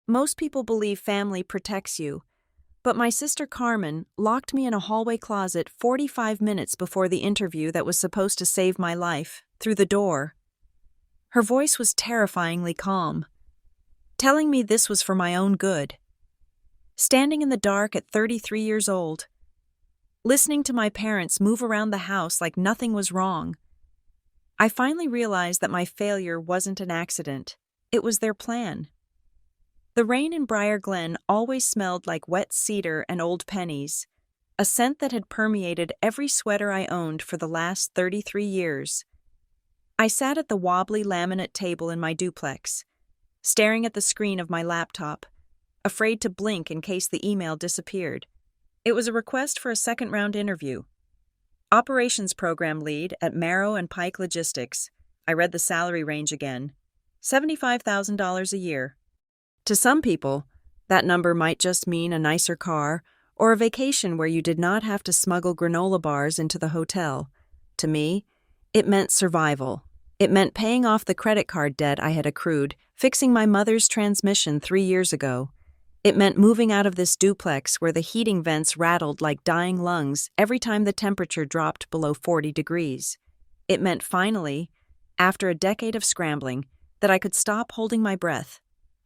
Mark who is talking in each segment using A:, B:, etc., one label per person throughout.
A: Most people believe family protects you, but my sister Carmen locked me in a hallway closet 45 minutes before the interview that was supposed to save my life, through the door. Her voice was terrifyingly calm, telling me this was for my own good. Standing in the dark at 33 years old, listening to my parents move around the house like nothing was wrong, I finally realized that my failure wasn't an accident. It was their plan. The rain in Briar Glen always smelled like wet cedar and old pennies, a scent that had permeated every sweater I owned for the last 33 years. I sat at the wobbly laminate table in my duplex, staring at the screen of my laptop, afraid to blink in case the email disappeared. It was a request for a second-round interview. Operations Program Lead at Marrow and Pike Logistics. I read the salary range again. $75,000 a year. To some people, that number might just mean a nicer car or a vacation where you did not have to smuggle granola bars into the hotel. To me, it meant survival. It meant paying off the credit card debt I had accrued, fixing my mother's transmission 3 years ago. It meant moving out of this duplex where the heating vents rattled like dying lungs every time the temperature dropped below 40 degrees. It meant finally, after a decade of scrambling, that I could stop holding my breath.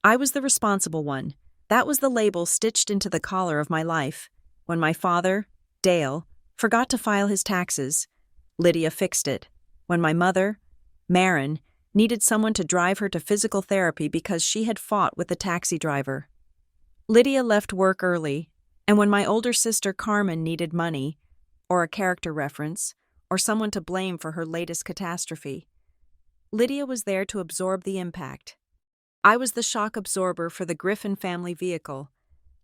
A: I was the responsible one. That was the label stitched into the collar of my life. When my father, Dale, forgot to file his taxes, Lydia fixed it. When my mother, Marin, needed someone to drive her to physical therapy because she had fought with the taxi driver, Lydia left work early, and when my older sister Carmen needed money, or a character reference, or someone to blame for her latest catastrophe, Lydia was there to absorb the impact. I was the shock absorber for the Griffin family vehicle,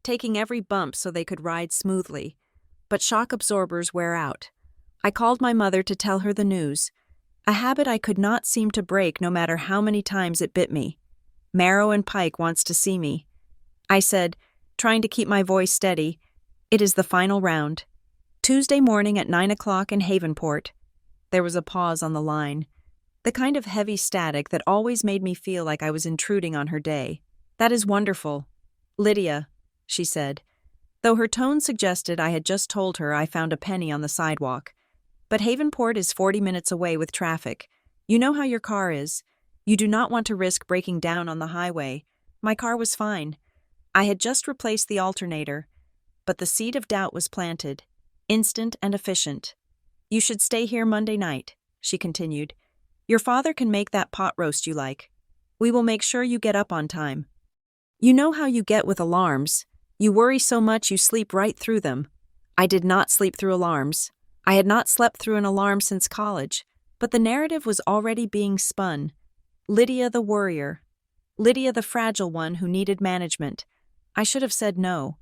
A: taking every bump so they could ride smoothly, but shock absorbers wear out. I called my mother to tell her the news, a habit I could not seem to break no matter how many times it bit me. Marrow and Pike wants to see me. I said, trying to keep my voice steady, "It is the final round. Tuesday morning at 9 o'clock in Havenport." There was a pause on the line, the kind of heavy static that always made me feel like I was intruding on her day. "That is wonderful, Lydia," she said, though her tone suggested I had just told her I found a penny on the sidewalk. "But Havenport is 40 minutes away with traffic. You know how your car is. You do not want to risk breaking down on the highway. My car was fine. I had just replaced the alternator, but the seed of doubt was planted, instant and efficient. You should stay here Monday night," she continued. "Your father can make that pot roast you like. We will make sure you get up on time. You know how you get with alarms. You worry so much you sleep right through them." I did not sleep through alarms. I had not slept through an alarm since college, but the narrative was already being spun. Lydia the worrier. Lydia the fragile one who needed management. I should have said no.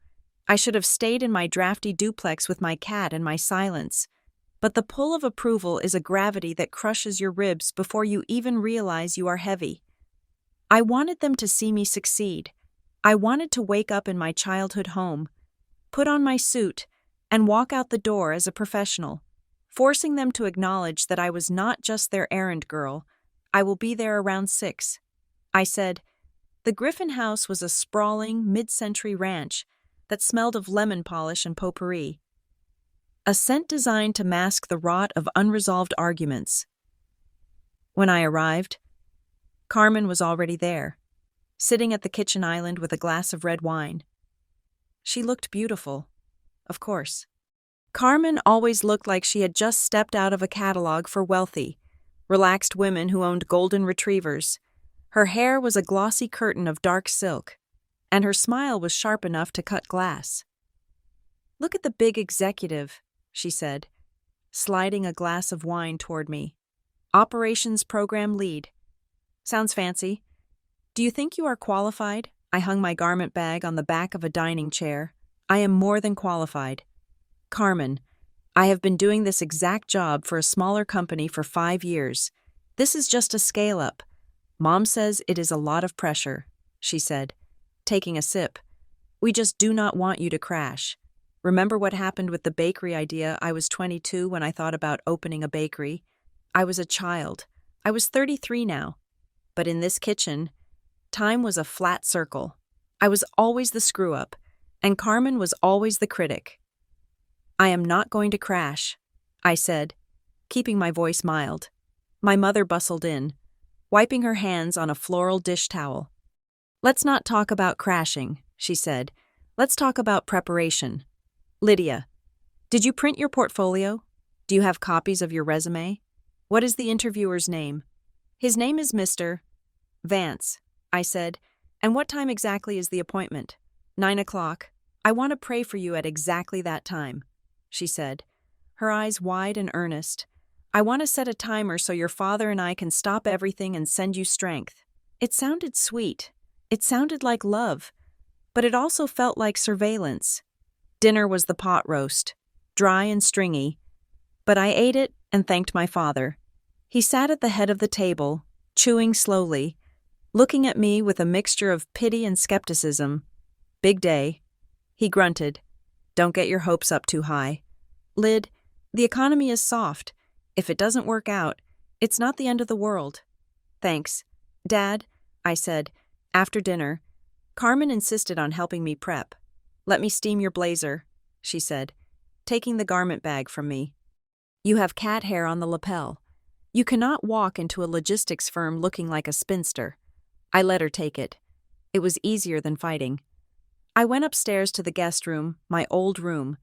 A: I should have stayed in my drafty duplex with my cat and my silence. But the pull of approval is a gravity that crushes your ribs before you even realize you are heavy. I wanted them to see me succeed. I wanted to wake up in my childhood home, put on my suit, and walk out the door as a professional, forcing them to acknowledge that I was not just their errand girl. "I will be there around 6. I said. The Griffin house was a sprawling, mid-century ranch that smelled of lemon polish and potpourri, a scent designed to mask the rot of unresolved arguments. When I arrived, Carmen was already there, sitting at the kitchen island with a glass of red wine. She looked beautiful, of course. Carmen always looked like she had just stepped out of a catalog for wealthy, relaxed women who owned golden retrievers. Her hair was a glossy curtain of dark silk, and her smile was sharp enough to cut glass. "Look at the big executive," she said, sliding a glass of wine toward me. "Operations Program Lead. Sounds fancy. Do you think you are qualified?" I hung my garment bag on the back of a dining chair. "I am more than qualified. Carmen, I have been doing this exact job for a smaller company for 5 years. This is just a scale-up. Mom says it is a lot of pressure," she said, taking a sip. "We just do not want you to crash. Remember what happened with the bakery idea? I was 22 when I thought about opening a bakery. I was a child. I was 33 now. But in this kitchen, time was a flat circle. I was always the screw-up, and Carmen was always the critic. "I am not going to crash," I said, keeping my voice mild. My mother bustled in, wiping her hands on a floral dish towel. "Let's not talk about crashing," she said. "Let's talk about preparation. Lydia, did you print your portfolio? Do you have copies of your resume? What is the interviewer's name?" "His name is Mr. Vance," I said. "And what time exactly is the appointment?" 9 o'clock. "I want to pray for you at exactly that time," she said, her eyes wide and earnest. "I want to set a timer so your father and I can stop everything and send you strength." It sounded sweet. It sounded like love. But it also felt like surveillance. Dinner was the pot roast, dry and stringy. But I ate it and thanked my father. He sat at the head of the table, chewing slowly, looking at me with a mixture of pity and skepticism. "Big day." He grunted. "Don't get your hopes up too high. Lyd, the economy is soft. If it doesn't work out, it's not the end of the world." "Thanks. Dad," I said, after dinner, Carmen insisted on helping me prep. "Let me steam your blazer," she said, taking the garment bag from me. "You have cat hair on the lapel. You cannot walk into a logistics firm looking like a spinster." I let her take it. It was easier than fighting. I went upstairs to the guest room, my old room,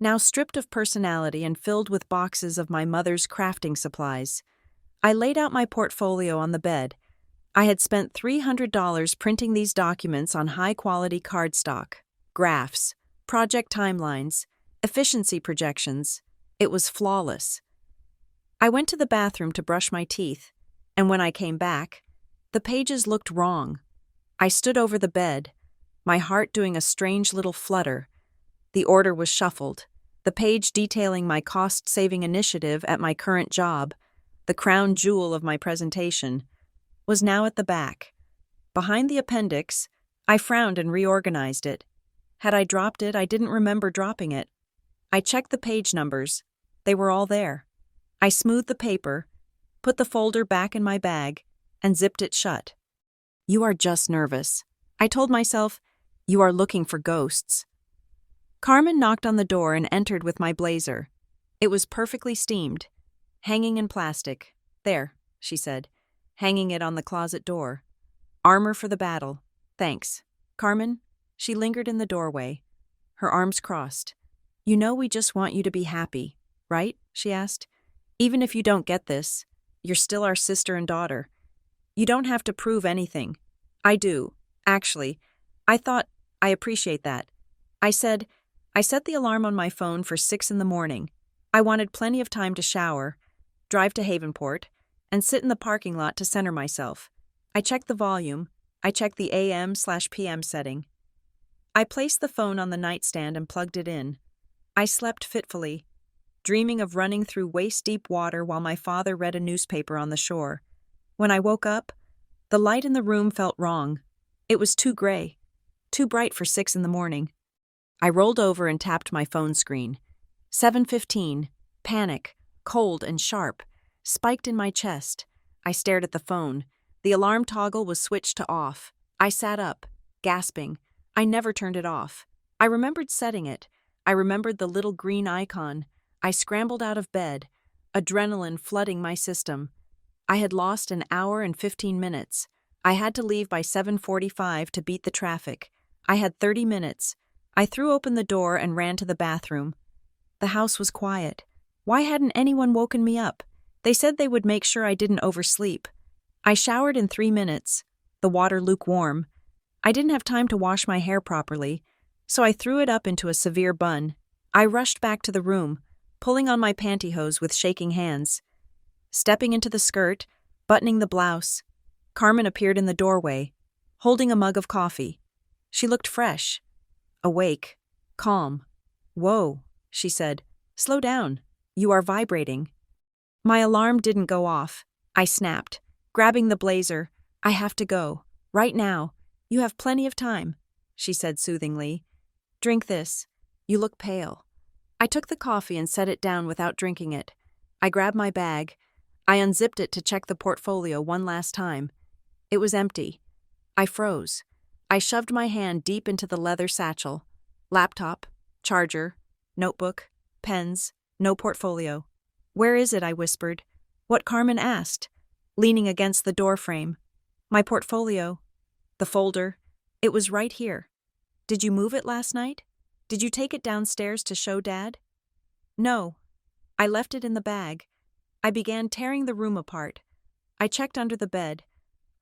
A: now stripped of personality and filled with boxes of my mother's crafting supplies. I laid out my portfolio on the bed. I had spent $300 printing these documents on high-quality cardstock, graphs, project timelines, efficiency projections. It was flawless. I went to the bathroom to brush my teeth, and when I came back, the pages looked wrong. I stood over the bed, my heart doing a strange little flutter. The order was shuffled. The page detailing my cost-saving initiative at my current job, the crown jewel of my presentation, was now at the back. Behind the appendix, I frowned and reorganized it. Had I dropped it, I didn't remember dropping it. I checked the page numbers. They were all there. I smoothed the paper, put the folder back in my bag, and zipped it shut. "You are just nervous," I told myself. "You are looking for ghosts." Carmen knocked on the door and entered with my blazer. It was perfectly steamed, hanging in plastic. "There," she said, hanging it on the closet door. "Armor for the battle. Thanks." "Carmen?" She lingered in the doorway, her arms crossed. "You know we just want you to be happy, right?" she asked. "Even if you don't get this, you're still our sister and daughter. You don't have to prove anything." "I do, actually. I appreciate that." I said, I set the alarm on my phone for 6 a.m. I wanted plenty of time to shower, drive to Havenport, and sit in the parking lot to center myself. I checked the volume. I checked the AM/PM setting. I placed the phone on the nightstand and plugged it in. I slept fitfully, dreaming of running through waist-deep water while my father read a newspaper on the shore. When I woke up, the light in the room felt wrong. It was too gray, too bright for 6 a.m. I rolled over and tapped my phone screen. 7:15, panic, cold and sharp, spiked in my chest. I stared at the phone. The alarm toggle was switched to off. I sat up, gasping. I never turned it off. I remembered setting it. I remembered the little green icon. I scrambled out of bed, adrenaline flooding my system. I had lost an hour and 15 minutes. I had to leave by 7:45 to beat the traffic. I had 30 minutes. I threw open the door and ran to the bathroom. The house was quiet. Why hadn't anyone woken me up? They said they would make sure I didn't oversleep. I showered in 3 minutes, the water lukewarm. I didn't have time to wash my hair properly, so I threw it up into a severe bun. I rushed back to the room, pulling on my pantyhose with shaking hands. Stepping into the skirt, buttoning the blouse, Carmen appeared in the doorway, holding a mug of coffee. She looked fresh, awake, calm. "Whoa," she said. "Slow down. You are vibrating." My alarm didn't go off. I snapped, grabbing the blazer. "I have to go. Right now. You have plenty of time," she said soothingly. "Drink this. You look pale." I took the coffee and set it down without drinking it. I grabbed my bag. I unzipped it to check the portfolio one last time. It was empty. I froze. I shoved my hand deep into the leather satchel. Laptop, charger, notebook, pens, no portfolio. "Where is it?" I whispered. What Carmen asked, leaning against the doorframe. "My portfolio." "The folder." "It was right here." "Did you move it last night? Did you take it downstairs to show Dad?" "No. I left it in the bag." I began tearing the room apart. I checked under the bed,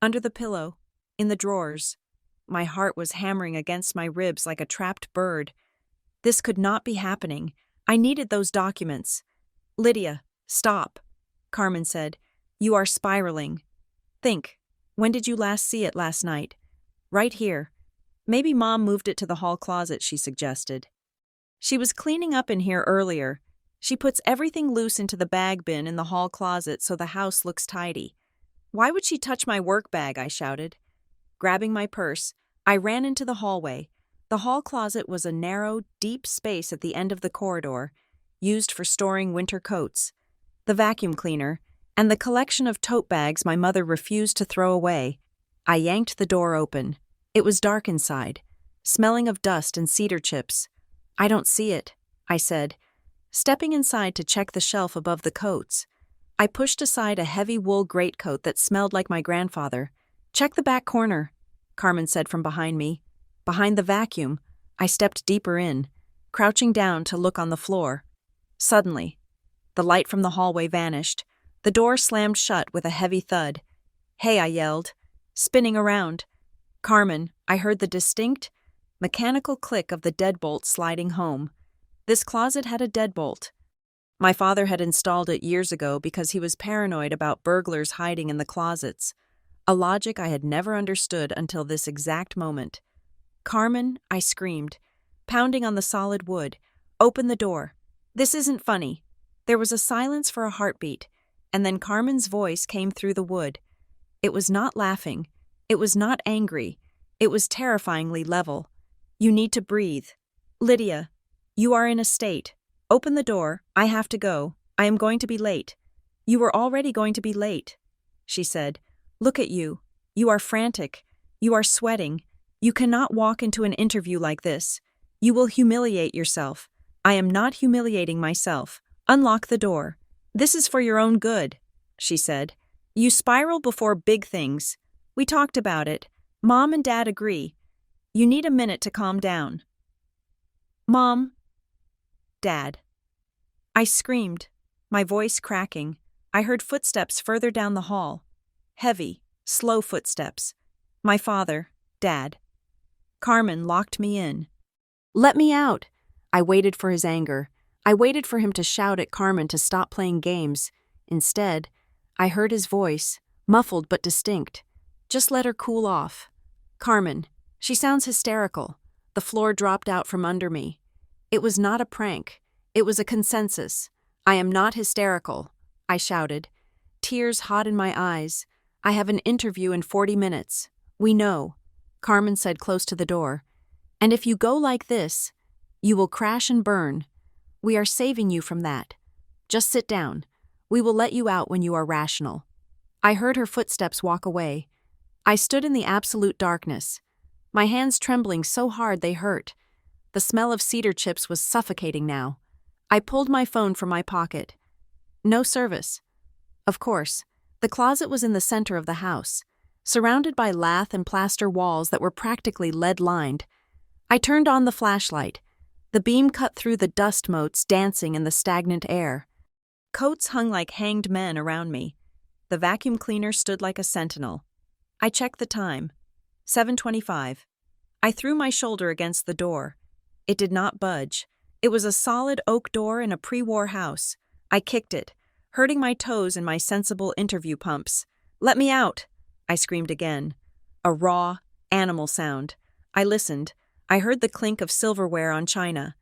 A: under the pillow, in the drawers. My heart was hammering against my ribs like a trapped bird. This could not be happening. I needed those documents. "Lydia, stop," Carmen said. "You are spiraling. Think, when did you last see it last night?" "Right here." "Maybe Mom moved it to the hall closet," she suggested. "She was cleaning up in here earlier. She puts everything loose into the bag bin in the hall closet so the house looks tidy." "Why would she touch my work bag?" I shouted. Grabbing my purse, I ran into the hallway. The hall closet was a narrow, deep space at the end of the corridor, used for storing winter coats, the vacuum cleaner, and the collection of tote bags my mother refused to throw away. I yanked the door open. It was dark inside, smelling of dust and cedar chips. "I don't see it," I said, stepping inside to check the shelf above the coats. I pushed aside a heavy wool greatcoat that smelled like my grandfather. "Check the back corner," Carmen said from behind me. Behind the vacuum, I stepped deeper in, crouching down to look on the floor. Suddenly, the light from the hallway vanished. The door slammed shut with a heavy thud. "Hey," I yelled, spinning around. "Carmen," I heard the distinct, mechanical click of the deadbolt sliding home. This closet had a deadbolt. My father had installed it years ago because he was paranoid about burglars hiding in the closets, a logic I had never understood until this exact moment. "Carmen," I screamed, pounding on the solid wood, "open the door. This isn't funny." There was a silence for a heartbeat, and then Carmen's voice came through the wood. It was not laughing. It was not angry. It was terrifyingly level. "You need to breathe. Lydia, you are in a state. Open the door. I have to go. I am going to be late." "You were already going to be late," she said. "Look at you. You are frantic. You are sweating. You cannot walk into an interview like this. You will humiliate yourself." "I am not humiliating myself. Unlock the door. This is for your own good," she said. "You spiral before big things. We talked about it. Mom and Dad agree. You need a minute to calm down." "Mom, Dad." I screamed, my voice cracking. I heard footsteps further down the hall. Heavy, slow footsteps. My father, Dad. Carmen locked me in. "Let me out!" I waited for his anger. I waited for him to shout at Carmen to stop playing games. Instead, I heard his voice, muffled but distinct. "Just let her cool off. Carmen, she sounds hysterical." The floor dropped out from under me. It was not a prank. It was a consensus. "I am not hysterical," I shouted, tears hot in my eyes. "I have an interview in 40 minutes. We know," Carmen said close to the door. "And if you go like this, you will crash and burn. We are saving you from that. Just sit down. We will let you out when you are rational." I heard her footsteps walk away. I stood in the absolute darkness, my hands trembling so hard they hurt. The smell of cedar chips was suffocating now. I pulled my phone from my pocket. No service. Of course, the closet was in the center of the house, surrounded by lath and plaster walls that were practically lead-lined. I turned on the flashlight. The beam cut through the dust motes dancing in the stagnant air. Coats hung like hanged men around me. The vacuum cleaner stood like a sentinel. I checked the time. 7:25. I threw my shoulder against the door. It did not budge. It was a solid oak door in a pre-war house. I kicked it, hurting my toes in my sensible interview pumps. "Let me out!" I screamed again. A raw, animal sound. I listened. I heard the clink of silverware on china.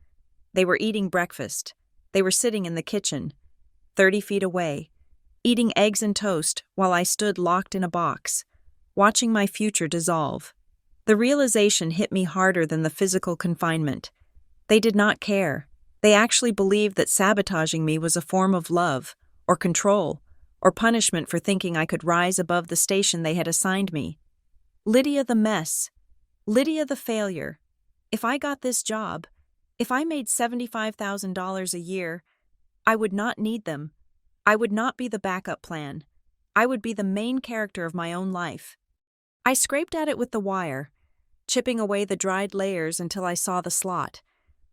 A: They were eating breakfast. They were sitting in the kitchen, 30 feet away, eating eggs and toast while I stood locked in a box, watching my future dissolve. The realization hit me harder than the physical confinement. They did not care. They actually believed that sabotaging me was a form of love, or control, or punishment for thinking I could rise above the station they had assigned me. Lydia the mess. Lydia the failure. If I got this job, if I made $75,000 a year, I would not need them. I would not be the backup plan. I would be the main character of my own life. I scraped at it with the wire, chipping away the dried layers until I saw the slot.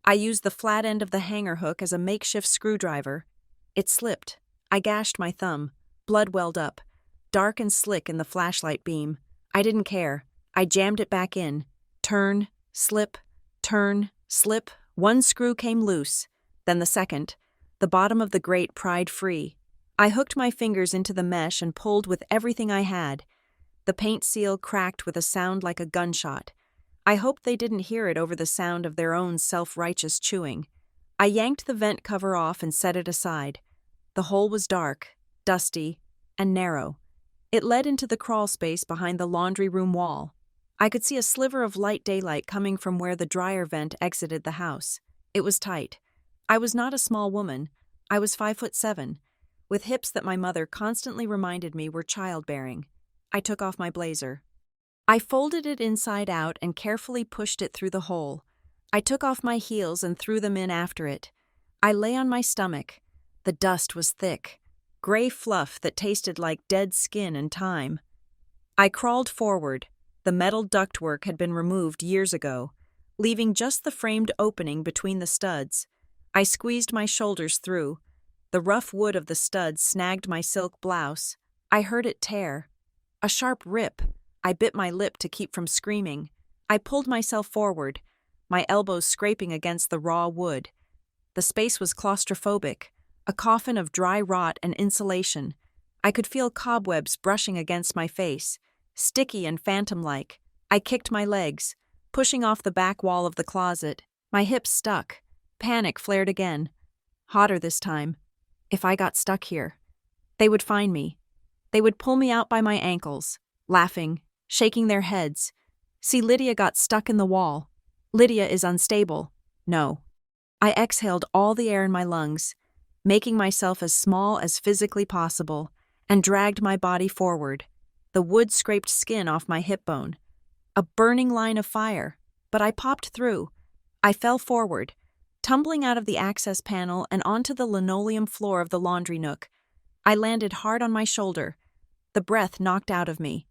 A: I used the flat end of the hanger hook as a makeshift screwdriver. It slipped. I gashed my thumb. Blood welled up, dark and slick in the flashlight beam. I didn't care. I jammed it back in. Turn, slip, turn, slip. One screw came loose, then the second. The bottom of the grate pried free. I hooked my fingers into the mesh and pulled with everything I had. The paint seal cracked with a sound like a gunshot. I hoped they didn't hear it over the sound of their own self-righteous chewing. I yanked the vent cover off and set it aside. The hole was dark, dusty, and narrow. It led into the crawl space behind the laundry room wall. I could see a sliver of light daylight coming from where the dryer vent exited the house. It was tight. I was not a small woman. I was 5'7", with hips that my mother constantly reminded me were childbearing. I took off my blazer. I folded it inside out and carefully pushed it through the hole. I took off my heels and threw them in after it. I lay on my stomach. The dust was thick, gray fluff that tasted like dead skin and time. I crawled forward. The metal ductwork had been removed years ago, leaving just the framed opening between the studs. I squeezed my shoulders through. The rough wood of the studs snagged my silk blouse. I heard it tear. A sharp rip. I bit my lip to keep from screaming. I pulled myself forward, my elbows scraping against the raw wood. The space was claustrophobic, a coffin of dry rot and insulation. I could feel cobwebs brushing against my face, sticky and phantom-like. I kicked my legs, pushing off the back wall of the closet. My hips stuck. Panic flared again. Hotter this time. If I got stuck here, they would find me. They would pull me out by my ankles, laughing, shaking their heads. See, Lydia got stuck in the wall. Lydia is unstable. No. I exhaled all the air in my lungs, making myself as small as physically possible, and dragged my body forward. The wood scraped skin off my hip bone. A burning line of fire, but I popped through. I fell forward, tumbling out of the access panel and onto the linoleum floor of the laundry nook. I landed hard on my shoulder. The breath knocked out of me.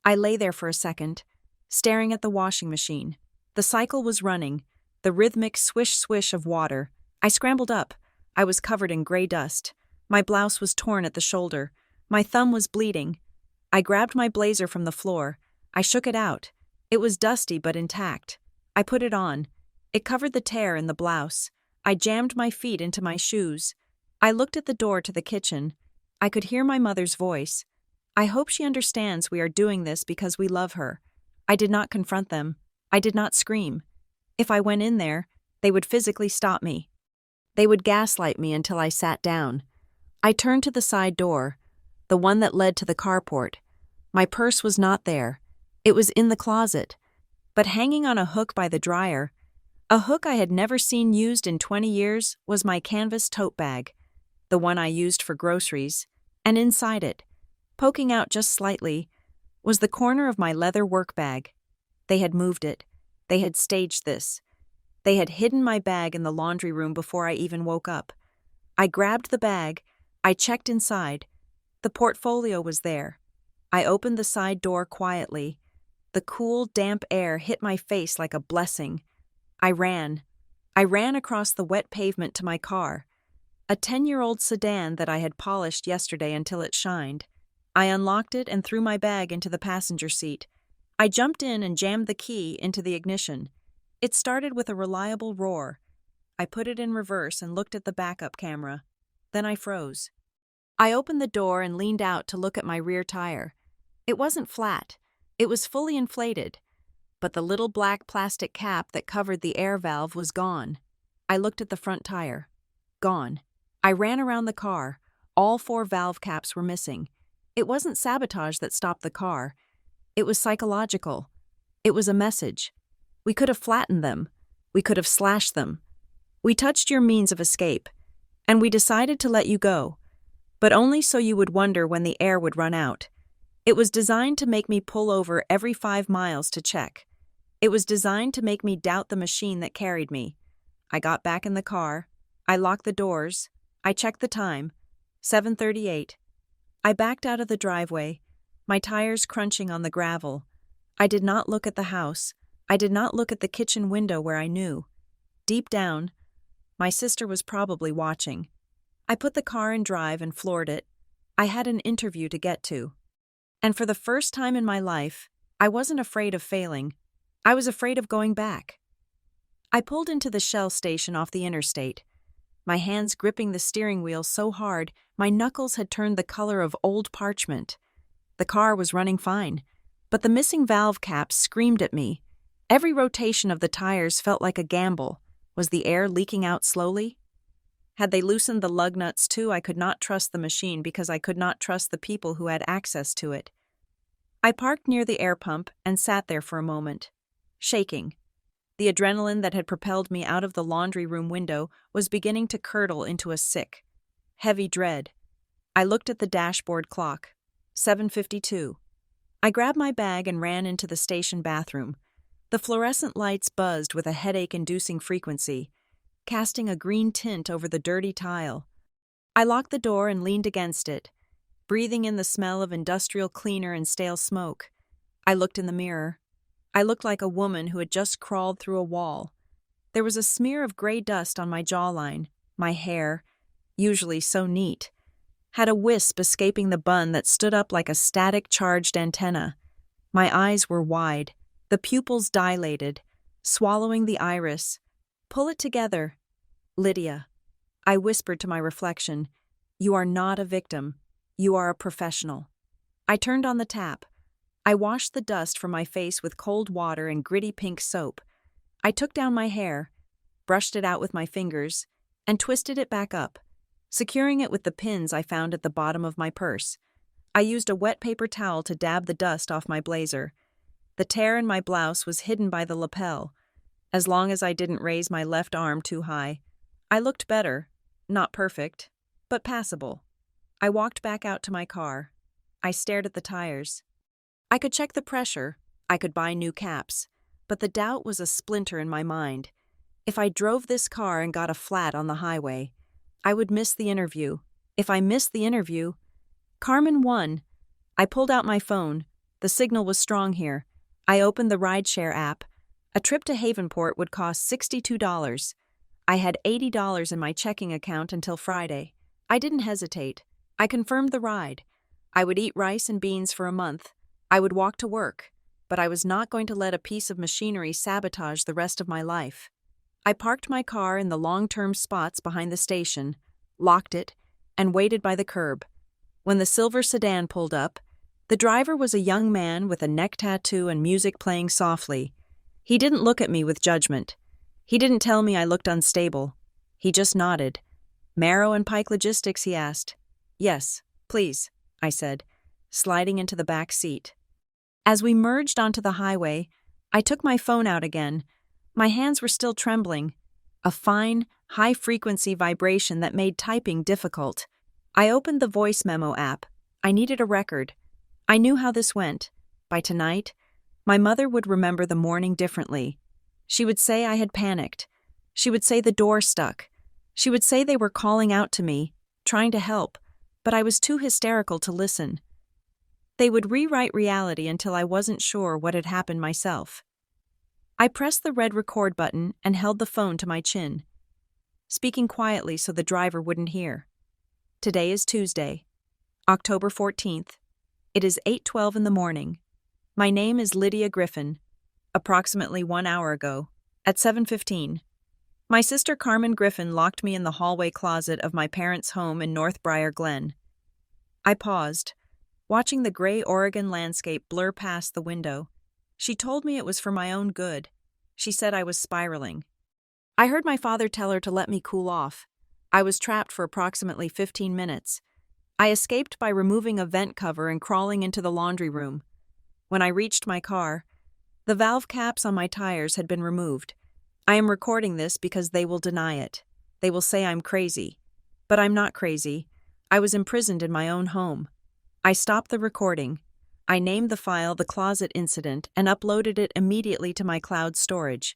A: I lay there for a second, staring at the washing machine. The cycle was running, the rhythmic swish-swish of water. I scrambled up. I was covered in gray dust. My blouse was torn at the shoulder. My thumb was bleeding. I grabbed my blazer from the floor. I shook it out. It was dusty but intact. I put it on. It covered the tear in the blouse. I jammed my feet into my shoes. I looked at the door to the kitchen. I could hear my mother's voice. I hope she understands we are doing this because we love her. I did not confront them. I did not scream. If I went in there, they would physically stop me. They would gaslight me until I sat down. I turned to the side door, the one that led to the carport. My purse was not there. It was in the closet, but hanging on a hook by the dryer. A hook I had never seen used in 20 years was my canvas tote bag, the one I used for groceries, and inside it, poking out just slightly, was the corner of my leather work bag. They had moved it. They had staged this. They had hidden my bag in the laundry room before I even woke up. I grabbed the bag. I checked inside. The portfolio was there. I opened the side door quietly. The cool, damp air hit my face like a blessing. I ran. I ran across the wet pavement to my car, a 10-year-old sedan that I had polished yesterday until it shined. I unlocked it and threw my bag into the passenger seat. I jumped in and jammed the key into the ignition. It started with a reliable roar. I put it in reverse and looked at the backup camera. Then I froze. I opened the door and leaned out to look at my rear tire. It wasn't flat. It was fully inflated, but the little black plastic cap that covered the air valve was gone. I looked at the front tire. Gone. I ran around the car. All 4 valve caps were missing. It wasn't sabotage that stopped the car. It was psychological. It was a message. We could have flattened them. We could have slashed them. We touched your means of escape, and we decided to let you go, but only so you would wonder when the air would run out. It was designed to make me pull over every 5 miles to check. It was designed to make me doubt the machine that carried me. I got back in the car. I locked the doors. I checked the time. 7:38. I backed out of the driveway, my tires crunching on the gravel. I did not look at the house. I did not look at the kitchen window where I knew. Deep down, my sister was probably watching. I put the car in drive and floored it. I had an interview to get to. And for the first time in my life, I wasn't afraid of failing. I was afraid of going back. I pulled into the Shell station off the interstate, my hands gripping the steering wheel so hard my knuckles had turned the color of old parchment. The car was running fine, but the missing valve caps screamed at me. Every rotation of the tires felt like a gamble. Was the air leaking out slowly? Had they loosened the lug nuts too? I could not trust the machine because I could not trust the people who had access to it. I parked near the air pump and sat there for a moment, shaking. The adrenaline that had propelled me out of the laundry room window was beginning to curdle into a sick, heavy dread. I looked at the dashboard clock. 7:52. I grabbed my bag and ran into the station bathroom. The fluorescent lights buzzed with a headache-inducing frequency, casting a green tint over the dirty tile. I locked the door and leaned against it, breathing in the smell of industrial cleaner and stale smoke. I looked in the mirror. I looked like a woman who had just crawled through a wall. There was a smear of gray dust on my jawline. My hair, usually so neat, had a wisp escaping the bun that stood up like a static charged antenna. My eyes were wide, the pupils dilated, swallowing the iris. Pull it together. Lydia. I whispered to my reflection, you are not a victim. You are a professional. I turned on the tap. I washed the dust from my face with cold water and gritty pink soap. I took down my hair, brushed it out with my fingers, and twisted it back up, securing it with the pins I found at the bottom of my purse. I used a wet paper towel to dab the dust off my blazer. The tear in my blouse was hidden by the lapel. As long as I didn't raise my left arm too high, I looked better, not perfect, but passable. I walked back out to my car. I stared at the tires. I could check the pressure, I could buy new caps, but the doubt was a splinter in my mind. If I drove this car and got a flat on the highway, I would miss the interview. If I missed the interview, Carmen won. I pulled out my phone. The signal was strong here. I opened the rideshare app. A trip to Havenport would cost $62. I had $80 in my checking account until Friday. I didn't hesitate. I confirmed the ride. I would eat rice and beans for a month. I would walk to work, but I was not going to let a piece of machinery sabotage the rest of my life. I parked my car in the long-term spots behind the station, locked it, and waited by the curb. When the silver sedan pulled up, the driver was a young man with a neck tattoo and music playing softly. He didn't look at me with judgment. He didn't tell me I looked unstable. He just nodded. "Marrow and Pike Logistics?" he asked. "Yes, please," I said, sliding into the back seat. As we merged onto the highway, I took my phone out again. My hands were still trembling, a fine, high-frequency vibration that made typing difficult. I opened the voice memo app. I needed a record. I knew how this went. By tonight, my mother would remember the morning differently. She would say I had panicked. She would say the door stuck. She would say they were calling out to me, trying to help, but I was too hysterical to listen. They would rewrite reality until I wasn't sure what had happened myself. I pressed the red record button and held the phone to my chin, speaking quietly so the driver wouldn't hear. Today is Tuesday, October 14th. It is 8:12 in the morning. My name is Lydia Griffin. Approximately 1 hour ago, at 7:15, my sister Carmen Griffin locked me in the hallway closet of my parents' home in North Briar Glen. I paused, watching the gray Oregon landscape blur past the window. She told me it was for my own good. She said I was spiraling. I heard my father tell her to let me cool off. I was trapped for approximately 15 minutes. I escaped by removing a vent cover and crawling into the laundry room. When I reached my car, the valve caps on my tires had been removed. I am recording this because they will deny it. They will say I'm crazy. But I'm not crazy. I was imprisoned in my own home. I stopped the recording. I named the file The Closet Incident and uploaded it immediately to my cloud storage.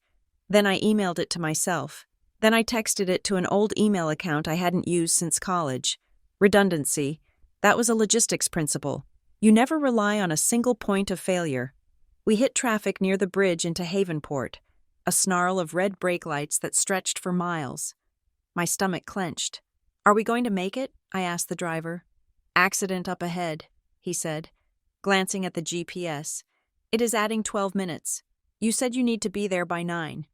A: Then I emailed it to myself. Then I texted it to an old email account I hadn't used since college. Redundancy. That was a logistics principle. You never rely on a single point of failure. We hit traffic near the bridge into Havenport, a snarl of red brake lights that stretched for miles. My stomach clenched. "Are we going to make it?" I asked the driver. "Accident up ahead," he said, glancing at the GPS. "It is adding 12 minutes. You said you need to be there by 9.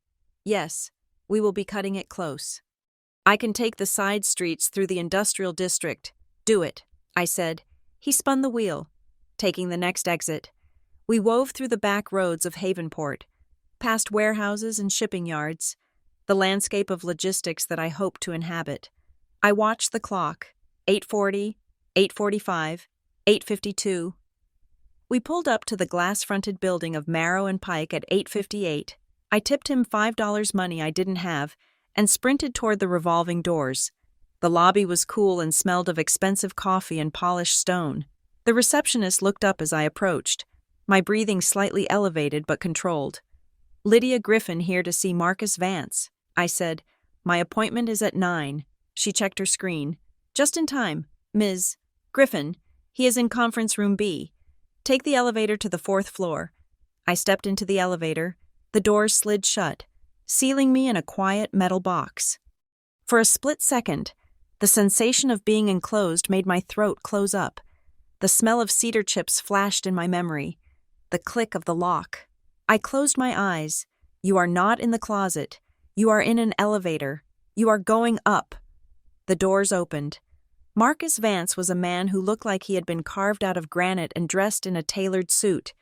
A: "Yes, we will be cutting it close. I can take the side streets through the industrial district." "Do it," I said. He spun the wheel, taking the next exit. We wove through the back roads of Havenport, past warehouses and shipping yards, the landscape of logistics that I hoped to inhabit. I watched the clock. 8:40, 8:45, 8:52. We pulled up to the glass-fronted building of Marrow and Pike at 8:58. I tipped him $5 money I didn't have and sprinted toward the revolving doors. The lobby was cool and smelled of expensive coffee and polished stone. The receptionist looked up as I approached, my breathing slightly elevated but controlled. "Lydia Griffin here to see Marcus Vance," I said. "My appointment is at 9. She checked her screen. "Just in time, Ms. Griffin. He is in conference room B. Take the elevator to the 4th floor." I stepped into the elevator. The doors slid shut, sealing me in a quiet metal box. For a split second, the sensation of being enclosed made my throat close up. The smell of cedar chips flashed in my memory. The click of the lock. I closed my eyes. "You are not in the closet. You are in an elevator. You are going up." The doors opened. Marcus Vance was a man who looked like he had been carved out of granite and dressed in a tailored suit.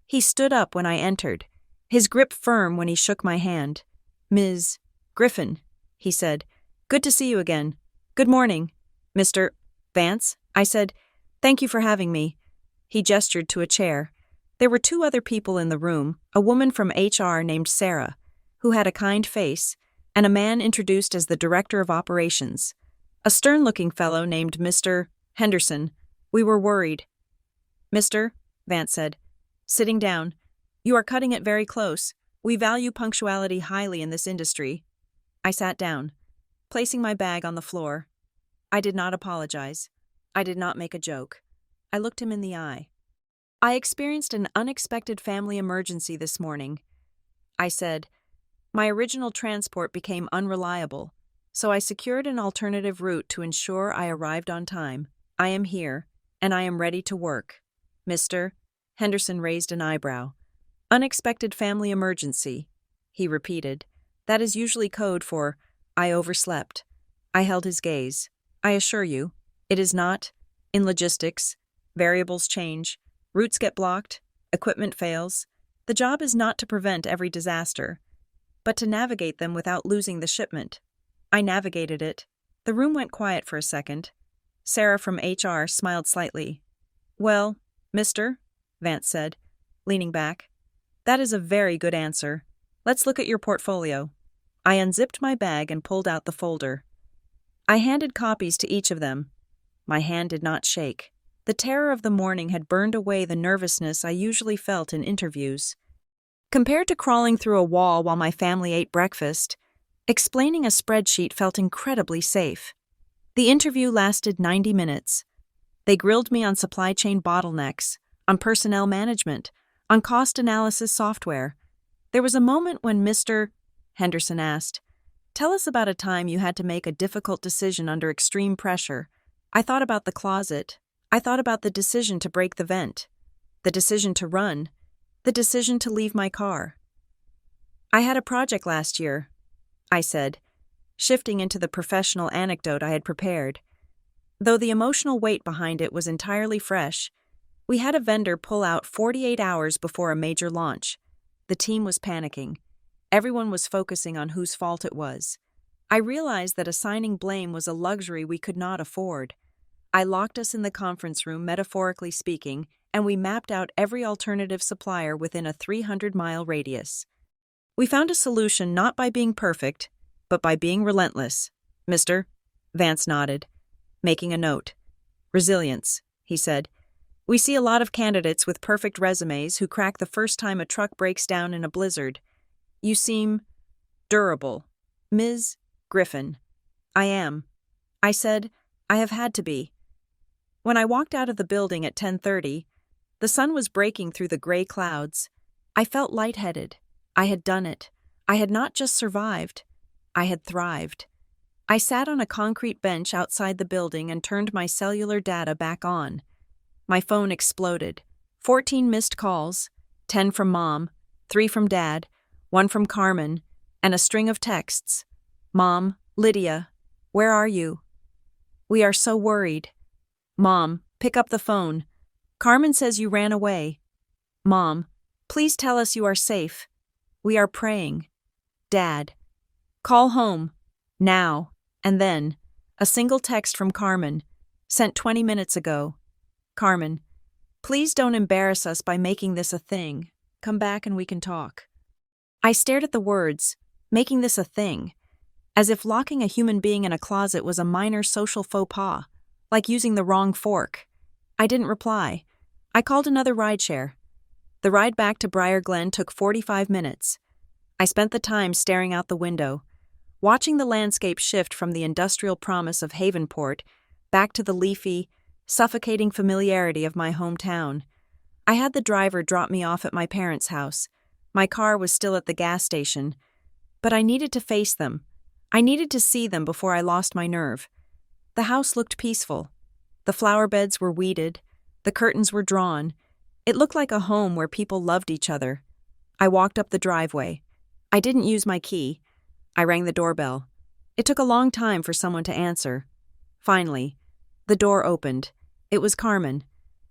A: He stood up when I entered, his grip firm when he shook my hand. "Ms. Griffin," he said. "Good to see you again. Good morning, Mr. Vance," I said. "Thank you for having me." He gestured to a chair. There were 2 other people in the room, a woman from HR named Sarah, who had a kind face, and a man introduced as the Director of Operations, a stern-looking fellow named Mr. Henderson. We were worried. "Mr. Vance said, sitting down, "You are cutting it very close. We value punctuality highly in this industry." I sat down, placing my bag on the floor. I did not apologize. I did not make a joke. I looked him in the eye. "I experienced an unexpected family emergency this morning," I said. "My original transport became unreliable, so I secured an alternative route to ensure I arrived on time. I am here, and I am ready to work." "Mr. Henderson raised an eyebrow. "Unexpected family emergency," he repeated. "That is usually code for, I overslept." I held his gaze. "I assure you, it is not. In logistics, variables change, routes get blocked, equipment fails. The job is not to prevent every disaster, but to navigate them without losing the shipment." I navigated it. The room went quiet for a second. Sarah from HR smiled slightly. "Well, Mr. Vance said, leaning back. "That is a very good answer. Let's look at your portfolio." I unzipped my bag and pulled out the folder. I handed copies to each of them. My hand did not shake. The terror of the morning had burned away the nervousness I usually felt in interviews. Compared to crawling through a wall while my family ate breakfast, explaining a spreadsheet felt incredibly safe. The interview lasted 90 minutes. They grilled me on supply chain bottlenecks, on personnel management, on cost analysis software. There was a moment when Mr. Henderson asked, "Tell us about a time you had to make a difficult decision under extreme pressure." I thought about the closet. I thought about the decision to break the vent, the decision to run, the decision to leave my car. "I had a project last year," I said, shifting into the professional anecdote I had prepared. Though the emotional weight behind it was entirely fresh, we had a vendor pull out 48 hours before a major launch. The team was panicking. Everyone was focusing on whose fault it was. I realized that assigning blame was a luxury we could not afford. I locked us in the conference room, metaphorically speaking, and we mapped out every alternative supplier within a 300-mile radius. We found a solution not by being perfect, but by being relentless. Mr. Vance nodded, making a note. "Resilience," he said. We see a lot of candidates with perfect resumes who crack the first time a truck breaks down in a blizzard. You seem durable. Ms. Griffin. I am. I said, I have had to be. When I walked out of the building at 10:30, the sun was breaking through the gray clouds. I felt lightheaded. I had done it. I had not just survived. I had thrived. I sat on a concrete bench outside the building and turned my cellular data back on. My phone exploded. 14 missed calls, 10 from Mom, 3 from Dad, 1 from Carmen, and a string of texts. Mom, Lydia, where are you? We are so worried. Mom, pick up the phone. Carmen says you ran away. Mom, please tell us you are safe. We are praying. Dad, call home. Now. And then, a single text from Carmen, sent 20 minutes ago. Carmen, please don't embarrass us by making this a thing. Come back and we can talk. I stared at the words, making this a thing, as if locking a human being in a closet was a minor social faux pas, like using the wrong fork. I didn't reply. I called another rideshare. The ride back to Briar Glen took 45 minutes. I spent the time staring out the window, watching the landscape shift from the industrial promise of Havenport back to the leafy, suffocating familiarity of my hometown. I had the driver drop me off at my parents' house. My car was still at the gas station, but I needed to face them. I needed to see them before I lost my nerve. The house looked peaceful. The flower beds were weeded. The curtains were drawn. It looked like a home where people loved each other. I walked up the driveway. I didn't use my key. I rang the doorbell. It took a long time for someone to answer. Finally, the door opened. It was Carmen.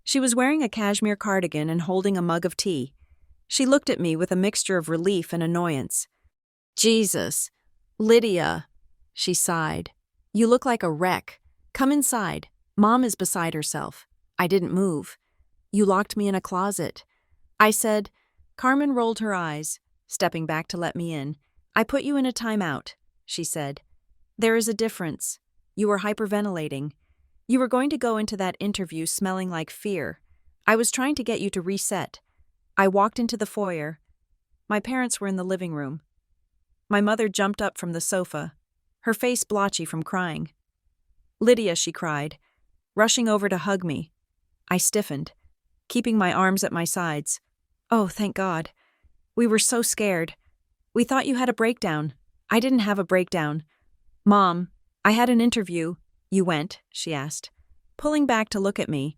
A: She was wearing a cashmere cardigan and holding a mug of tea. She looked at me with a mixture of relief and annoyance. Jesus, Lydia, she sighed. You look like a wreck. Come inside. Mom is beside herself. I didn't move. You locked me in a closet. I said. Carmen rolled her eyes, stepping back to let me in. I put you in a timeout, she said. There is a difference. You were hyperventilating. You were going to go into that interview smelling like fear. I was trying to get you to reset. I walked into the foyer. My parents were in the living room. My mother jumped up from the sofa, her face blotchy from crying. Lydia, she cried, rushing over to hug me. I stiffened, keeping my arms at my sides. Oh, thank God. We were so scared. We thought you had a breakdown. I didn't have a breakdown. Mom, I had an interview. You went, she asked, pulling back to look at me.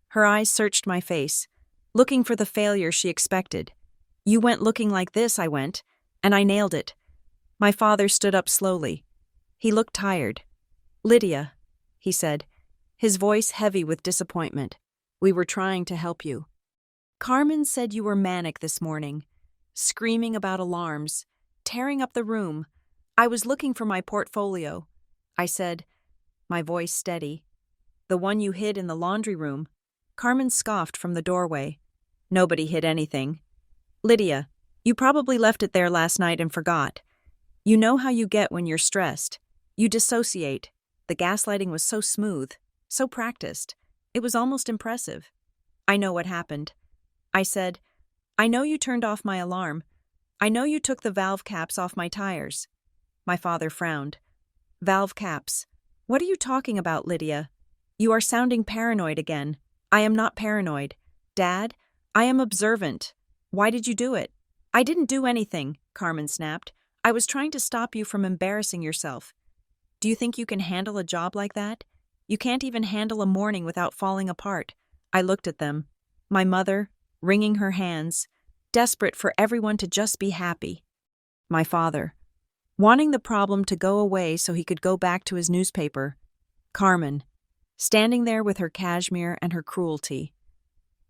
A: Her eyes searched my face, looking for the failure she expected. You went looking like this, I went, and I nailed it. My father stood up slowly. He looked tired. Lydia, he said, his voice heavy with disappointment. We were trying to help you. Carmen said you were manic this morning, screaming about alarms, tearing up the room. I was looking for my portfolio. I said, my voice steady. The one you hid in the laundry room. Carmen scoffed from the doorway. Nobody hid anything. Lydia, you probably left it there last night and forgot. You know how you get when you're stressed. You dissociate. The gaslighting was so smooth, so practiced. It was almost impressive. I know what happened. I said, I know you turned off my alarm. I know you took the valve caps off my tires. My father frowned. Valve caps. What are you talking about, Lydia? You are sounding paranoid again. I am not paranoid. Dad, I am observant. Why did you do it? I didn't do anything, Carmen snapped. I was trying to stop you from embarrassing yourself. Do you think you can handle a job like that? You can't even handle a morning without falling apart. I looked at them. My mother, wringing her hands, desperate for everyone to just be happy. My father, wanting the problem to go away so he could go back to his newspaper. Carmen, standing there with her cashmere and her cruelty.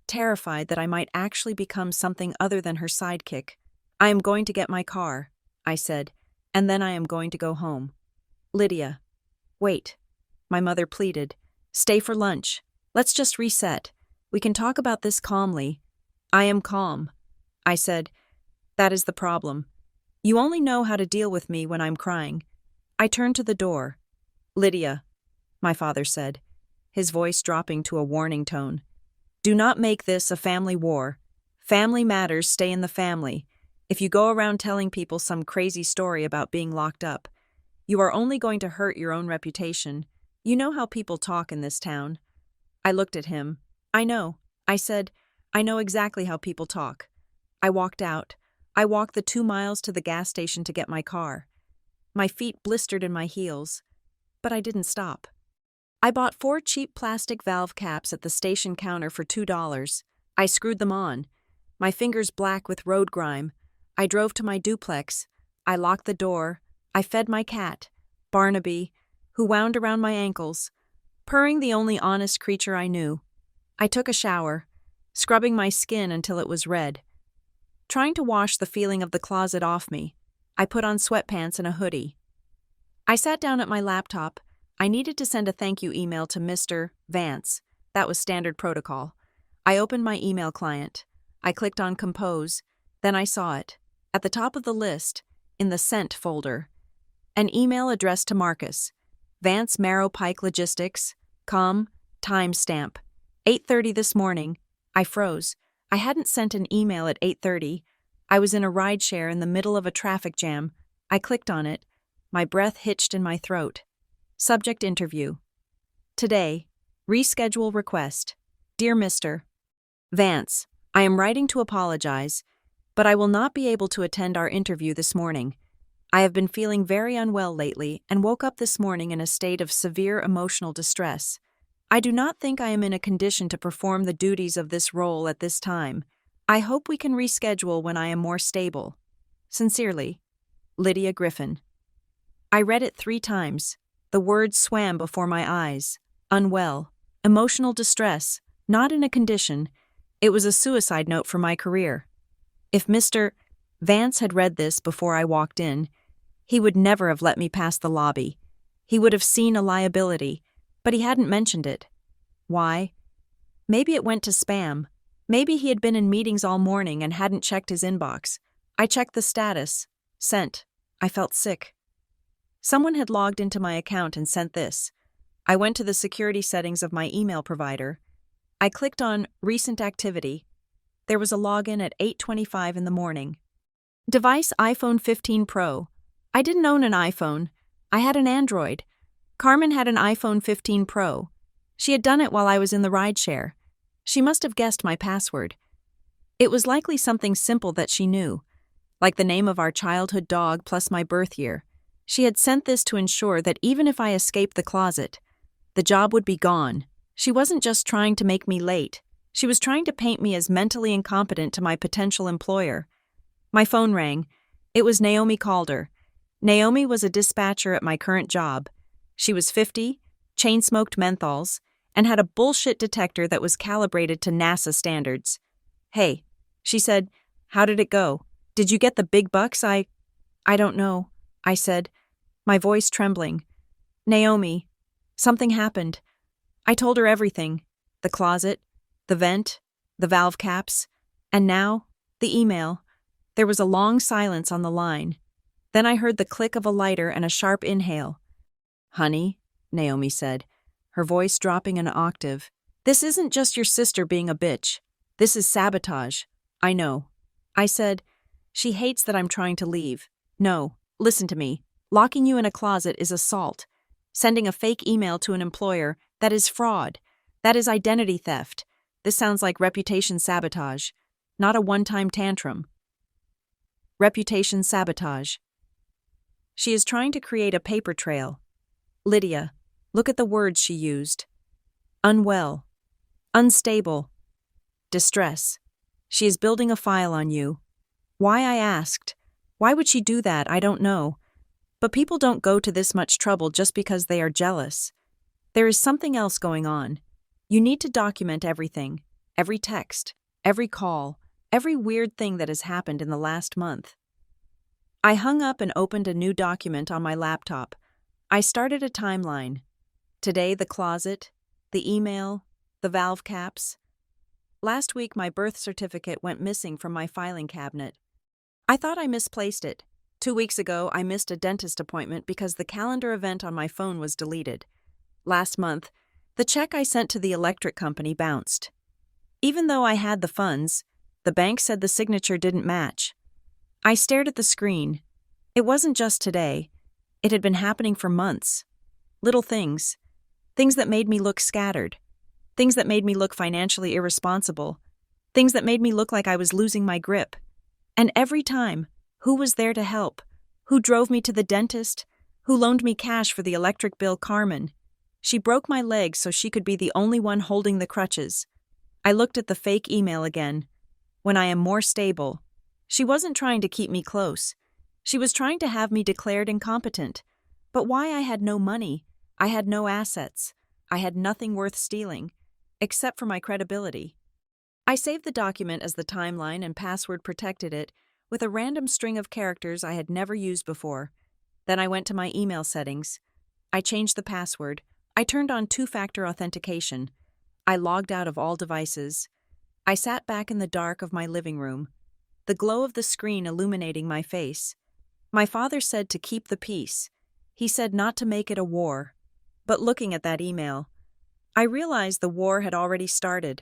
A: Terrified that I might actually become something other than her sidekick. I am going to get my car, I said, and then I am going to go home. Lydia, wait. My mother pleaded. Stay for lunch. Let's just reset. We can talk about this calmly. I am calm. I said, that is the problem. You only know how to deal with me when I'm crying. I turned to the door. Lydia, my father said, his voice dropping to a warning tone. Do not make this a family war. Family matters stay in the family. If you go around telling people some crazy story about being locked up, you are only going to hurt your own reputation. You know how people talk in this town." I looked at him. "I know." I said, "I know exactly how people talk." I walked out. I walked the 2 miles to the gas station to get my car. My feet blistered in my heels, but I didn't stop. I bought 4 cheap plastic valve caps at the station counter for $2. I screwed them on, my fingers black with road grime. I drove to my duplex. I locked the door. I fed my cat, Barnaby, who wound around my ankles, purring, the only honest creature I knew. I took a shower, scrubbing my skin until it was red. Trying to wash the feeling of the closet off me, I put on sweatpants and a hoodie. I sat down at my laptop. I needed to send a thank you email to Mr. Vance. That was standard protocol. I opened my email client. I clicked on Compose. Then I saw it. At the top of the list, in the Sent folder, an email addressed to Marcus. Vance Marrow Pike Logistics, timestamp, 8:30 this morning. I froze. I hadn't sent an email at 8:30. I was in a rideshare in the middle of a traffic jam. I clicked on it. My breath hitched in my throat. Subject interview. Today, reschedule request. Dear Mr. Vance, I am writing to apologize, but I will not be able to attend our interview this morning. I have been feeling very unwell lately and woke up this morning in a state of severe emotional distress. I do not think I am in a condition to perform the duties of this role at this time. I hope we can reschedule when I am more stable. Sincerely, Lydia Griffin. I read it 3 times. The words swam before my eyes. Unwell, emotional distress, not in a condition. It was a suicide note for my career. If Mr. Vance had read this before I walked in, he would never have let me pass the lobby. He would have seen a liability, but he hadn't mentioned it. Why? Maybe it went to spam. Maybe he had been in meetings all morning and hadn't checked his inbox. I checked the status. Sent. I felt sick. Someone had logged into my account and sent this. I went to the security settings of my email provider. I clicked on Recent Activity. There was a login at 8:25 in the morning. Device iPhone 15 Pro. I didn't own an iPhone. I had an Android. Carmen had an iPhone 15 Pro. She had done it while I was in the rideshare. She must have guessed my password. It was likely something simple that she knew, like the name of our childhood dog plus my birth year. She had sent this to ensure that even if I escaped the closet, the job would be gone. She wasn't just trying to make me late. She was trying to paint me as mentally incompetent to my potential employer. My phone rang. It was Naomi Calder. Naomi was a dispatcher at my current job. She was 50, chain-smoked menthols, and had a bullshit detector that was calibrated to NASA standards. "Hey," she said, "how did it go? Did you get the big bucks?" I don't know," I said, my voice trembling. "Naomi, something happened." I told her everything. The closet, the vent, the valve caps, and now, the email. There was a long silence on the line. Then I heard the click of a lighter and a sharp inhale. "Honey," Naomi said, her voice dropping an octave, "this isn't just your sister being a bitch. This is sabotage." "I know." I said, "She hates that I'm trying to leave." "No, listen to me. Locking you in a closet is assault. Sending a fake email to an employer, that is fraud. That is identity theft. This sounds like reputation sabotage, not a one-time tantrum." Reputation sabotage. She is trying to create a paper trail. Lydia, look at the words she used. Unwell. Unstable. Distress. She is building a file on you. Why, I asked. Why would she do that? I don't know. But people don't go to this much trouble just because they are jealous. There is something else going on. You need to document everything, every text, every call, every weird thing that has happened in the last month. I hung up and opened a new document on my laptop. I started a timeline. Today, the closet, the email, the valve caps. Last week, my birth certificate went missing from my filing cabinet. I thought I misplaced it. 2 weeks ago, I missed a dentist appointment because the calendar event on my phone was deleted. Last month, the check I sent to the electric company bounced. Even though I had the funds, the bank said the signature didn't match. I stared at the screen. It wasn't just today. It had been happening for months. Little things. Things that made me look scattered. Things that made me look financially irresponsible. Things that made me look like I was losing my grip. And every time, who was there to help? Who drove me to the dentist? Who loaned me cash for the electric bill? Carmen. She broke my leg so she could be the only one holding the crutches. I looked at the fake email again. When I am more stable. She wasn't trying to keep me close. She was trying to have me declared incompetent. But why? I had no money. I had no assets. I had nothing worth stealing, except for my credibility. I saved the document as the timeline and password protected it with a random string of characters I had never used before. Then I went to my email settings. I changed the password. I turned on two-factor authentication. I logged out of all devices. I sat back in the dark of my living room, the glow of the screen illuminating my face. My father said to keep the peace. He said not to make it a war. But looking at that email, I realized the war had already started.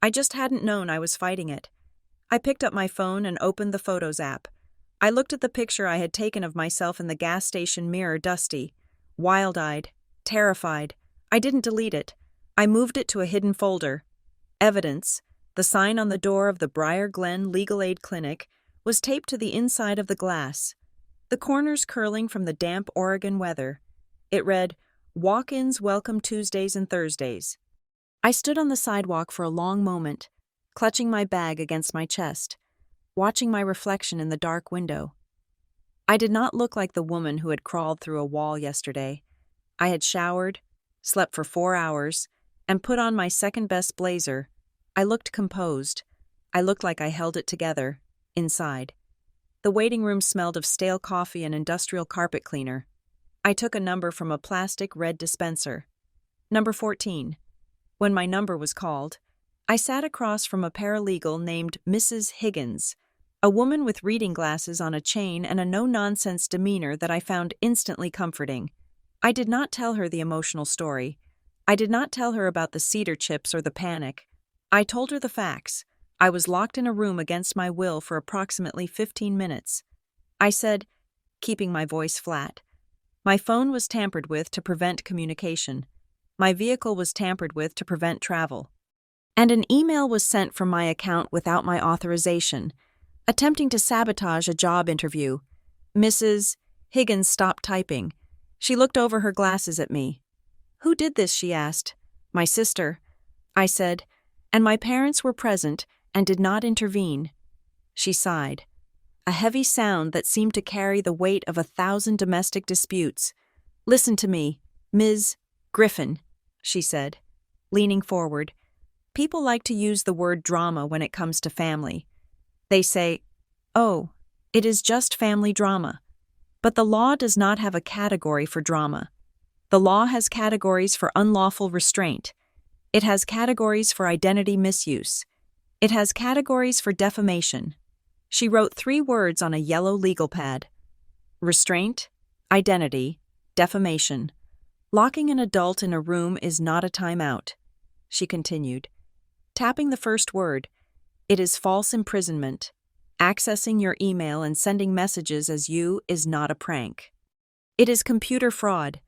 A: I just hadn't known I was fighting it. I picked up my phone and opened the Photos app. I looked at the picture I had taken of myself in the gas station mirror, dusty, wild-eyed, terrified. I didn't delete it. I moved it to a hidden folder. Evidence, the sign on the door of the Briar Glen Legal Aid Clinic, was taped to the inside of the glass, the corners curling from the damp Oregon weather. It read, "Walk-ins welcome Tuesdays and Thursdays." I stood on the sidewalk for a long moment, clutching my bag against my chest, watching my reflection in the dark window. I did not look like the woman who had crawled through a wall yesterday. I had showered, slept for 4 hours, and put on my second-best blazer. I looked composed. I looked like I held it together, inside. The waiting room smelled of stale coffee and industrial carpet cleaner. I took a number from a plastic red dispenser. Number 14. When my number was called, I sat across from a paralegal named Mrs. Higgins, a woman with reading glasses on a chain and a no-nonsense demeanor that I found instantly comforting. I did not tell her the emotional story. I did not tell her about the cedar chips or the panic. I told her the facts. I was locked in a room against my will for approximately 15 minutes. I said, keeping my voice flat, my phone was tampered with to prevent communication. My vehicle was tampered with to prevent travel. And an email was sent from my account without my authorization, attempting to sabotage a job interview. Mrs. Higgins stopped typing. She looked over her glasses at me. "Who did this?" she asked. "My sister," I said, "and my parents were present and did not intervene." She sighed, a heavy sound that seemed to carry the weight of 1,000 domestic disputes. "Listen to me, Ms. Griffin," she said, leaning forward. "People like to use the word drama when it comes to family. They say, 'Oh, it is just family drama.' But the law does not have a category for drama. The law has categories for unlawful restraint. It has categories for identity misuse. It has categories for defamation." She wrote 3 words on a yellow legal pad. Restraint, identity, defamation. Locking an adult in a room is not a timeout, she continued. Tapping the first word, it is false imprisonment. Accessing your email and sending messages as you is not a prank. It is computer fraud,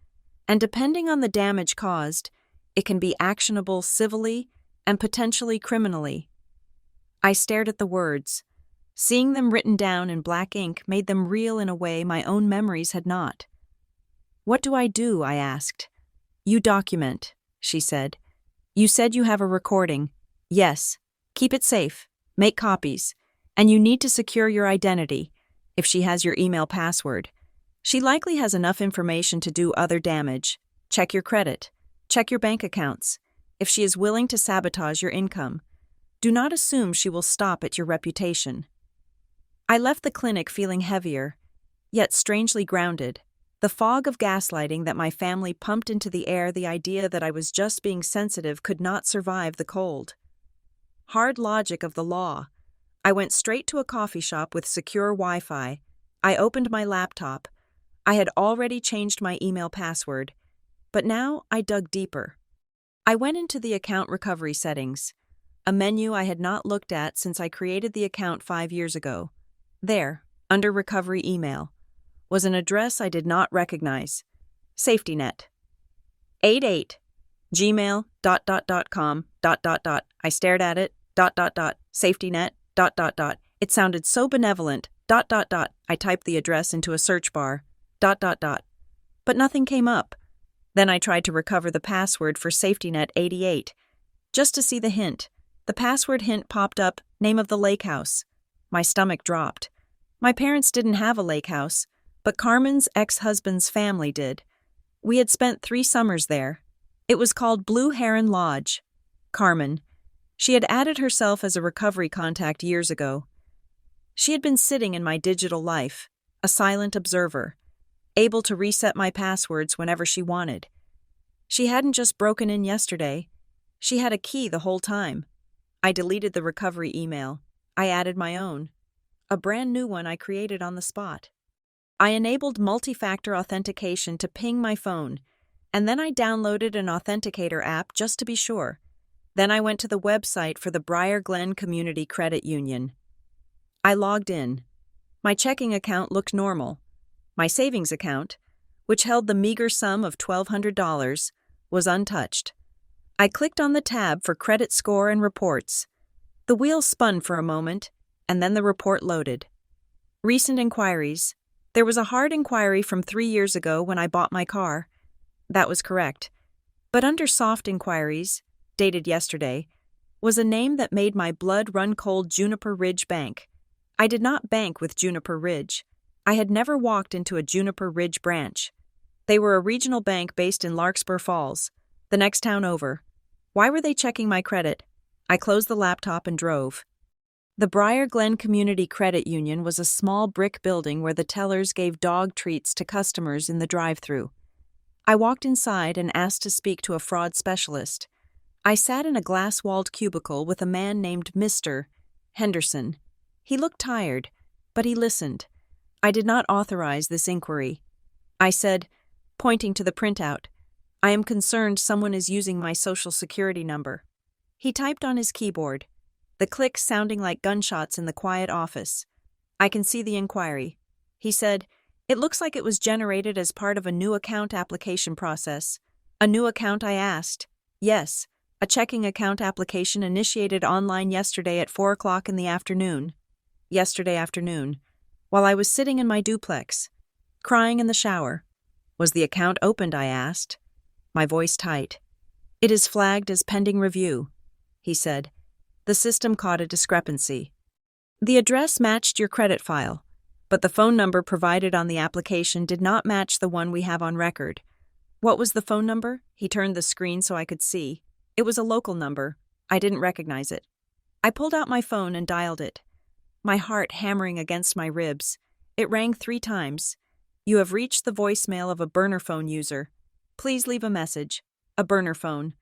A: and depending on the damage caused, it can be actionable civilly and potentially criminally. I stared at the words. Seeing them written down in black ink made them real in a way my own memories had not. "What do I do?" I asked. "You document," she said. "You said you have a recording. Yes. Keep it safe. Make copies. And you need to secure your identity, if she has your email password. She likely has enough information to do other damage. Check your credit. Check your bank accounts. If she is willing to sabotage your income, do not assume she will stop at your reputation." I left the clinic feeling heavier, yet strangely grounded. The fog of gaslighting that my family pumped into the air, the idea that I was just being sensitive, could not survive the cold. Hard logic of the law. I went straight to a coffee shop with secure Wi-Fi. I opened my laptop. I had already changed my email password, but now I dug deeper. I went into the account recovery settings. a menu I had not looked at since I created the account 5 years ago. There, under recovery email, was an address I did not recognize. Safety net. 88 gmail.com. I stared at it. Safety net. It sounded so benevolent. I typed the address into a search bar. But nothing came up. Then I tried to recover the password for SafetyNet 88. Just to see the hint. The password hint popped up, name of the lake house. My stomach dropped. My parents didn't have a lake house, but Carmen's ex-husband's family did. We had spent 3 summers there. It was called Blue Heron Lodge. Carmen. She had added herself as a recovery contact years ago. She had been sitting in my digital life, a silent observer, able to reset my passwords whenever she wanted. She hadn't just broken in yesterday. She had a key the whole time. I deleted the recovery email. I added my own. A brand new one I created on the spot. I enabled multi-factor authentication to ping my phone, and then I downloaded an authenticator app just to be sure. Then I went to the website for the Briar Glen Community Credit Union. I logged in. My checking account looked normal. My savings account, which held the meager sum of $1,200, was untouched. I clicked on the tab for credit score and reports. The wheel spun for a moment, and then the report loaded. Recent inquiries. There was a hard inquiry from 3 years ago when I bought my car. That was correct. But under soft inquiries, dated yesterday, was a name that made my blood run cold. Juniper Ridge Bank. I did not bank with Juniper Ridge. I had never walked into a Juniper Ridge branch. They were a regional bank based in Larkspur Falls, the next town over. Why were they checking my credit? I closed the laptop and drove. The Briar Glen Community Credit Union was a small brick building where the tellers gave dog treats to customers in the drive-thru. I walked inside and asked to speak to a fraud specialist. I sat in a glass-walled cubicle with a man named Mr. Henderson. He looked tired, but he listened. I did not authorize this inquiry. I said, pointing to the printout, I am concerned someone is using my social security number. He typed on his keyboard, the clicks sounding like gunshots in the quiet office. I can see the inquiry. He said, it looks like it was generated as part of a new account application process. A new account, I asked. Yes, a checking account application initiated online yesterday at 4 o'clock in the afternoon. Yesterday afternoon, while I was sitting in my duplex, crying in the shower. Was the account opened, I asked, my voice tight. It is flagged as pending review, he said. The system caught a discrepancy. The address matched your credit file, but the phone number provided on the application did not match the one we have on record. What was the phone number? He turned the screen so I could see. It was a local number. I didn't recognize it. I pulled out my phone and dialed it. My heart hammering against my ribs. It rang 3 times. You have reached the voicemail of a burner phone user. Please leave a message. A burner phone.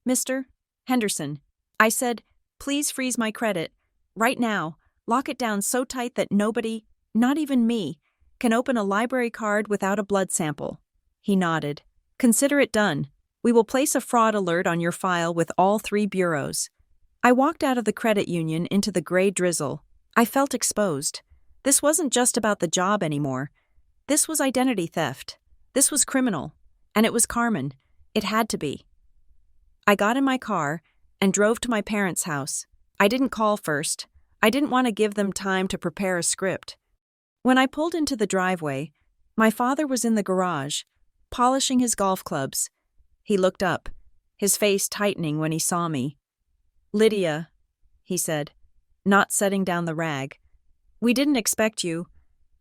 A: Mr. Henderson. I said, please freeze my credit. Right now. Lock it down so tight that nobody, not even me, can open a library card without a blood sample. He nodded. Consider it done. We will place a fraud alert on your file with all 3 bureaus. I walked out of the credit union into the gray drizzle. I felt exposed. This wasn't just about the job anymore. This was identity theft. This was criminal. And it was Carmen. It had to be. I got in my car and drove to my parents' house. I didn't call first. I didn't want to give them time to prepare a script. When I pulled into the driveway, my father was in the garage, polishing his golf clubs. He looked up, his face tightening when he saw me. Lydia, he said, not setting down the rag. We didn't expect you.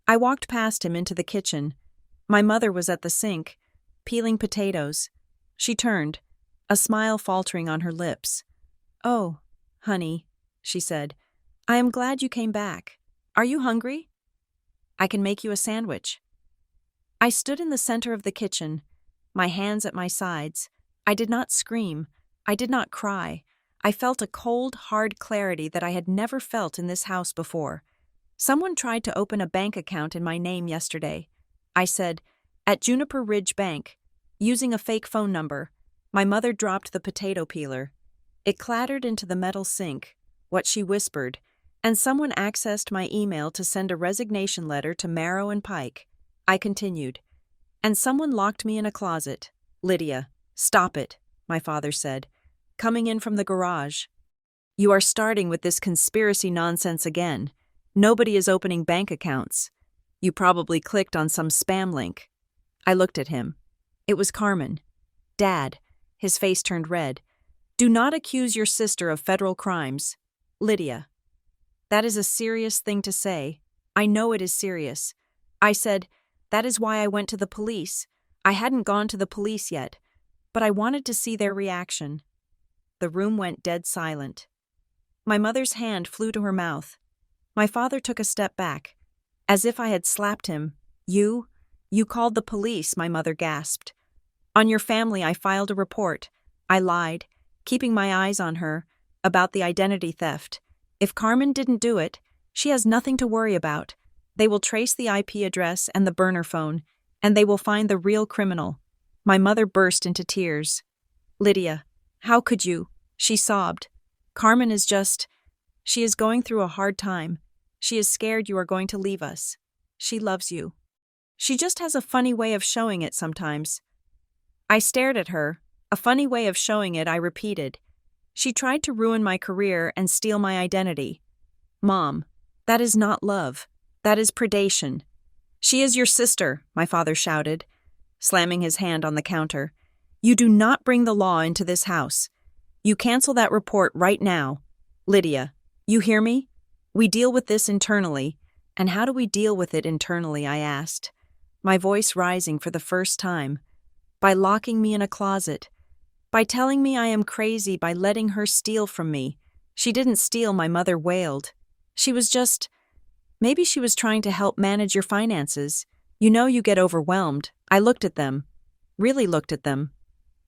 A: I walked past him into the kitchen. My mother was at the sink, peeling potatoes. She turned, a smile faltering on her lips. Oh, honey, she said, I am glad you came back. Are you hungry? I can make you a sandwich. I stood in the center of the kitchen, my hands at my sides. I did not scream. I did not cry. I felt a cold, hard clarity that I had never felt in this house before. Someone tried to open a bank account in my name yesterday. I said, at Juniper Ridge Bank, using a fake phone number. My mother dropped the potato peeler. It clattered into the metal sink, what she whispered, and someone accessed my email to send a resignation letter to Marrow and Pike. I continued. And someone locked me in a closet. Lydia, stop it, my father said, coming in from the garage. You are starting with this conspiracy nonsense again. Nobody is opening bank accounts. You probably clicked on some spam link. I looked at him. It was Carmen. Dad. His face turned red. Do not accuse your sister of federal crimes. Lydia. That is a serious thing to say. I know it is serious. I said, that is why I went to the police. I hadn't gone to the police yet, but I wanted to see their reaction. The room went dead silent. My mother's hand flew to her mouth. My father took a step back, as if I had slapped him. You called the police, my mother gasped. On your family, I filed a report. I lied, keeping my eyes on her, about the identity theft. If Carmen didn't do it, she has nothing to worry about. They will trace the IP address and the burner phone, and they will find the real criminal. My mother burst into tears. Lydia, how could you? She sobbed. Carmen is she is going through a hard time. She is scared you are going to leave us. She loves you. She just has a funny way of showing it sometimes. I stared at her. A funny way of showing it, I repeated. She tried to ruin my career and steal my identity. Mom, that is not love. That is predation. She is your sister, my father shouted, slamming his hand on the counter. You do not bring the law into this house. You cancel that report right now. Lydia, you hear me? We deal with this internally. And how do we deal with it internally, I asked, my voice rising for the first time. By locking me in a closet. By telling me I am crazy, by letting her steal from me. She didn't steal, my mother wailed. She was maybe she was trying to help manage your finances. You know you get overwhelmed. I looked at them. Really looked at them.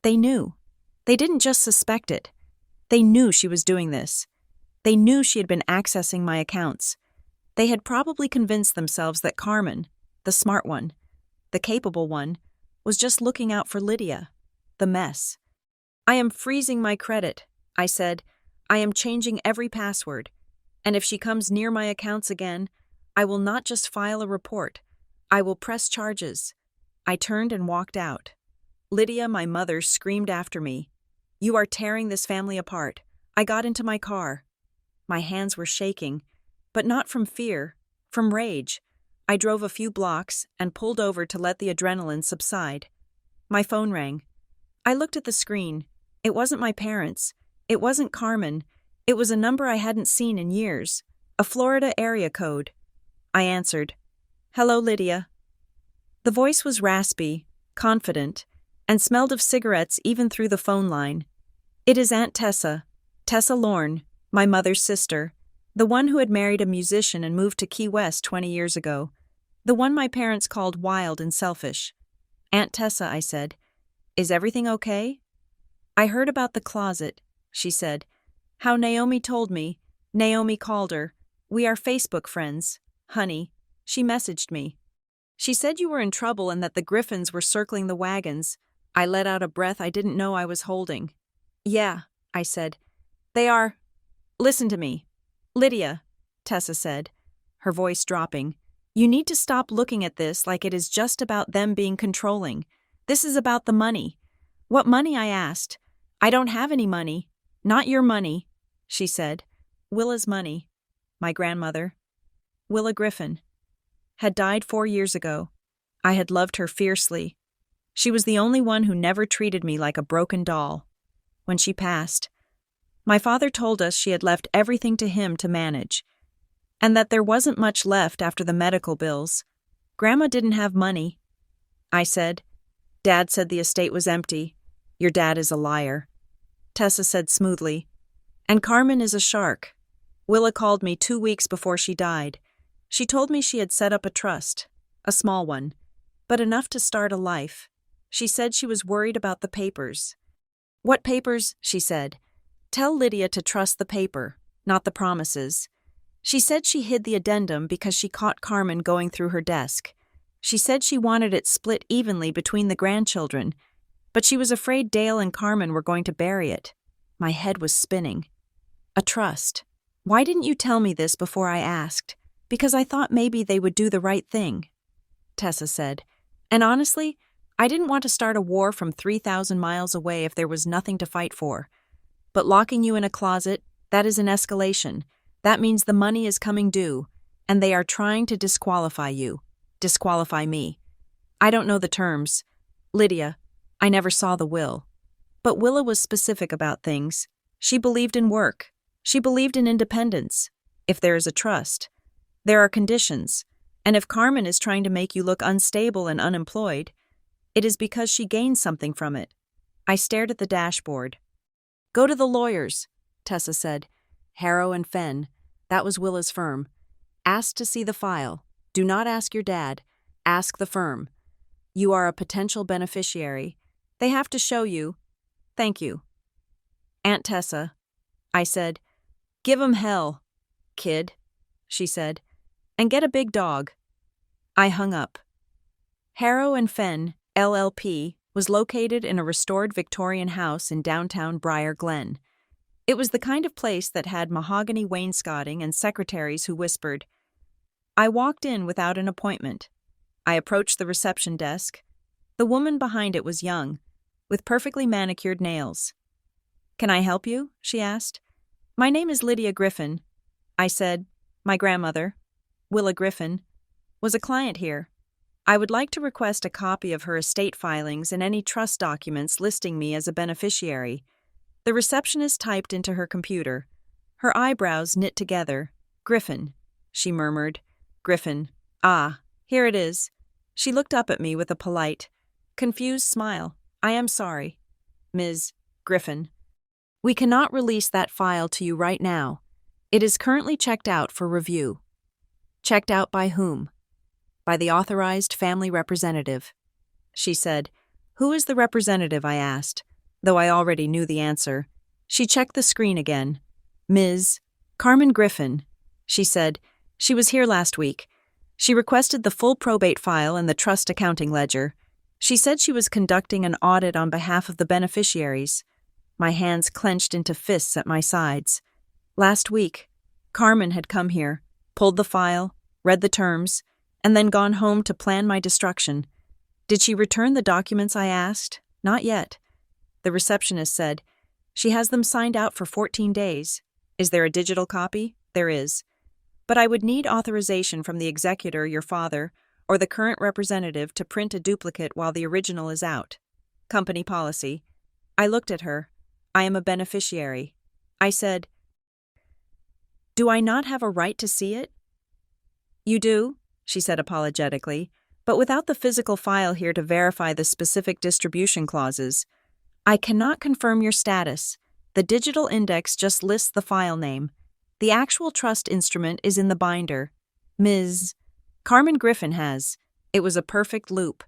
A: They knew. They didn't just suspect it. They knew she was doing this. They knew she had been accessing my accounts. They had probably convinced themselves that Carmen, the smart one, the capable one, was just looking out for Lydia, the mess. I am freezing my credit, I said. I am changing every password. And if she comes near my accounts again, I will not just file a report. I will press charges. I turned and walked out. Lydia, my mother, screamed after me. You are tearing this family apart. I got into my car. My hands were shaking, but not from fear, from rage. I drove a few blocks and pulled over to let the adrenaline subside. My phone rang. I looked at the screen. It wasn't my parents. It wasn't Carmen. It was a number I hadn't seen in years. A Florida area code. I answered. Hello, Lydia. The voice was raspy, confident, and smelled of cigarettes even through the phone line. It is Aunt Tessa Lorne, my mother's sister, the one who had married a musician and moved to Key West 20 years ago, the one my parents called wild and selfish. Aunt Tessa, I said, is everything okay? I heard about the closet, she said. How Naomi told me. Naomi called her. We are Facebook friends. Honey, she messaged me. She said you were in trouble and that the Griffins were circling the wagons. I let out a breath I didn't know I was holding. Yeah, I said. They are. Listen to me. Lydia, Tessa said, her voice dropping. You need to stop looking at this like it is just about them being controlling. This is about the money. What money? I asked. I don't have any money. Not your money, she said. Willa's money. My grandmother, Willa Griffin, had died 4 years ago. I had loved her fiercely. She was the only one who never treated me like a broken doll. When she passed, my father told us she had left everything to him to manage, and that there wasn't much left after the medical bills. Grandma didn't have money. I said. Dad said the estate was empty. Your dad is a liar. Tessa said smoothly. And Carmen is a shark. Willa called me 2 weeks before she died. She told me she had set up a trust, a small one, but enough to start a life. She said she was worried about the papers. What papers? She said. Tell Lydia to trust the paper, not the promises. She said she hid the addendum because she caught Carmen going through her desk. She said she wanted it split evenly between the grandchildren, but she was afraid Dale and Carmen were going to bury it. My head was spinning. A trust. Why didn't you tell me this before I asked? Because I thought maybe they would do the right thing, Tessa said. And honestly, I didn't want to start a war from 3,000 miles away if there was nothing to fight for. But locking you in a closet, that is an escalation. That means the money is coming due, and they are trying to disqualify you. Disqualify me. I don't know the terms. Lydia, I never saw the will. But Willa was specific about things. She believed in work. She believed in independence. If there is a trust, there are conditions. And if Carmen is trying to make you look unstable and unemployed, it is because she gains something from it. I stared at the dashboard. Go to the lawyers, Tessa said. Harrow and Fenn, that was Willa's firm. Ask to see the file. Do not ask your dad. Ask the firm. You are a potential beneficiary. They have to show you. Thank you. Aunt Tessa, I said. Give 'em hell, kid, she said. And get a big dog. I hung up. Harrow and Fenn, LLP, was located in a restored Victorian house in downtown Briar Glen. It was the kind of place that had mahogany wainscoting and secretaries who whispered. I walked in without an appointment. I approached the reception desk. The woman behind it was young, with perfectly manicured nails. Can I help you? She asked. My name is Lydia Griffin. I said. My grandmother, Willa Griffin, was a client here. I would like to request a copy of her estate filings and any trust documents listing me as a beneficiary. The receptionist typed into her computer. Her eyebrows knit together. Griffin, she murmured. Griffin. Ah, here it is. She looked up at me with a polite, confused smile. I am sorry, Ms. Griffin. We cannot release that file to you right now. It is currently checked out for review. Checked out by whom? By the authorized family representative. She said. Who is the representative? I asked, though I already knew the answer. She checked the screen again. Ms. Carmen Griffin, she said. She was here last week. She requested the full probate file and the trust accounting ledger. She said she was conducting an audit on behalf of the beneficiaries. My hands clenched into fists at my sides. Last week, Carmen had come here, pulled the file, read the terms, and then gone home to plan my destruction. Did she return the documents? I asked. Not yet. The receptionist said, she has them signed out for 14 days. Is there a digital copy? There is. But I would need authorization from the executor, your father, or the current representative to print a duplicate while the original is out. Company policy. I looked at her. I am a beneficiary. I said, do I not have a right to see it? You do, she said apologetically, but without the physical file here to verify the specific distribution clauses. I cannot confirm your status. The digital index just lists the file name. The actual trust instrument is in the binder. Ms. Carmen Griffin has. It was a perfect loop.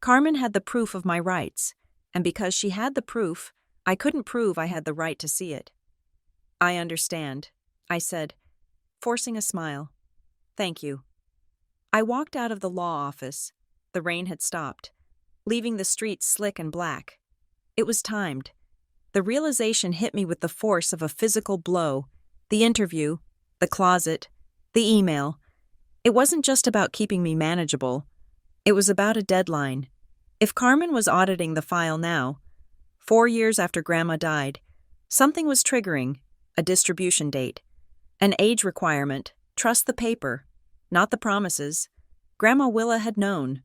A: Carmen had the proof of my rights, and because she had the proof, I couldn't prove I had the right to see it. I understand, I said, forcing a smile. Thank you. I walked out of the law office. The rain had stopped, leaving the streets slick and black. It was timed. The realization hit me with the force of a physical blow. The interview, the closet, the email. It wasn't just about keeping me manageable. It was about a deadline. If Carmen was auditing the file now, 4 years after Grandma died, something was triggering, a distribution date, an age requirement, trust the paper, not the promises. Grandma Willa had known.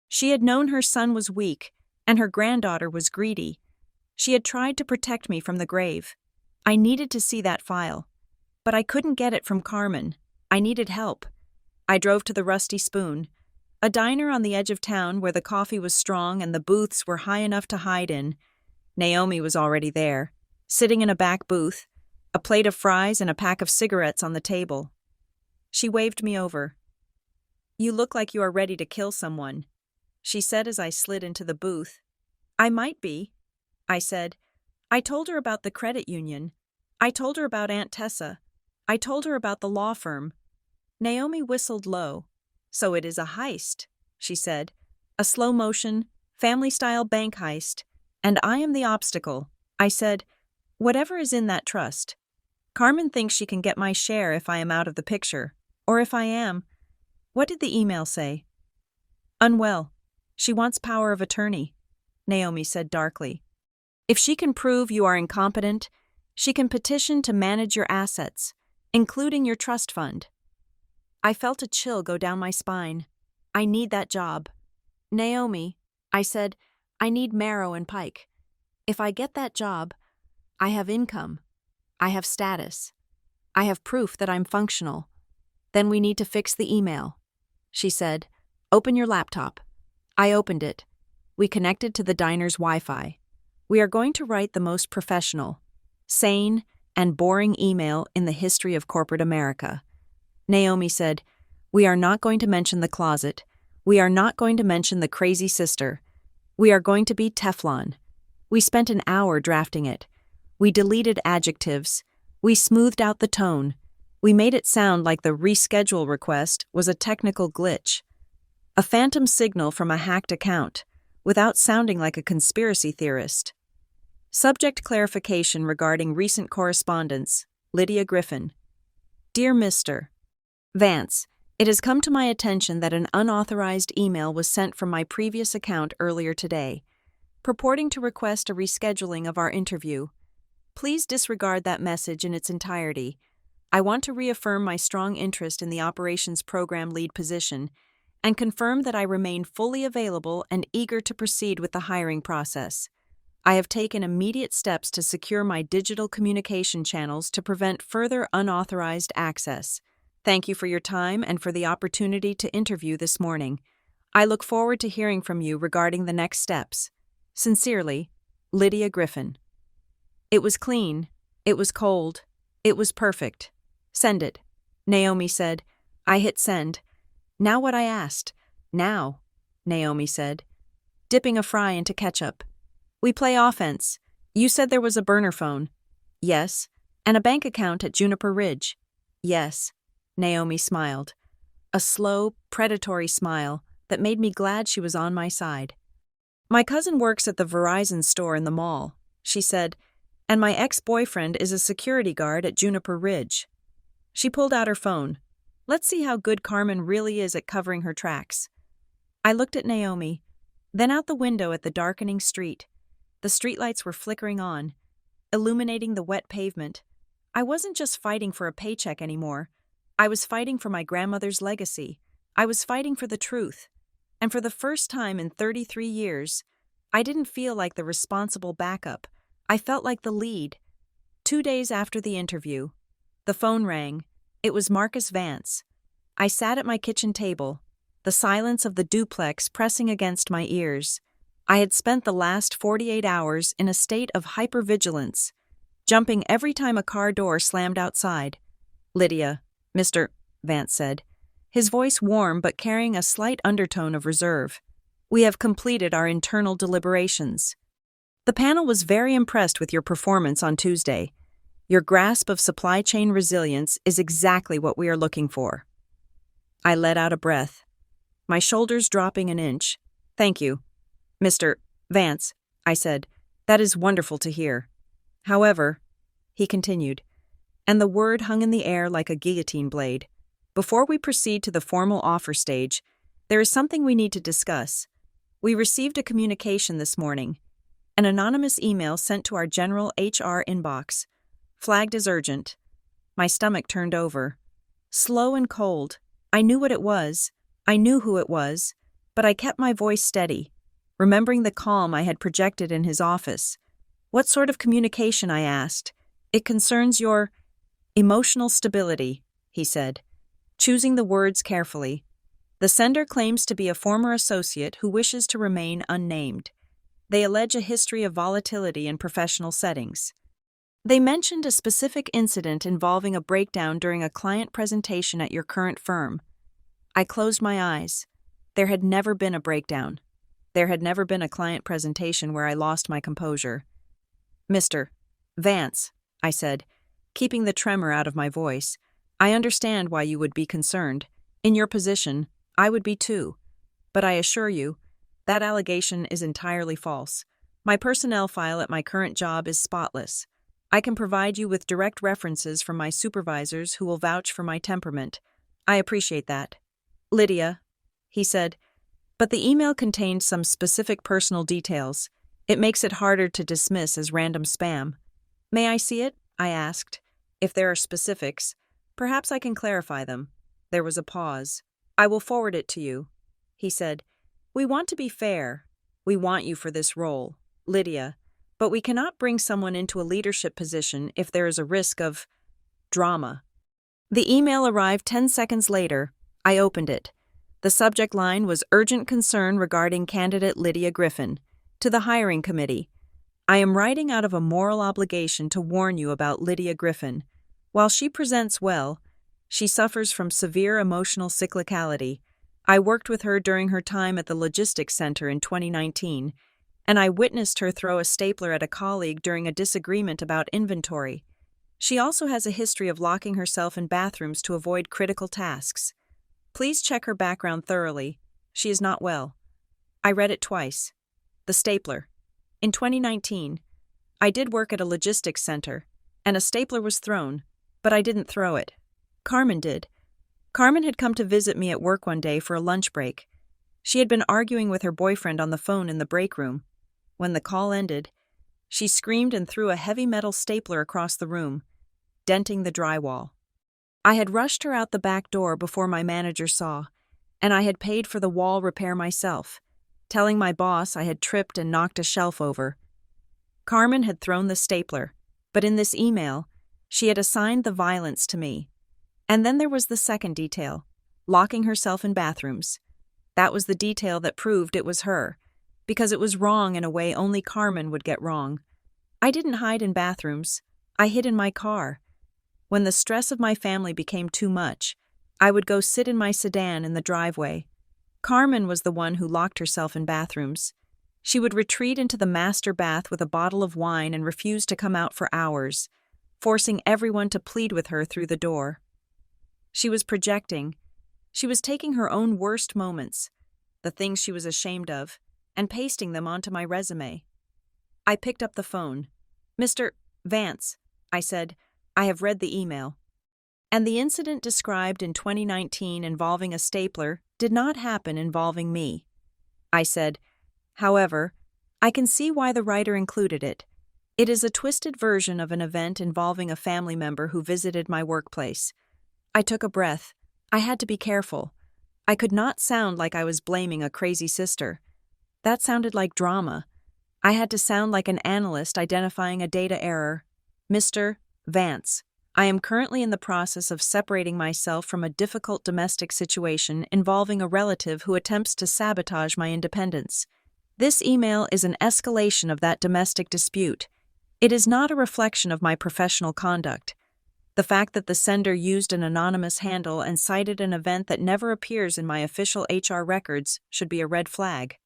A: She had known her son was weak, and her granddaughter was greedy. She had tried to protect me from the grave. I needed to see that file. But I couldn't get it from Carmen. I needed help. I drove to the Rusty Spoon, a diner on the edge of town where the coffee was strong and the booths were high enough to hide in. Naomi was already there, sitting in a back booth, a plate of fries and a pack of cigarettes on the table. She waved me over. You look like you are ready to kill someone, she said as I slid into the booth. I might be, I said. I told her about the credit union. I told her about Aunt Tessa. I told her about the law firm. Naomi whistled low. So it is a heist, she said. A slow-motion, family-style bank heist. And I am the obstacle. I said, Whatever is in that trust. Carmen thinks she can get my share if I am out of the picture. Or if I am. What did the email say? Unwell. She wants power of attorney, Naomi said darkly. If she can prove you are incompetent, she can petition to manage your assets, including your trust fund. I felt a chill go down my spine. I need that job. Naomi, I said, I need Marrow and Pike. If I get that job, I have income. I have status. I have proof that I'm functional. Then we need to fix the email. She said, open your laptop. I opened it. We connected to the diner's Wi-Fi. We are going to write the most professional, sane, and boring email in the history of corporate America. Naomi said, we are not going to mention the closet. We are not going to mention the crazy sister. We are going to be Teflon. We spent an hour drafting it. We deleted adjectives. We smoothed out the tone. We made it sound like the reschedule request was a technical glitch, a phantom signal from a hacked account, without sounding like a conspiracy theorist. Subject clarification regarding recent correspondence. Lydia Griffin. Dear Mr. Vance, it has come to my attention that an unauthorized email was sent from my previous account earlier today, purporting to request a rescheduling of our interview. Please disregard that message in its entirety. I want to reaffirm my strong interest in the operations program lead position and confirm that I remain fully available and eager to proceed with the hiring process. I have taken immediate steps to secure my digital communication channels to prevent further unauthorized access. Thank you for your time and for the opportunity to interview this morning. I look forward to hearing from you regarding the next steps. Sincerely, Lydia Griffin. It was clean. It was cold. It was perfect. Send it, Naomi said. I hit send. Now what I asked. Now, Naomi said, dipping a fry into ketchup. We play offense. You said there was a burner phone. Yes. And a bank account at Juniper Ridge. Yes. Naomi smiled. A slow, predatory smile that made me glad she was on my side. My cousin works at the Verizon store in the mall, she said, and my ex-boyfriend is a security guard at Juniper Ridge. She pulled out her phone. Let's see how good Carmen really is at covering her tracks. I looked at Naomi, then out the window at the darkening street. The streetlights were flickering on, illuminating the wet pavement. I wasn't just fighting for a paycheck anymore. I was fighting for my grandmother's legacy. I was fighting for the truth. And for the first time in 33 years, I didn't feel like the responsible backup. I felt like the lead. 2 days after the interview, the phone rang. It was Marcus Vance. I sat at my kitchen table, the silence of the duplex pressing against my ears. I had spent the last 48 hours in a state of hypervigilance, jumping every time a car door slammed outside. Lydia, Mr. Vance said, his voice warm but carrying a slight undertone of reserve. We have completed our internal deliberations. The panel was very impressed with your performance on Tuesday. Your grasp of supply chain resilience is exactly what we are looking for. I let out a breath, my shoulders dropping an inch. Thank you, Mr. Vance, I said. That is wonderful to hear. However, he continued, and the word hung in the air like a guillotine blade. Before we proceed to the formal offer stage, there is something we need to discuss. We received a communication this morning, an anonymous email sent to our general HR inbox, flagged as urgent. My stomach turned over. Slow and cold. I knew what it was. I knew who it was, but I kept my voice steady, remembering the calm I had projected in his office. What sort of communication, I asked. It concerns your emotional stability, he said, choosing the words carefully. The sender claims to be a former associate who wishes to remain unnamed. They allege a history of volatility in professional settings. They mentioned a specific incident involving a breakdown during a client presentation at your current firm. I closed my eyes. There had never been a breakdown. There had never been a client presentation where I lost my composure. Mr. Vance, I said, keeping the tremor out of my voice, I understand why you would be concerned. In your position, I would be too. But I assure you, that allegation is entirely false. My personnel file at my current job is spotless. I can provide you with direct references from my supervisors who will vouch for my temperament. I appreciate that. Lydia, he said, but the email contained some specific personal details. It makes it harder to dismiss as random spam. May I see it? I asked. If there are specifics, perhaps I can clarify them. There was a pause. I will forward it to you, he said. We want to be fair. We want you for this role, Lydia, but we cannot bring someone into a leadership position if there is a risk of drama. The email arrived 10 seconds later. I opened it. The subject line was urgent concern regarding candidate Lydia Griffin. To the hiring committee. I am writing out of a moral obligation to warn you about Lydia Griffin. While she presents well, she suffers from severe emotional cyclicality. I worked with her during her time at the logistics center in 2019, and I witnessed her throw a stapler at a colleague during a disagreement about inventory. She also has a history of locking herself in bathrooms to avoid critical tasks. Please check her background thoroughly. She is not well. I read it twice. The stapler. In 2019, I did work at a logistics center, and a stapler was thrown, but I didn't throw it. Carmen did. Carmen had come to visit me at work one day for a lunch break. She had been arguing with her boyfriend on the phone in the break room. When the call ended, she screamed and threw a heavy metal stapler across the room, denting the drywall. I had rushed her out the back door before my manager saw, and I had paid for the wall repair myself, telling my boss I had tripped and knocked a shelf over. Carmen had thrown the stapler, but in this email, she had assigned the violence to me. And then there was the second detail, locking herself in bathrooms. That was the detail that proved it was her, because it was wrong in a way only Carmen would get wrong. I didn't hide in bathrooms. I hid in my car. When the stress of my family became too much, I would go sit in my sedan in the driveway. Carmen was the one who locked herself in bathrooms. She would retreat into the master bath with a bottle of wine and refuse to come out for hours, forcing everyone to plead with her through the door. She was projecting. She was taking her own worst moments, the things she was ashamed of, and pasting them onto my resume. I picked up the phone. Mr. Vance, I said, I have read the email. And the incident described in 2019 involving a stapler did not happen involving me. I said, however, I can see why the writer included it. It is a twisted version of an event involving a family member who visited my workplace. I took a breath. I had to be careful. I could not sound like I was blaming a crazy sister. That sounded like drama. I had to sound like an analyst identifying a data error. Mr. Vance, I am currently in the process of separating myself from a difficult domestic situation involving a relative who attempts to sabotage my independence. This email is an escalation of that domestic dispute. It is not a reflection of my professional conduct. The fact that the sender used an anonymous handle and cited an event that never appears in my official HR records should be a red flag.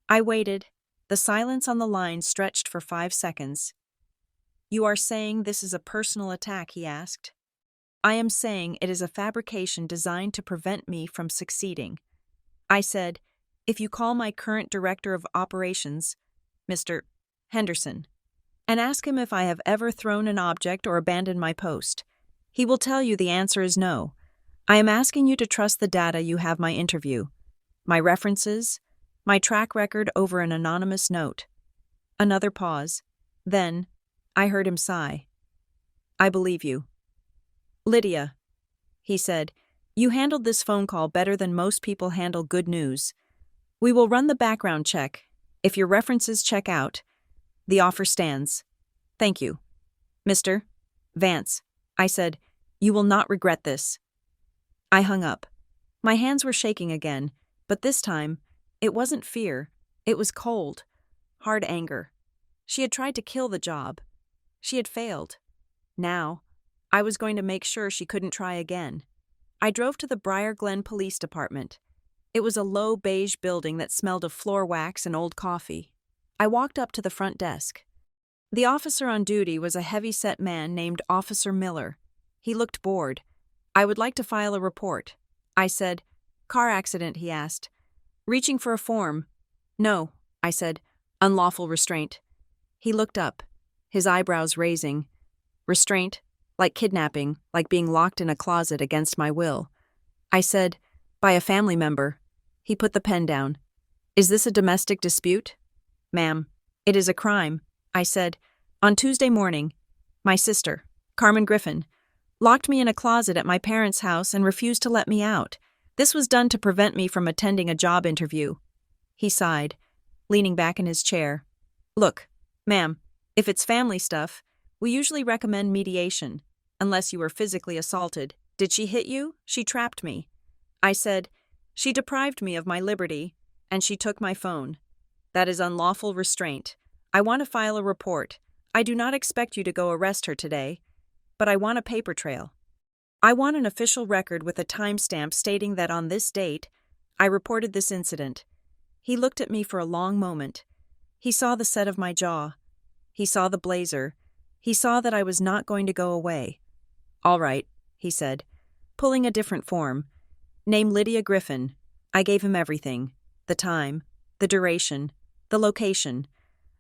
A: I waited. The silence on the line stretched for 5 seconds. You are saying this is a personal attack, he asked. I am saying it is a fabrication designed to prevent me from succeeding. I said, if you call my current director of operations, Mr. Henderson, and ask him if I have ever thrown an object or abandoned my post, he will tell you the answer is no. I am asking you to trust the data you have my interview, my references, my track record over an anonymous note. Another pause. Then, I heard him sigh. I believe you. Lydia, he said, you handled this phone call better than most people handle good news. We will run the background check. If your references check out, the offer stands. Thank you. Mr. Vance, I said, you will not regret this. I hung up. My hands were shaking again, but this time, it wasn't fear. It was cold, hard anger. She had tried to kill the job. She had failed. Now, I was going to make sure she couldn't try again. I drove to the Briar Glen Police Department. It was a low beige building that smelled of floor wax and old coffee. I walked up to the front desk. The officer on duty was a heavy-set man named Officer Miller. He looked bored. I would like to file a report. I said, car accident, he asked. Reaching for a form. No, I said, unlawful restraint. He looked up. his eyebrows raising. Restraint, like kidnapping, like being locked in a closet against my will. I said, by a family member. He put the pen down. Is this a domestic dispute? Ma'am, it is a crime, I said. On Tuesday morning, my sister, Carmen Griffin, locked me in a closet at my parents' house and refused to let me out. This was done to prevent me from attending a job interview. He sighed, leaning back in his chair. Look, ma'am, if it's family stuff, we usually recommend mediation, unless you were physically assaulted. Did she hit you? She trapped me. I said, she deprived me of my liberty, and she took my phone. That is unlawful restraint. I want to file a report. I do not expect you to go arrest her today, but I want a paper trail. I want an official record with a timestamp stating that on this date, I reported this incident. He looked at me for a long moment. He saw the set of my jaw. He saw the blazer. He saw that I was not going to go away. All right, he said, pulling a different form. Name Lydia Griffin. I gave him everything. The time, the duration, the location.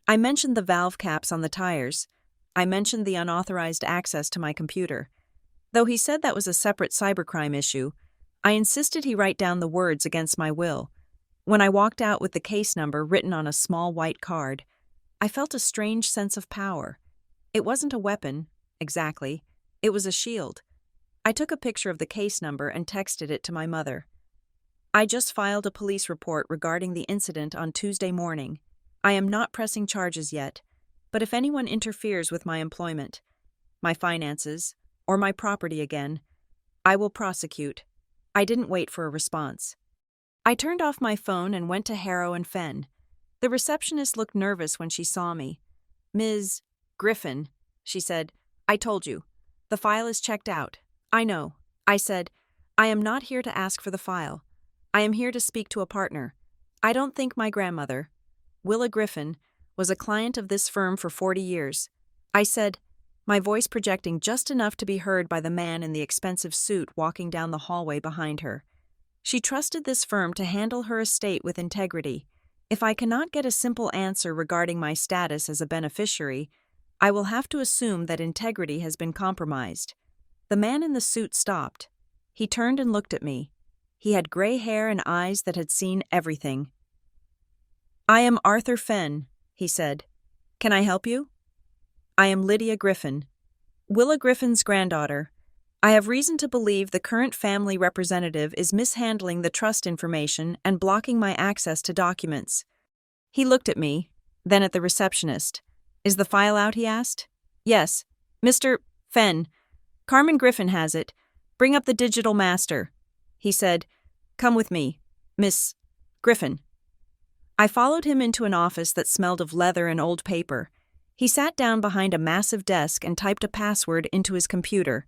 A: I mentioned the valve caps on the tires. I mentioned the unauthorized access to my computer. Though he said that was a separate cybercrime issue, I insisted he write down the words against my will. When I walked out with the case number written on a small white card, I felt a strange sense of power. It wasn't a weapon, exactly. It was a shield. I took a picture of the case number and texted it to my mother. I just filed a police report regarding the incident on Tuesday morning. I am not pressing charges yet, but if anyone interferes with my employment, my finances, or my property again, I will prosecute. I didn't wait for a response. I turned off my phone and went to Harrow and Fenn. The receptionist looked nervous when she saw me. Ms. Griffin, she said, I told you. The file is checked out. I know. I said, I am not here to ask for the file. I am here to speak to a partner. I don't think my grandmother, Willa Griffin, was a client of this firm for 40 years. I said, my voice projecting just enough to be heard by the man in the expensive suit walking down the hallway behind her. She trusted this firm to handle her estate with integrity. If I cannot get a simple answer regarding my status as a beneficiary, I will have to assume that integrity has been compromised. The man in the suit stopped. He turned and looked at me. He had gray hair and eyes that had seen everything. I am Arthur Fenn, he said. Can I help you? I am Lydia Griffin, Willa Griffin's granddaughter. I have reason to believe the current family representative is mishandling the trust information and blocking my access to documents. He looked at me, then at the receptionist. Is the file out, he asked. Yes. Mr. Fenn, Carmen Griffin has it. Bring up the digital master. He said, come with me, Miss Griffin. I followed him into an office that smelled of leather and old paper. He sat down behind a massive desk and typed a password into his computer.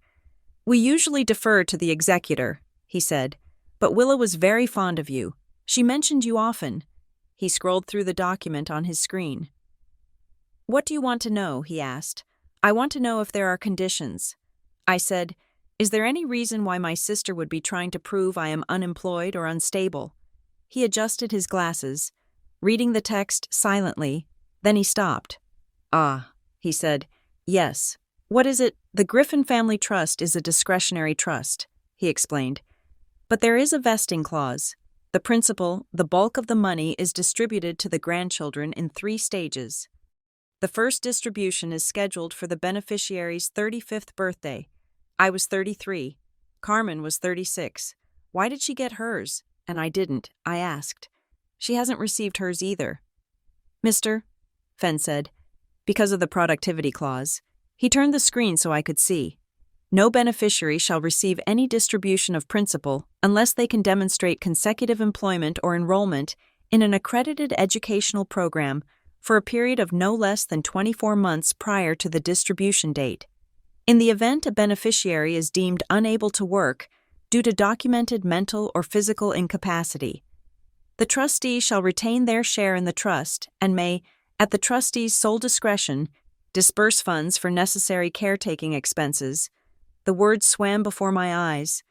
A: We usually defer to the executor, he said, but Willa was very fond of you. She mentioned you often. He scrolled through the document on his screen. What do you want to know? He asked. I want to know if there are conditions. I said, is there any reason why my sister would be trying to prove I am unemployed or unstable? He adjusted his glasses, reading the text silently, then he stopped. Ah, he said, yes. What is it? The Griffin Family Trust is a discretionary trust, he explained. But there is a vesting clause. The principal, the bulk of the money, is distributed to the grandchildren in 3 stages. The first distribution is scheduled for the beneficiary's 35th birthday. I was 33. Carmen was 36. Why did she get hers? And I didn't, I asked. She hasn't received hers either. Mr. Fenn said, because of the productivity clause. He turned the screen so I could see. No beneficiary shall receive any distribution of principal unless they can demonstrate consecutive employment or enrollment in an accredited educational program for a period of no less than 24 months prior to the distribution date. In the event a beneficiary is deemed unable to work due to documented mental or physical incapacity, the trustee shall retain their share in the trust and may, at the trustee's sole discretion, disburse funds for necessary caretaking expenses. The words swam before my eyes.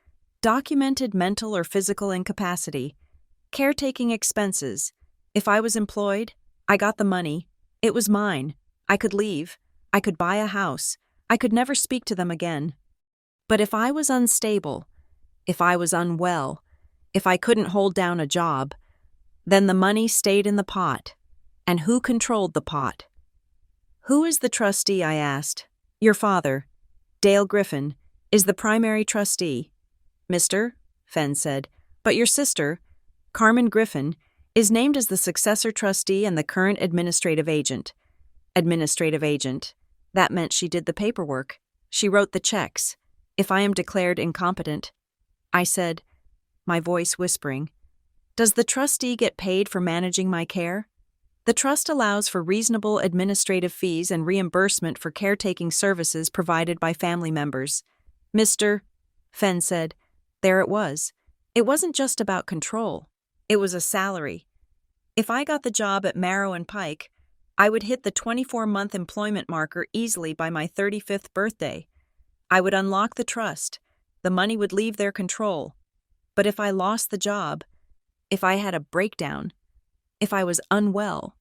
A: Documented mental or physical incapacity. Caretaking expenses. If I was employed, I got the money. It was mine. I could leave. I could buy a house. I could never speak to them again. But if I was unstable, if I was unwell, if I couldn't hold down a job, then the money stayed in the pot. And who controlled the pot? Who is the trustee, I asked. Your father, Dale Griffin, is the primary trustee. Mr. Fenn said, but your sister, Carmen Griffin, is named as the successor trustee and the current administrative agent. Administrative agent. That meant she did the paperwork. She wrote the checks. If I am declared incompetent, I said, my voice whispering, does the trustee get paid for managing my care? The trust allows for reasonable administrative fees and reimbursement for caretaking services provided by family members. Mr. Fenn said, there it was. It wasn't just about control. It was a salary. If I got the job at Marrow and Pike, I would hit the 24-month employment marker easily by my 35th birthday. I would unlock the trust. The money would leave their control. But if I lost the job, if I had a breakdown, if I was unwell,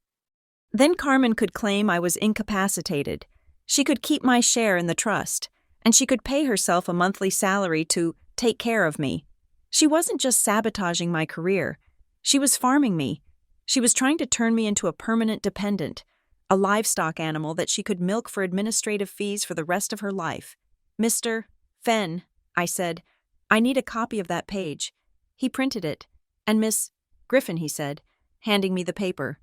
A: then Carmen could claim I was incapacitated. She could keep my share in the trust, and she could pay herself a monthly salary to take care of me. She wasn't just sabotaging my career. She was farming me. She was trying to turn me into a permanent dependent, a livestock animal that she could milk for administrative fees for the rest of her life. Mr. Fenn, I said, I need a copy of that page. He printed it. And Miss Griffin, he said, handing me the paper.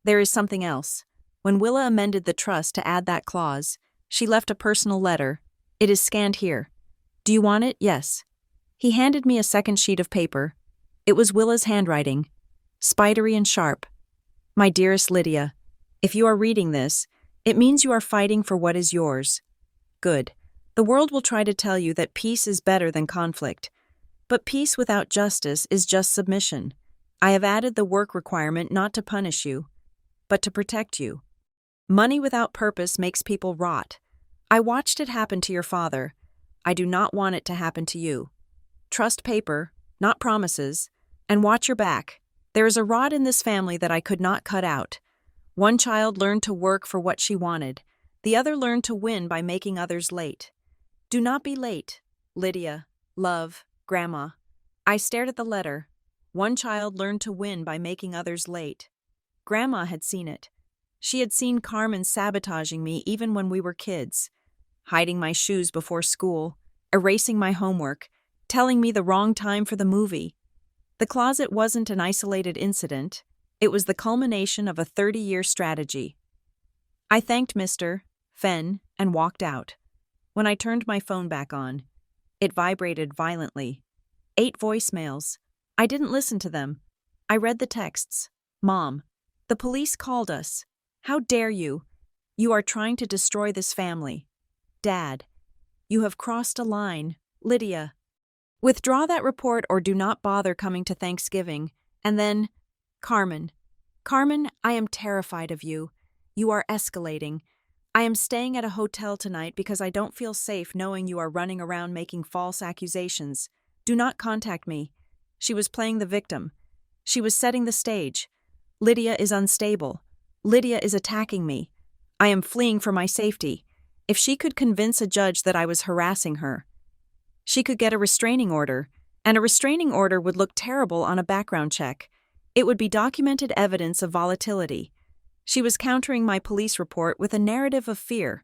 A: There is something else. When Willa amended the trust to add that clause, she left a personal letter. It is scanned here. Do you want it? Yes. He handed me a second sheet of paper. It was Willa's handwriting, spidery and sharp. My dearest Lydia, if you are reading this, it means you are fighting for what is yours. Good. The world will try to tell you that peace is better than conflict. But peace without justice is just submission. I have added the work requirement not to punish you, but to protect you. Money without purpose makes people rot. I watched it happen to your father. I do not want it to happen to you. Trust paper, not promises, and watch your back. There is a rot in this family that I could not cut out. One child learned to work for what she wanted. The other learned to win by making others late. Do not be late, Lydia, love, Grandma. I stared at the letter. One child learned to win by making others late. Grandma had seen it. She had seen Carmen sabotaging me even when we were kids, hiding my shoes before school, erasing my homework, telling me the wrong time for the movie. The closet wasn't an isolated incident. It was the culmination of a 30-year strategy. I thanked Mr. Fenn and walked out. When I turned my phone back on, it vibrated violently. 8 voicemails. I didn't listen to them. I read the texts. Mom, the police called us. How dare you? You are trying to destroy this family. Dad, you have crossed a line. Lydia, withdraw that report or do not bother coming to Thanksgiving. And then, Carmen. Carmen, I am terrified of you. You are escalating. I am staying at a hotel tonight because I don't feel safe knowing you are running around making false accusations. Do not contact me. She was playing the victim. She was setting the stage. Lydia is unstable. Lydia is attacking me. I am fleeing for my safety. If she could convince a judge that I was harassing her, she could get a restraining order, and a restraining order would look terrible on a background check. It would be documented evidence of volatility. She was countering my police report with a narrative of fear.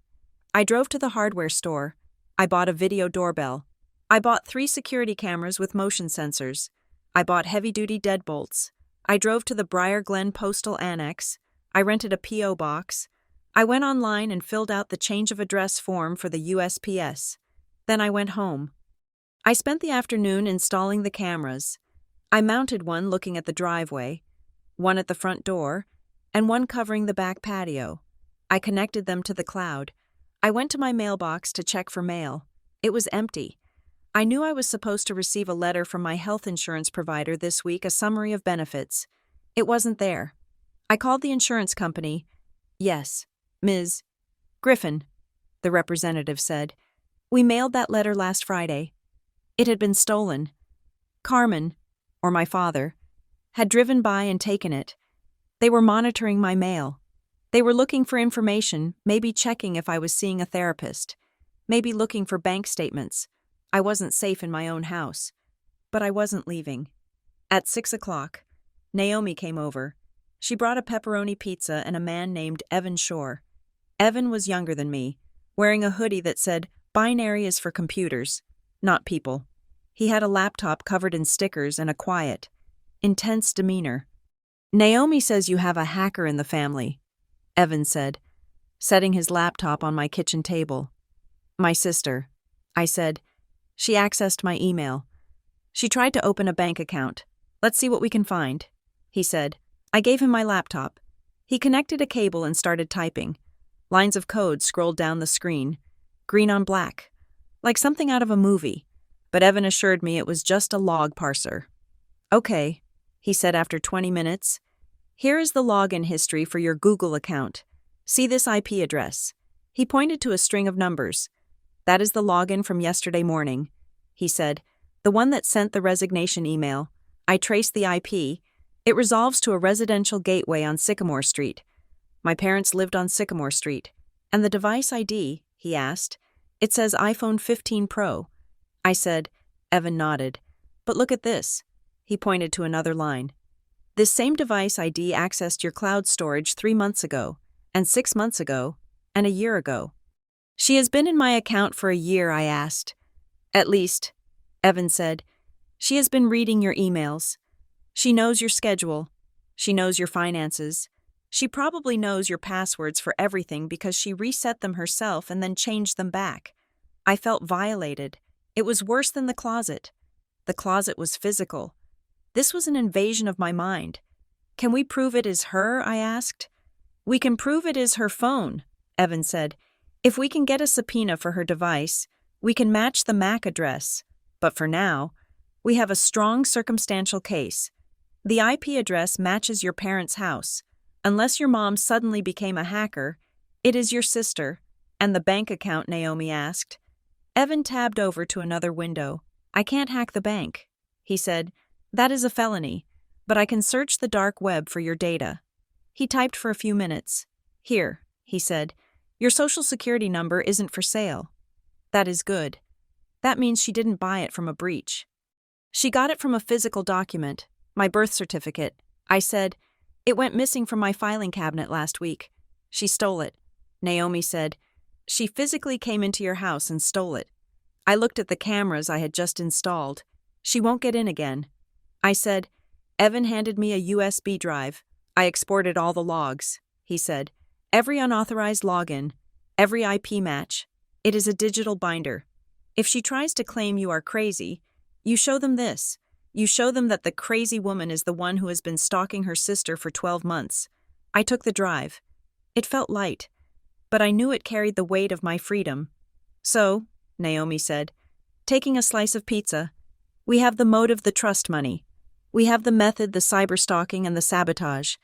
A: I drove to the hardware store. I bought a video doorbell. I bought 3 security cameras with motion sensors. I bought heavy-duty deadbolts. I drove to the Briar Glen Postal Annex. I rented a P.O. box. I went online and filled out the change of address form for the USPS. Then I went home. I spent the afternoon installing the cameras. I mounted one looking at the driveway, one at the front door, and one covering the back patio. I connected them to the cloud. I went to my mailbox to check for mail. It was empty. I knew I was supposed to receive a letter from my health insurance provider this week, a summary of benefits. It wasn't there. I called the insurance company. Yes, Ms. Griffin, the representative said. We mailed that letter last Friday. It had been stolen. Carmen, or my father, had driven by and taken it. They were monitoring my mail. They were looking for information, maybe checking if I was seeing a therapist, maybe looking for bank statements. I wasn't safe in my own house. But I wasn't leaving. At 6 o'clock, Naomi came over. She brought a pepperoni pizza and a man named Evan Shore. Evan was younger than me, wearing a hoodie that said, "Binary is for computers, not people." He had a laptop covered in stickers and a quiet, intense demeanor. "Naomi says you have a hacker in the family," Evan said, setting his laptop on my kitchen table. "My sister," I said. "She accessed my email. She tried to open a bank account. Let's see what we can find," he said. I gave him my laptop. He connected a cable and started typing. Lines of code scrolled down the screen, green on black, like something out of a movie, but Evan assured me it was just a log parser. "Okay," he said after 20 minutes. "Here is the login history for your Google account. See this IP address." He pointed to a string of numbers. "That is the login from yesterday morning," he said. "The one that sent the resignation email. I traced the IP. It resolves to a residential gateway on Sycamore Street. My parents lived on Sycamore Street. And the device ID," he asked. "It says iPhone 15 Pro." I said. Evan nodded. "But look at this." He pointed to another line. "This same device ID accessed your cloud storage 3 months ago, and 6 months ago, and a year ago." "She has been in my account for a year," I asked. "At least," Evan said. "She has been reading your emails. She knows your schedule. She knows your finances. She probably knows your passwords for everything because she reset them herself and then changed them back." I felt violated. It was worse than the closet. The closet was physical. This was an invasion of my mind. "Can we prove it is her?" I asked. "We can prove it is her phone," Evan said. "If we can get a subpoena for her device, we can match the MAC address. But for now, we have a strong circumstantial case. The IP address matches your parents' house. Unless your mom suddenly became a hacker, it is your sister." "And the bank account?" Naomi asked. Evan tabbed over to another window. "I can't hack the bank," he said. "That is a felony, but I can search the dark web for your data." He typed for a few minutes. "Here," he said. "Your social security number isn't for sale." "That is good. That means she didn't buy it from a breach. She got it from a physical document, my birth certificate." I said. "It went missing from my filing cabinet last week. She stole it." Naomi said. "She physically came into your house and stole it." I looked at the cameras I had just installed. "She won't get in again." I said. Evan handed me a USB drive. I exported all the logs, he said. "Every unauthorized login, every IP match. It is a digital binder. If she tries to claim you are crazy, you show them this. You show them that the crazy woman is the one who has been stalking her sister for 12 months. I took the drive. It felt light, but I knew it carried the weight of my freedom. "So," Naomi said, taking a slice of pizza, "we have the motive, the trust money. We have the method, the cyberstalking and the sabotage.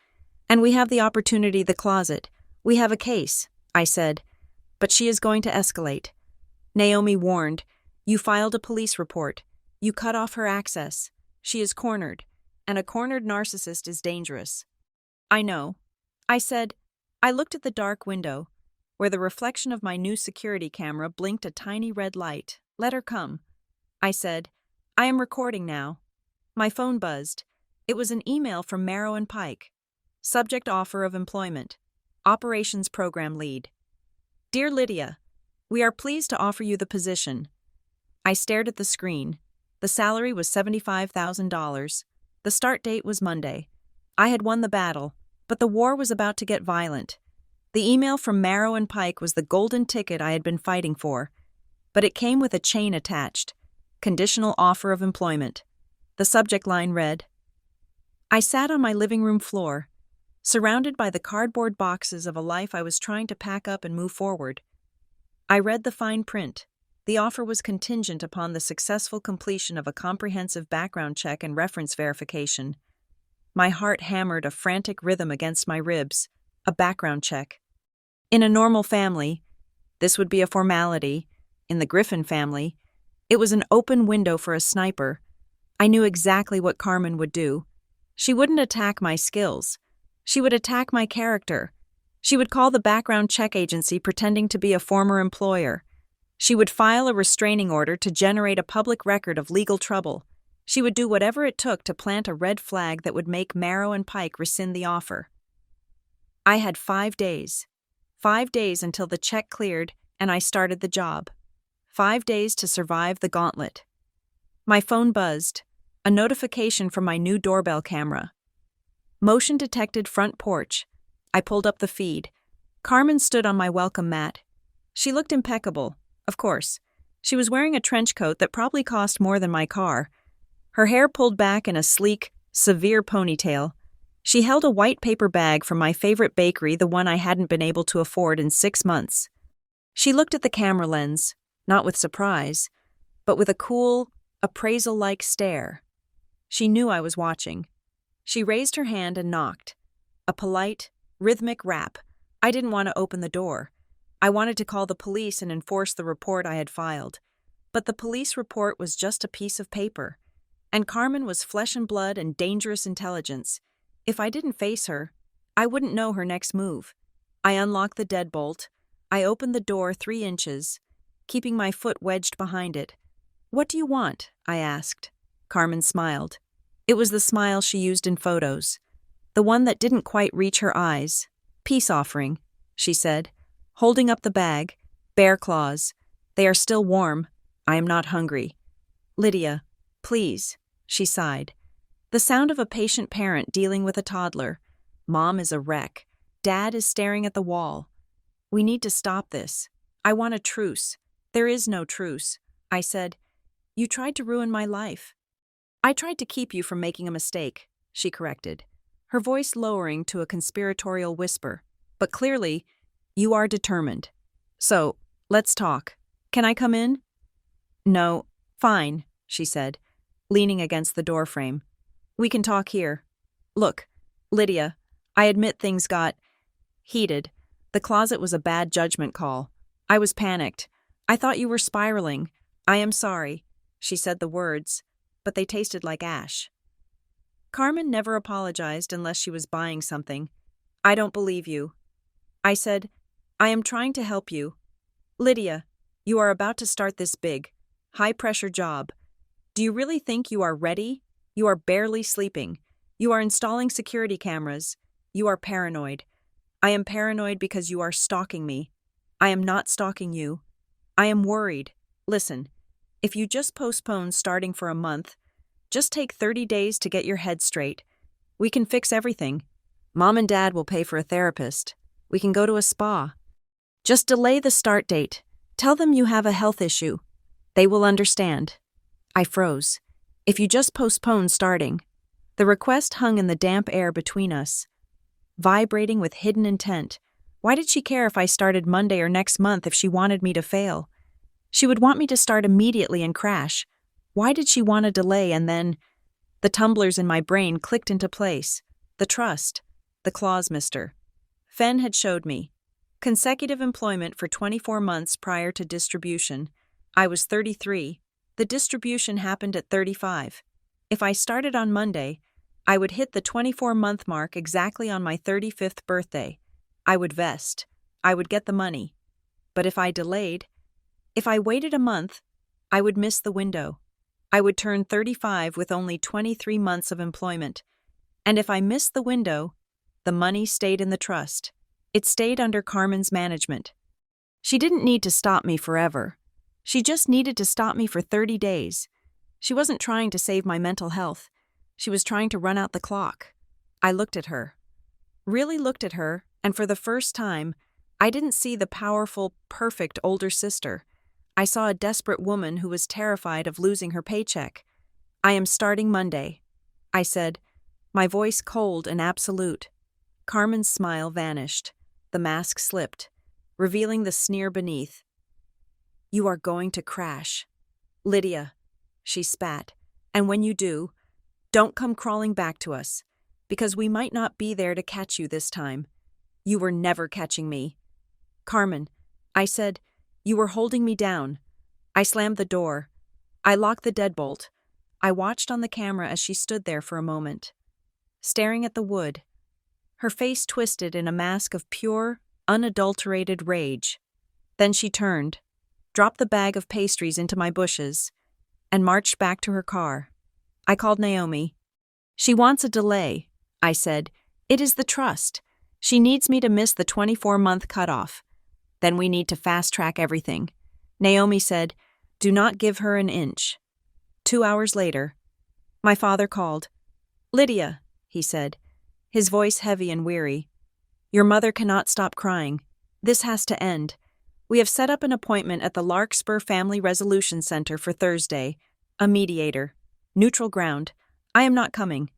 A: And we have the opportunity, the closet. We have a case," I said. "But she is going to escalate." Naomi warned. "You filed a police report. You cut off her access. She is cornered, and a cornered narcissist is dangerous." "I know," I said. I looked at the dark window, where the reflection of my new security camera blinked a tiny red light. "Let her come," I said. "I am recording now." My phone buzzed. It was an email from Marrow and Pike. Subject: offer of employment. Operations Program Lead. "Dear Lydia, we are pleased to offer you the position." I stared at the screen. The salary was $75,000. The start date was Monday. I had won the battle, but the war was about to get violent. The email from Marrow and Pike was the golden ticket I had been fighting for, but it came with a chain attached. Conditional offer of employment. The subject line read. I sat on my living room floor, surrounded by the cardboard boxes of a life I was trying to pack up and move forward. I read the fine print. The offer was contingent upon the successful completion of a comprehensive background check and reference verification. My heart hammered a frantic rhythm against my ribs. A background check. In a normal family, this would be a formality. In the Griffin family, it was an open window for a sniper. I knew exactly what Carmen would do. She wouldn't attack my skills. She would attack my character. She would call the background check agency pretending to be a former employer. She would file a restraining order to generate a public record of legal trouble. She would do whatever it took to plant a red flag that would make Marrow and Pike rescind the offer. I had 5 days. 5 days until the check cleared and I started the job. 5 days to survive the gauntlet. My phone buzzed. A notification from my new doorbell camera. Motion detected front porch. I pulled up the feed. Carmen stood on my welcome mat. She looked impeccable, of course. She was wearing a trench coat that probably cost more than my car. Her hair pulled back in a sleek, severe ponytail. She held a white paper bag from my favorite bakery, the one I hadn't been able to afford in 6 months. She looked at the camera lens, not with surprise, but with a cool, appraisal-like stare. She knew I was watching. She raised her hand and knocked. A polite, rhythmic rap. I didn't want to open the door. I wanted to call the police and enforce the report I had filed. But the police report was just a piece of paper. And Carmen was flesh and blood and dangerous intelligence. If I didn't face her, I wouldn't know her next move. I unlocked the deadbolt. I opened the door 3 inches, keeping my foot wedged behind it. "What do you want?" I asked. Carmen smiled. It was the smile she used in photos. The one that didn't quite reach her eyes. "Peace offering," she said, holding up the bag. "Bear claws. They are still warm. I am not hungry." "Lydia, please," she sighed. The sound of a patient parent dealing with a toddler. Mom is a wreck. Dad is staring at the wall. "We need to stop this. I want a truce." "There is no truce," I said. "You tried to ruin my life." "I tried to keep you from making a mistake," she corrected, her voice lowering to a conspiratorial whisper. "But clearly, you are determined. So, let's talk. Can I come in?" "No, fine," she said, leaning against the doorframe. "We can talk here. Look, Lydia, I admit things got heated. The closet was a bad judgment call. I was panicked. I thought you were spiraling. I am sorry." She said the words, but they tasted like ash. Carmen never apologized unless she was buying something. "I don't believe you." I said, "I am trying to help you. Lydia, you are about to start this big, high-pressure job. Do you really think you are ready? You are barely sleeping. You are installing security cameras. You are paranoid. I am paranoid because you are stalking me. I am not stalking you. I am worried. Listen, if you just postpone starting for a month, just take 30 days to get your head straight. We can fix everything. Mom and Dad will pay for a therapist. We can go to a spa. Just delay the start date. Tell them you have a health issue. They will understand." I froze. "If you just postpone starting." The request hung in the damp air between us, vibrating with hidden intent. Why did she care if I started Monday or next month if she wanted me to fail? She would want me to start immediately and crash. Why did she want a delay and then... The tumblers in my brain clicked into place. The trust. The clause mister. Fenn had showed me. Consecutive employment for 24 months prior to distribution. I was 33. The distribution happened at 35. If I started on Monday, I would hit the 24-month mark exactly on my 35th birthday. I would vest. I would get the money. But if I delayed, if I waited a month, I would miss the window. I would turn 35 with only 23 months of employment. And if I missed the window, the money stayed in the trust. It stayed under Carmen's management. She didn't need to stop me forever. She just needed to stop me for 30 days. She wasn't trying to save my mental health. She was trying to run out the clock. I looked at her. Really looked at her, and for the first time, I didn't see the powerful, perfect older sister. I saw a desperate woman who was terrified of losing her paycheck. "I am starting Monday," I said, my voice cold and absolute. Carmen's smile vanished. The mask slipped, revealing the sneer beneath. "You are going to crash. Lydia," she spat, "and when you do, don't come crawling back to us, because we might not be there to catch you this time. You were never catching me." "Carmen," I said, "you were holding me down." I slammed the door. I locked the deadbolt. I watched on the camera as she stood there for a moment, staring at the wood. her face twisted in a mask of pure, unadulterated rage. Then she turned, dropped the bag of pastries into my bushes, and marched back to her car. I called Naomi. "She wants a delay," I said. "It is the trust. She needs me to miss the 24-month cutoff. Then we need to fast-track everything." Naomi said, "Do not give her an inch." 2 hours later, my father called. "Lydia," he said, his voice heavy and weary, "your mother cannot stop crying. This has to end. We have set up an appointment at the Larkspur Family Resolution Center for Thursday. A mediator. Neutral ground. I am not coming."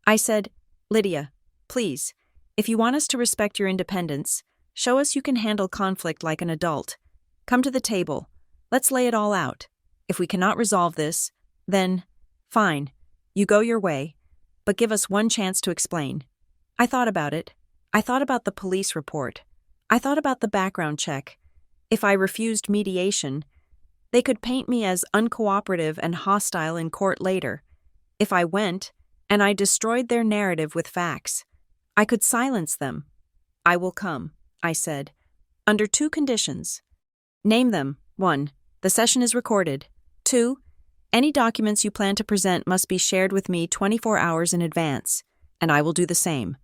A: I said, "Lydia, please, if you want us to respect your independence, show us you can handle conflict like an adult. Come to the table. Let's lay it all out. If we cannot resolve this, then, fine, you go your way, but give us one chance to explain." I thought about it. I thought about the police report. I thought about the background check. If I refused mediation, they could paint me as uncooperative and hostile in court later. If I went, and I destroyed their narrative with facts, I could silence them. "I will come," I said, "under 2 conditions. Name them. 1. The session is recorded. 2. Any documents you plan to present must be shared with me 24 hours in advance, and I will do the same."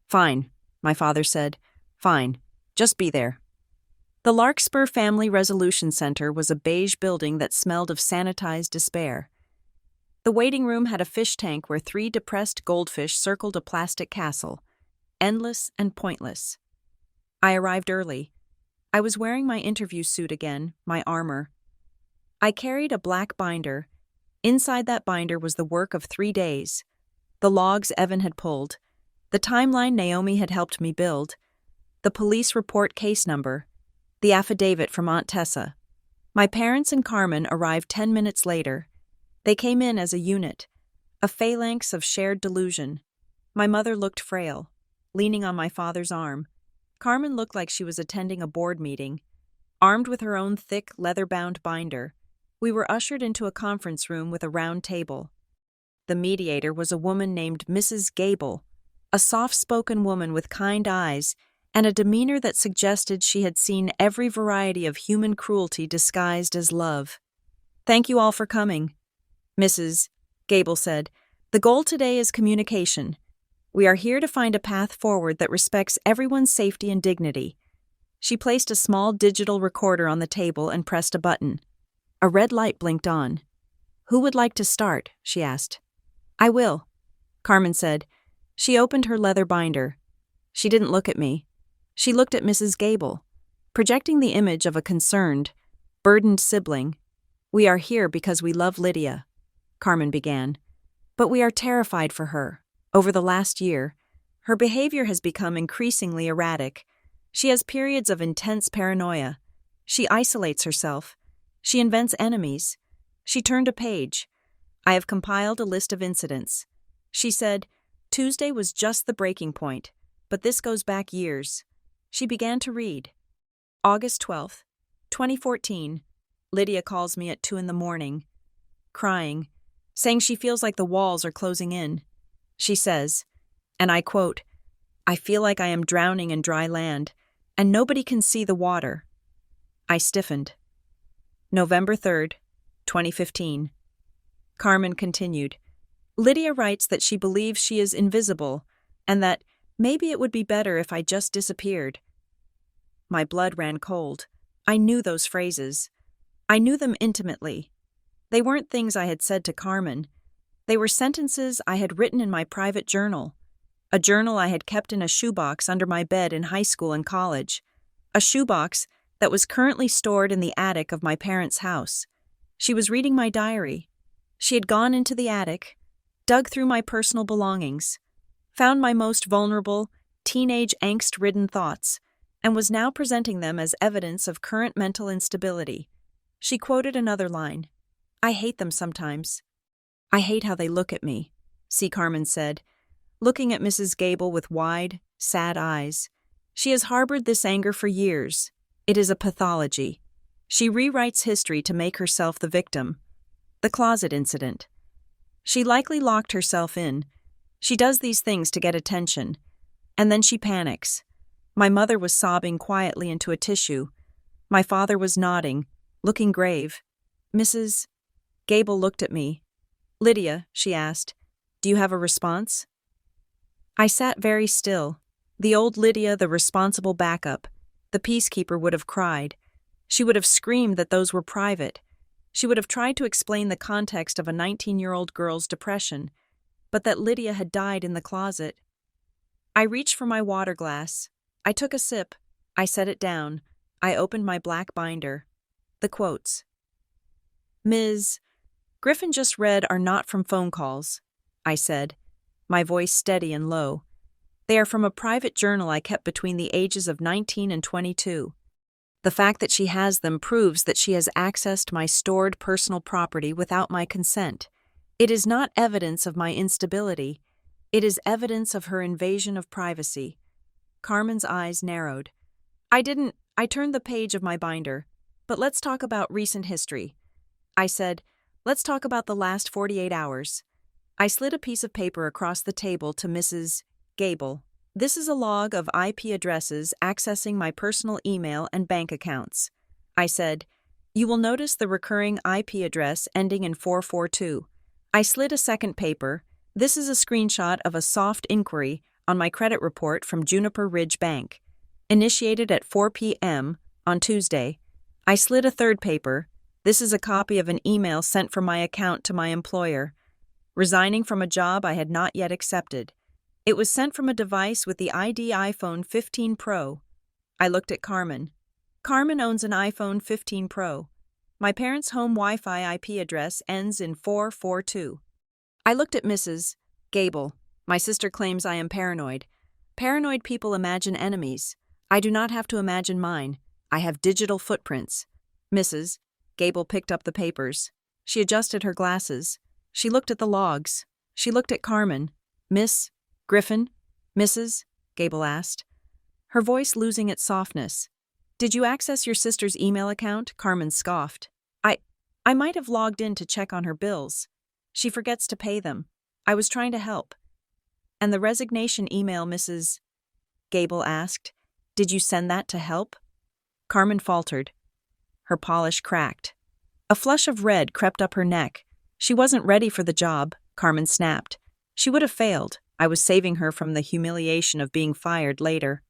A: "Fine," my father said. "Fine. Just be there." The Larkspur Family Resolution Center was a beige building that smelled of sanitized despair. The waiting room had a fish tank where 3 depressed goldfish circled a plastic castle, endless and pointless. I arrived early. I was wearing my interview suit again, my armor. I carried a black binder. Inside that binder was the work of 3 days. The logs Evan had pulled, the timeline Naomi had helped me build, the police report case number, the affidavit from Aunt Tessa. My parents and Carmen arrived 10 minutes later. They came in as a unit, a phalanx of shared delusion. My mother looked frail, leaning on my father's arm. Carmen looked like she was attending a board meeting. Armed with her own thick, leather-bound binder, we were ushered into a conference room with a round table. The mediator was a woman named Mrs. Gable, a soft-spoken woman with kind eyes and a demeanor that suggested she had seen every variety of human cruelty disguised as love. "Thank you all for coming," Mrs. Gable said. "The goal today is communication. We are here to find a path forward that respects everyone's safety and dignity." She placed a small digital recorder on the table and pressed a button. A red light blinked on. "Who would like to start?" she asked. "I will," Carmen said. She opened her leather binder. She didn't look at me. She looked at Mrs. Gable, projecting the image of a concerned, burdened sibling. "We are here because we love Lydia," Carmen began. "But we are terrified for her. Over the last year, her behavior has become increasingly erratic. She has periods of intense paranoia. She isolates herself. She invents enemies. She turned a page. I have compiled a list of incidents." She said, "Tuesday was just the breaking point, but this goes back years." She began to read. August 12th, 2014. Lydia calls me at 2 a.m, crying, saying she feels like the walls are closing in. She says, and I quote, "I feel like I am drowning in dry land, and nobody can see the water." I stiffened. November 3rd, 2015. Carmen continued. Lydia writes that she believes she is invisible, and that maybe it would be better if I just disappeared. My blood ran cold. I knew those phrases. I knew them intimately. They weren't things I had said to Carmen. They were sentences I had written in my private journal, a journal I had kept in a shoebox under my bed in high school and college, a shoebox that was currently stored in the attic of my parents' house. She was reading my diary. She had gone into the attic, dug through my personal belongings, found my most vulnerable, teenage angst-ridden thoughts, and was now presenting them as evidence of current mental instability. She quoted another line. "I hate them sometimes. I hate how they look at me," C. Carmen said, looking at Mrs. Gable with wide, sad eyes. "She has harbored this anger for years. It is a pathology. She rewrites history to make herself the victim. The closet incident. She likely locked herself in. She does these things to get attention. And then she panics. My mother was sobbing quietly into a tissue. My father was nodding, looking grave. Mrs. Gable looked at me. Lydia, she asked, do you have a response? I sat very still. The old Lydia, the responsible backup. The peacekeeper would have cried. She would have screamed that those were private. She would have tried to explain the context of a 19-year-old girl's depression, but that Lydia had died in the closet. I reached for my water glass. I took a sip. I set it down. I opened my black binder. The quotes. Ms. Griffin just read are not from phone calls, I said, my voice steady and low. They are from a private journal I kept between the ages of 19 and 22. The fact that she has them proves that she has accessed my stored personal property without my consent. It is not evidence of my instability. It is evidence of her invasion of privacy. Carmen's eyes narrowed. I turned the page of my binder. But let's talk about recent history. I said, let's talk about the last 48 hours. I slid a piece of paper across the table to Mrs. Gable. This is a log of IP addresses accessing my personal email and bank accounts. I said, you will notice the recurring IP address ending in 442. I slid a second paper. This is a screenshot of a soft inquiry on my credit report from Juniper Ridge Bank, initiated at 4 p.m. on Tuesday. I slid a third paper. This is a copy of an email sent from my account to my employer, resigning from a job I had not yet accepted. It was sent from a device with the ID iPhone 15 Pro. I looked at Carmen. Carmen owns an iPhone 15 Pro. My parents' home Wi-Fi IP address ends in 442. I looked at Mrs. Gable. My sister claims I am paranoid. Paranoid people imagine enemies. I do not have to imagine mine. I have digital footprints. Mrs. Gable picked up the papers. She adjusted her glasses. She looked at the logs. She looked at Carmen. Miss Griffin? Mrs. Gable asked, her voice losing its softness. Did you access your sister's email account? Carmen scoffed. I might have logged in to check on her bills. She forgets to pay them. I was trying to help. And the resignation email, Mrs. Gable asked, did you send that to help? Carmen faltered. Her polish cracked. A flush of red crept up her neck. She wasn't ready for the job, Carmen snapped. She would have failed. I was saving her from the humiliation of being fired later.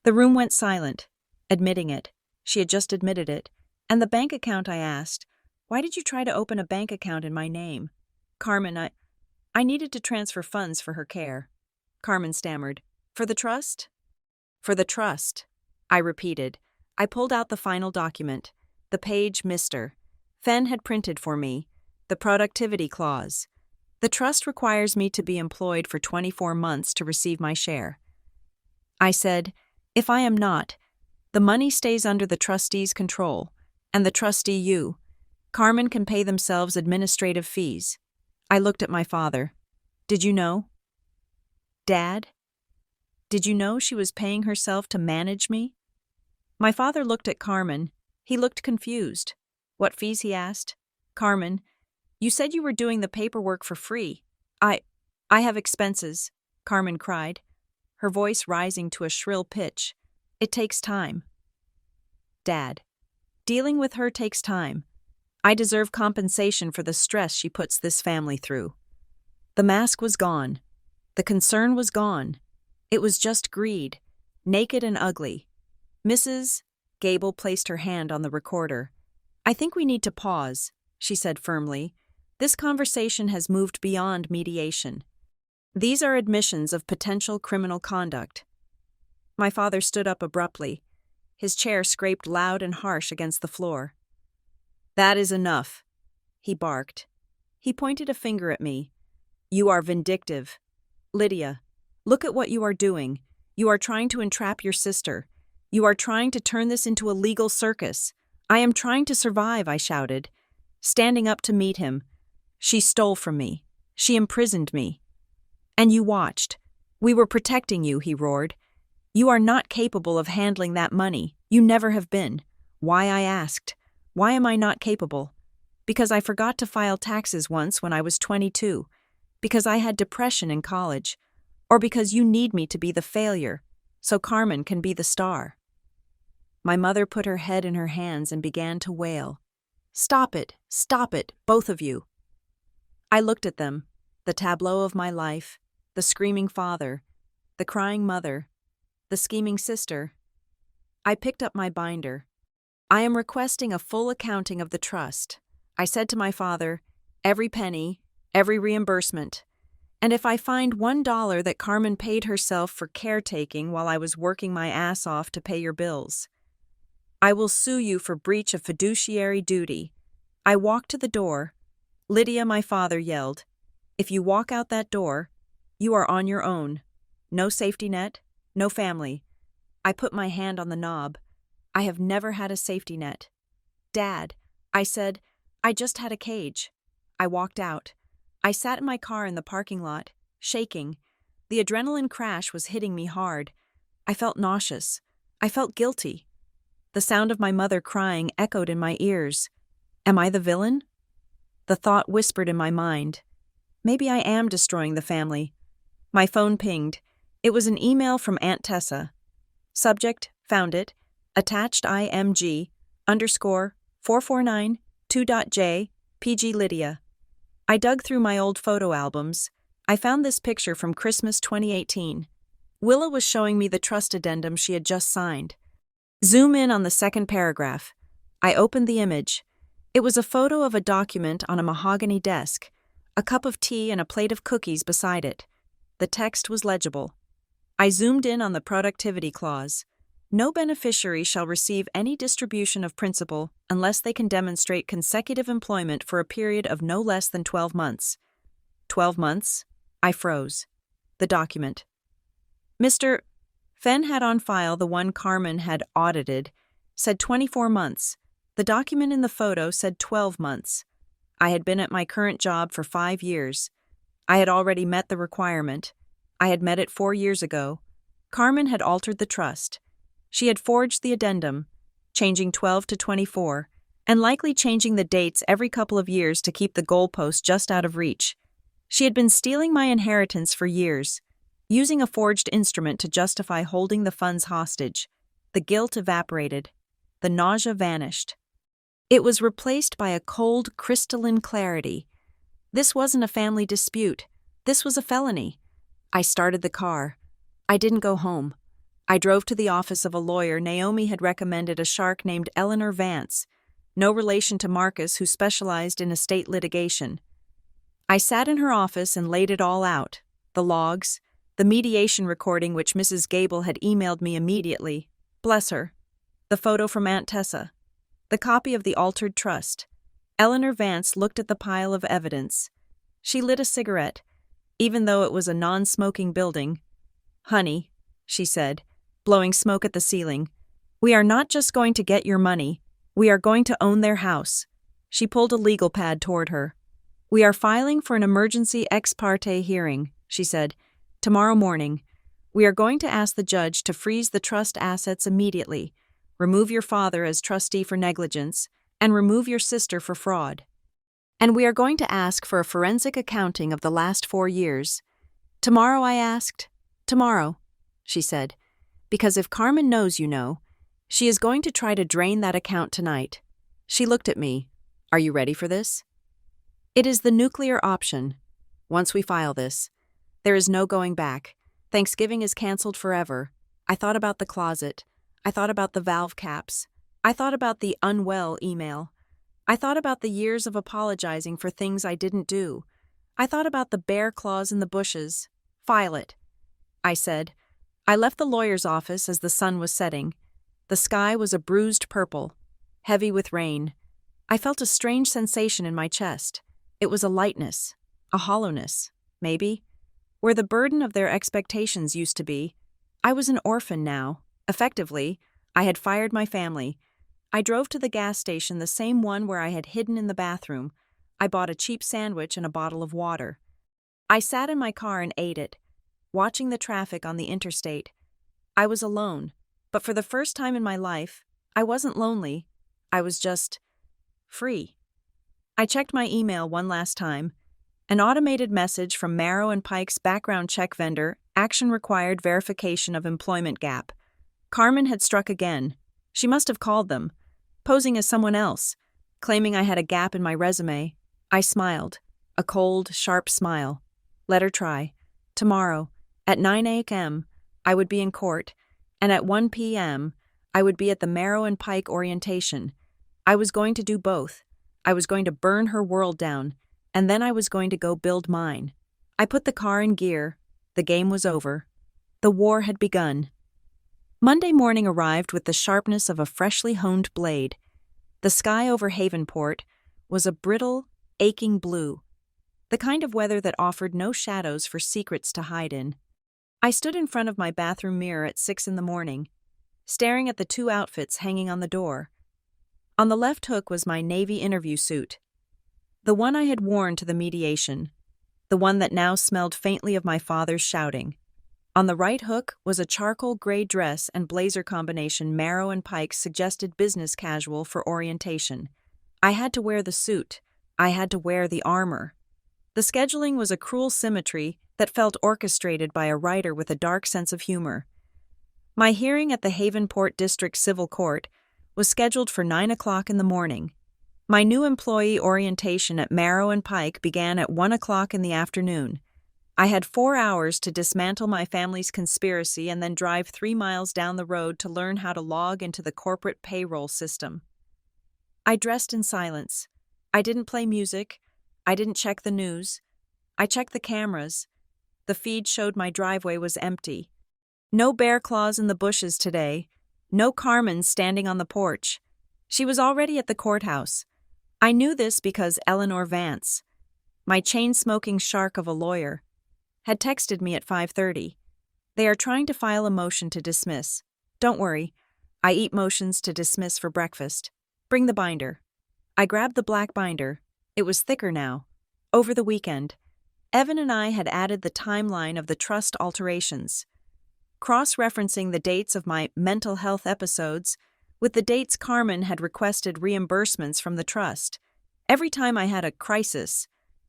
A: The room went silent, admitting it. She had just admitted it. And the bank account, I asked. Why did you try to open a bank account in my name? Carmen, I needed to transfer funds for her care. Carmen stammered. For the trust? For the trust, I repeated. I pulled out the final document. The page Mr. Fenn had printed for me. The productivity clause. The trust requires me to be employed for 24 months to receive my share. I said, if I am not, the money stays under the trustee's control, and the trustee you. Carmen can pay themselves administrative fees. I looked at my father. Did you know? Dad? Did you know she was paying herself to manage me? My father looked at Carmen. He looked confused. What fees, he asked. Carmen, you said you were doing the paperwork for free. I have expenses, Carmen cried, her voice rising to a shrill pitch. It takes time. Dad, dealing with her takes time. I deserve compensation for the stress she puts this family through. The mask was gone. The concern was gone. It was just greed, naked and ugly. Mrs. Gable placed her hand on the recorder. I think we need to pause, she said firmly. This conversation has moved beyond mediation. These are admissions of potential criminal conduct. My father stood up abruptly. His chair scraped loud and harsh against the floor. That is enough, he barked. He pointed a finger at me. You are vindictive. Lydia, look at what you are doing. You are trying to entrap your sister. You are trying to turn this into a legal circus. I am trying to survive, I shouted, standing up to meet him. She stole from me. She imprisoned me. And you watched. We were protecting you, he roared. You are not capable of handling that money. You never have been. Why, I asked. Why am I not capable? Because I forgot to file taxes once when I was 22. Because I had depression in college. Or because you need me to be the failure, so Carmen can be the star?" My mother put her head in her hands and began to wail. Stop it, both of you." I looked at them, the tableau of my life, the screaming father, the crying mother, the scheming sister. I picked up my binder. "I am requesting a full accounting of the trust," I said to my father, "every penny, every reimbursement. And if I find $1 that Carmen paid herself for caretaking while I was working my ass off to pay your bills, I will sue you for breach of fiduciary duty." I walked to the door. "Lydia," my father yelled, "if you walk out that door, you are on your own. No safety net, no family." I put my hand on the knob. I have never had a safety net. "Dad," I said, "I just had a cage." I walked out. I sat in my car in the parking lot, shaking. The adrenaline crash was hitting me hard. I felt nauseous. I felt guilty. The sound of my mother crying echoed in my ears. Am I the villain? The thought whispered in my mind. Maybe I am destroying the family. My phone pinged. It was an email from Aunt Tessa. Subject, found it. Attached IMG _449 2.J PG Lydia. I dug through my old photo albums. I found this picture from Christmas 2018. Willa was showing me the trust addendum she had just signed. Zoom in on the second paragraph. I opened the image. It was a photo of a document on a mahogany desk, a cup of tea and a plate of cookies beside it. The text was legible. I zoomed in on the productivity clause. No beneficiary shall receive any distribution of principal unless they can demonstrate consecutive employment for a period of no less than 12 months. 12 months? I froze. The document. Mr. Fenn had on file the one Carmen had audited, said 24 months. The document in the photo said 12 months. I had been at my current job for 5 years. I had already met the requirement. I had met it 4 years ago. Carmen had altered the trust. She had forged the addendum, changing 12 to 24, and likely changing the dates every couple of years to keep the goalpost just out of reach. She had been stealing my inheritance for years, using a forged instrument to justify holding the funds hostage. The guilt evaporated. The nausea vanished. It was replaced by a cold, crystalline clarity. This wasn't a family dispute. This was a felony. I started the car. I didn't go home. I drove to the office of a lawyer Naomi had recommended, a shark named Eleanor Vance, no relation to Marcus, who specialized in estate litigation. I sat in her office and laid it all out, the logs, the mediation recording which Mrs. Gable had emailed me immediately, bless her, the photo from Aunt Tessa, the copy of the altered trust. Eleanor Vance looked at the pile of evidence. She lit a cigarette, even though it was a non-smoking building. "Honey," she said, blowing smoke at the ceiling, "we are not just going to get your money, we are going to own their house." She pulled a legal pad toward her. "We are filing for an emergency ex parte hearing," she said, "tomorrow morning. We are going to ask the judge to freeze the trust assets immediately, remove your father as trustee for negligence, and remove your sister for fraud. And we are going to ask for a forensic accounting of the last 4 years." "Tomorrow?" I asked. "Tomorrow," she said, "because if Carmen knows you know, she is going to try to drain that account tonight." She looked at me. "Are you ready for this?" "It is the nuclear option. Once we file this, there is no going back. Thanksgiving is canceled forever." I thought about the closet. I thought about the valve caps. I thought about the unwell email. I thought about the years of apologizing for things I didn't do. I thought about the bear claws in the bushes. "File it," I said. I left the lawyer's office as the sun was setting. The sky was a bruised purple, heavy with rain. I felt a strange sensation in my chest. It was a lightness, a hollowness, maybe, where the burden of their expectations used to be. I was an orphan now. Effectively, I had fired my family. I drove to the gas station, the same one where I had hidden in the bathroom. I bought a cheap sandwich and a bottle of water. I sat in my car and ate it, watching the traffic on the interstate. I was alone, but for the first time in my life, I wasn't lonely. I was just free. I checked my email one last time. An automated message from Marrow and Pike's background check vendor Action required verification of employment gap. Carmen had struck again. She must have called them, posing as someone else, claiming I had a gap in my resume. I smiled, a cold, sharp smile. Let her try. Tomorrow, at 9 a.m., I would be in court, and at 1 p.m., I would be at the Marrow and Pike orientation. I was going to do both. I was going to burn her world down, and then I was going to go build mine. I put the car in gear. The game was over. The war had begun. Monday morning arrived with the sharpness of a freshly honed blade. The sky over Havenport was a brittle, aching blue, the kind of weather that offered no shadows for secrets to hide in. I stood in front of my bathroom mirror at 6 a.m, staring at the two outfits hanging on the door. On the left hook was my Navy interview suit, the one I had worn to the mediation, the one that now smelled faintly of my father's shouting. On the right hook was a charcoal gray dress and blazer combination Marrow and Pike suggested business casual for orientation. I had to wear the suit. I had to wear the armor. The scheduling was a cruel symmetry that felt orchestrated by a writer with a dark sense of humor. My hearing at the Havenport District Civil Court was scheduled for 9 o'clock in the morning. My new employee orientation at Marrow and Pike began at 1 o'clock in the afternoon. I had 4 hours to dismantle my family's conspiracy and then drive 3 miles down the road to learn how to log into the corporate payroll system. I dressed in silence. I didn't play music. I didn't check the news. I checked the cameras. The feed showed my driveway was empty. No bear claws in the bushes today. No Carmen standing on the porch. She was already at the courthouse. I knew this because Eleanor Vance, my chain-smoking shark of a lawyer, had texted me at 5:30. They are trying to file a motion to dismiss. Don't worry. I eat motions to dismiss for breakfast. Bring the binder. I grabbed the black binder. It was thicker now. Over the weekend, Evan and I had added the timeline of the trust alterations, cross-referencing the dates of my mental health episodes with the dates Carmen had requested reimbursements from the trust. Every time I had a crisis,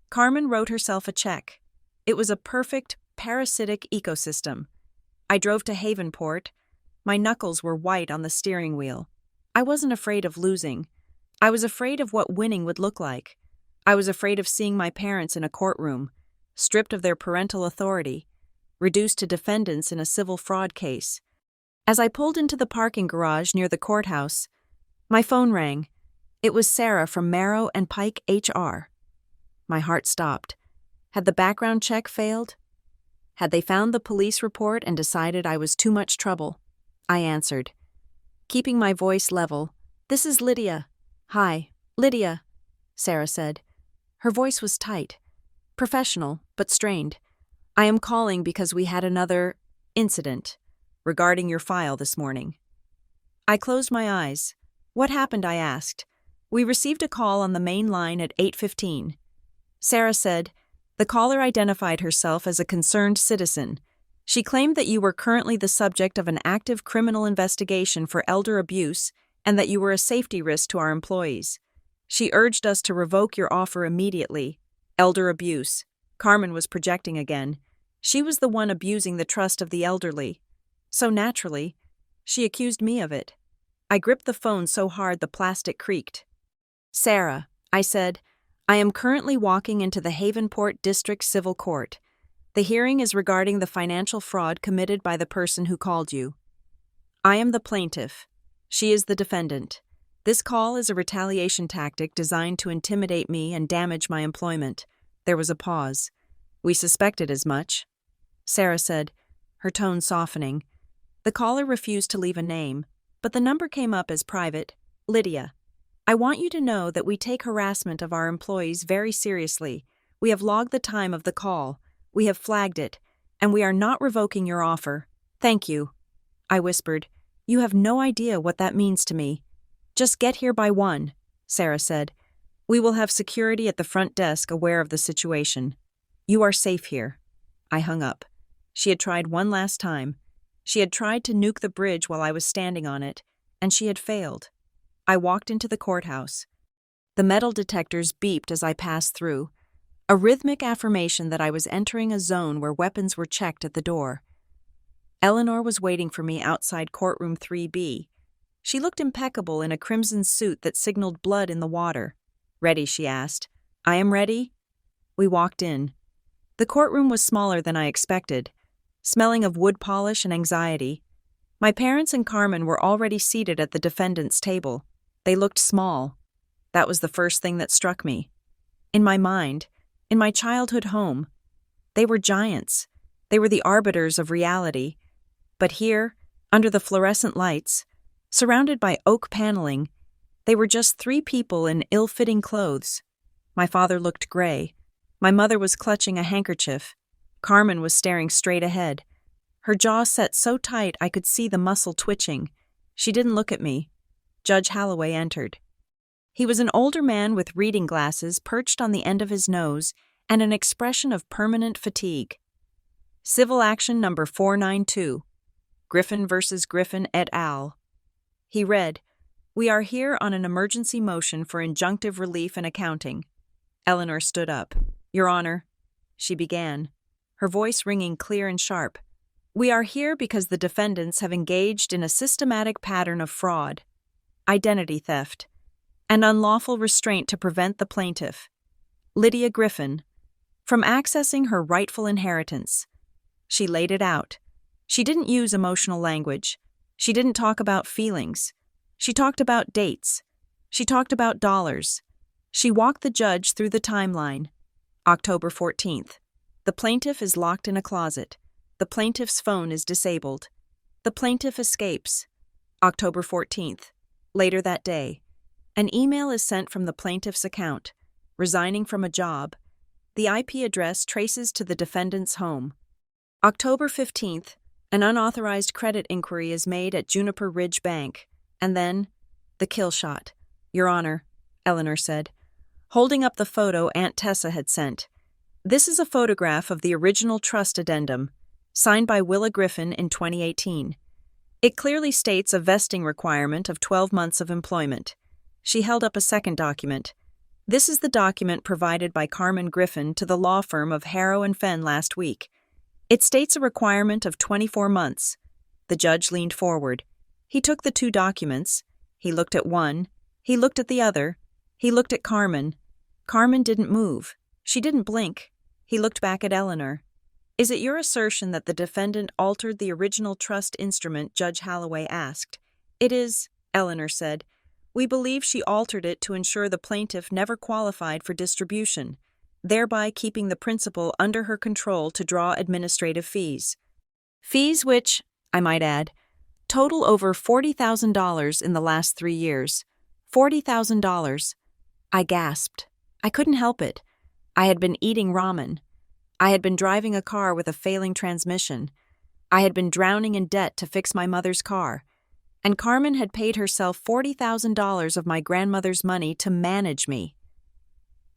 A: Carmen wrote herself a check. It was a perfect, parasitic ecosystem. I drove to Havenport. My knuckles were white on the steering wheel. I wasn't afraid of losing. I was afraid of what winning would look like. I was afraid of seeing my parents in a courtroom, stripped of their parental authority, reduced to defendants in a civil fraud case. As I pulled into the parking garage near the courthouse, my phone rang. It was Sarah from Marrow and Pike HR. My heart stopped. Had the background check failed? Had they found the police report and decided I was too much trouble? I answered, keeping my voice level. "This is Lydia." "Hi, Lydia," Sarah said. Her voice was tight, professional, but strained. "I am calling because we had another incident regarding your file this morning." I closed my eyes. "What happened?" I asked. "We received a call on the main line at 8:15. Sarah said, the caller identified herself as a concerned citizen. She claimed that you were currently the subject of an active criminal investigation for elder abuse and that you were a safety risk to our employees. She urged us to revoke your offer immediately. Elder abuse. Carmen was projecting again. She was the one abusing the trust of the elderly. So naturally, she accused me of it. I gripped the phone so hard the plastic creaked. "Sarah," I said, "I am currently walking into the Havenport District Civil Court. The hearing is regarding the financial fraud committed by the person who called you. I am the plaintiff. She is the defendant. This call is a retaliation tactic designed to intimidate me and damage my employment." There was a pause. "We suspected as much," Sarah said, her tone softening. The caller refused to leave a name, but the number came up as private. "Lydia, I want you to know that we take harassment of our employees very seriously. We have logged the time of the call. We have flagged it, and we are not revoking your offer. Thank you." I whispered, "You have no idea what that means to me." "Just get here by 1, Sarah said. "We will have security at the front desk aware of the situation. You are safe here." I hung up. She had tried one last time. She had tried to nuke the bridge while I was standing on it, and she had failed. I walked into the courthouse. The metal detectors beeped as I passed through. a rhythmic affirmation that I was entering a zone where weapons were checked at the door. Eleanor was waiting for me outside courtroom 3B. She looked impeccable in a crimson suit that signaled blood in the water. "Ready?" she asked. "I am ready." We walked in. The courtroom was smaller than I expected, smelling of wood polish and anxiety. My parents and Carmen were already seated at the defendant's table. They looked small. That was the first thing that struck me. In my mind, in my childhood home, they were giants. They were the arbiters of reality. But here, under the fluorescent lights, surrounded by oak paneling, they were just three people in ill-fitting clothes. My father looked gray. My mother was clutching a handkerchief. Carmen was staring straight ahead. Her jaw set so tight I could see the muscle twitching. She didn't look at me. Judge Holloway entered. He was an older man with reading glasses perched on the end of his nose and an expression of permanent fatigue. Civil Action Number 492. Griffin versus Griffin et al. He read, "We are here on an emergency motion for injunctive relief and accounting." Eleanor stood up. "Your Honor," she began, her voice ringing clear and sharp. "We are here because the defendants have engaged in a systematic pattern of fraud, identity theft, and unlawful restraint to prevent the plaintiff, Lydia Griffin, from accessing her rightful inheritance." She laid it out. She didn't use emotional language. She didn't talk about feelings. She talked about dates. She talked about dollars. She walked the judge through the timeline. October 14th. The plaintiff is locked in a closet. The plaintiff's phone is disabled. The plaintiff escapes. October 14th. Later that day, an email is sent from the plaintiff's account, resigning from a job. The IP address traces to the defendant's home. October 15th, an unauthorized credit inquiry is made at Juniper Ridge Bank, and then, the kill shot. "Your Honor," Eleanor said, holding up the photo Aunt Tessa had sent. "This is a photograph of the original trust addendum, signed by Willa Griffin in 2018. It clearly states a vesting requirement of 12 months of employment." She held up a second document. "This is the document provided by Carmen Griffin to the law firm of Harrow and Fenn last week. It states a requirement of 24 months. The judge leaned forward. He took the two documents. He looked at one. He looked at the other. He looked at Carmen. Carmen didn't move. She didn't blink. He looked back at Eleanor. "Is it your assertion that the defendant altered the original trust instrument?" Judge Holloway asked. "It is," Eleanor said. "We believe she altered it to ensure the plaintiff never qualified for distribution, thereby keeping the principal under her control to draw administrative fees. Fees which, I might add, total over $40,000 in the last 3 years. $40,000. I gasped. I couldn't help it. I had been eating ramen. I had been driving a car with a failing transmission. I had been drowning in debt to fix my mother's car. And Carmen had paid herself $40,000 of my grandmother's money to manage me.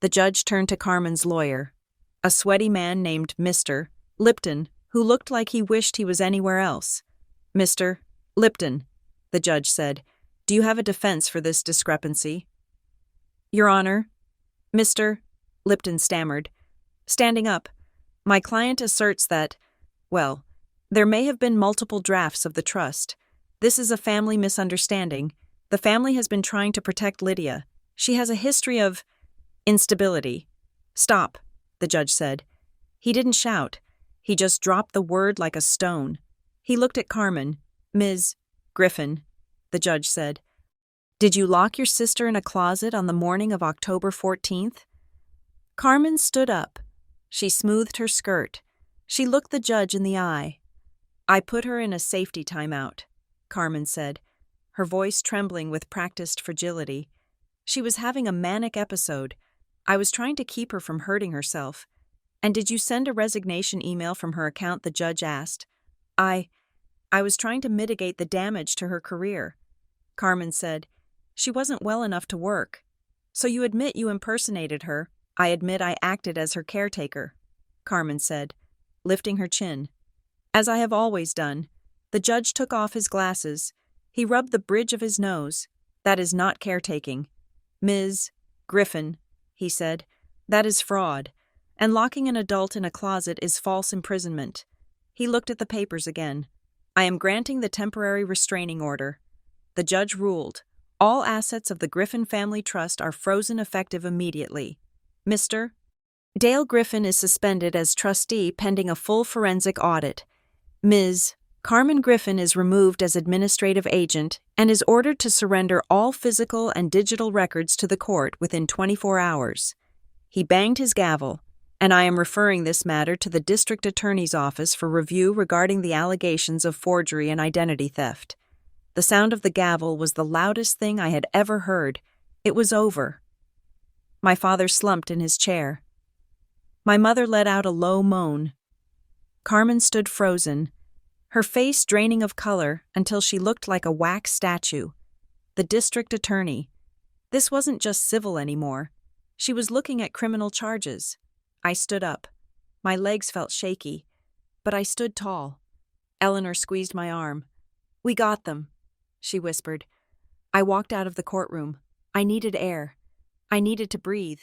A: The judge turned to Carmen's lawyer, a sweaty man named Mr. Lipton, who looked like he wished he was anywhere else. "Mr. Lipton," the judge said, "do you have a defense for this discrepancy?" "Your Honor," Mr. Lipton stammered, standing up, "my client asserts that, well, there may have been multiple drafts of the trust. This is a family misunderstanding. The family has been trying to protect Lydia. She has a history of instability." "Stop," the judge said. He didn't shout. He just dropped the word like a stone. He looked at Carmen. "Ms. Griffin," the judge said, "did you lock your sister in a closet on the morning of October 14th? Carmen stood up. She smoothed her skirt. She looked the judge in the eye. "I put her in a safety timeout," Carmen said, her voice trembling with practiced fragility. "She was having a manic episode. I was trying to keep her from hurting herself." "And did you send a resignation email from her account?" the judge asked. I was trying to mitigate the damage to her career," Carmen said. "She wasn't well enough to work." "So you admit you impersonated her?" "I admit I acted as her caretaker," Carmen said, lifting her chin. "As I have always done." The judge took off his glasses. He rubbed the bridge of his nose. "That is not caretaking. Ms. Griffin," he said, "that is fraud. and locking an adult in a closet is false imprisonment. He looked at the papers again. I am granting the temporary restraining order. The judge ruled, all assets of the Griffin Family Trust are frozen effective immediately. Mr. Dale Griffin is suspended as trustee pending a full forensic audit. Ms. Carmen Griffin is removed as administrative agent and is ordered to surrender all physical and digital records to the court within 24 hours. He banged his gavel, and I am referring this matter to the district attorney's office for review regarding the allegations of forgery and identity theft. The sound of the gavel was the loudest thing I had ever heard. It was over. My father slumped in his chair. My mother let out a low moan. Carmen stood frozen, her face draining of color until she looked like a wax statue. The district attorney. This wasn't just civil anymore. She was looking at criminal charges. I stood up. My legs felt shaky, but I stood tall. Eleanor squeezed my arm. "We got them," she whispered. I walked out of the courtroom. I needed air. I needed to breathe.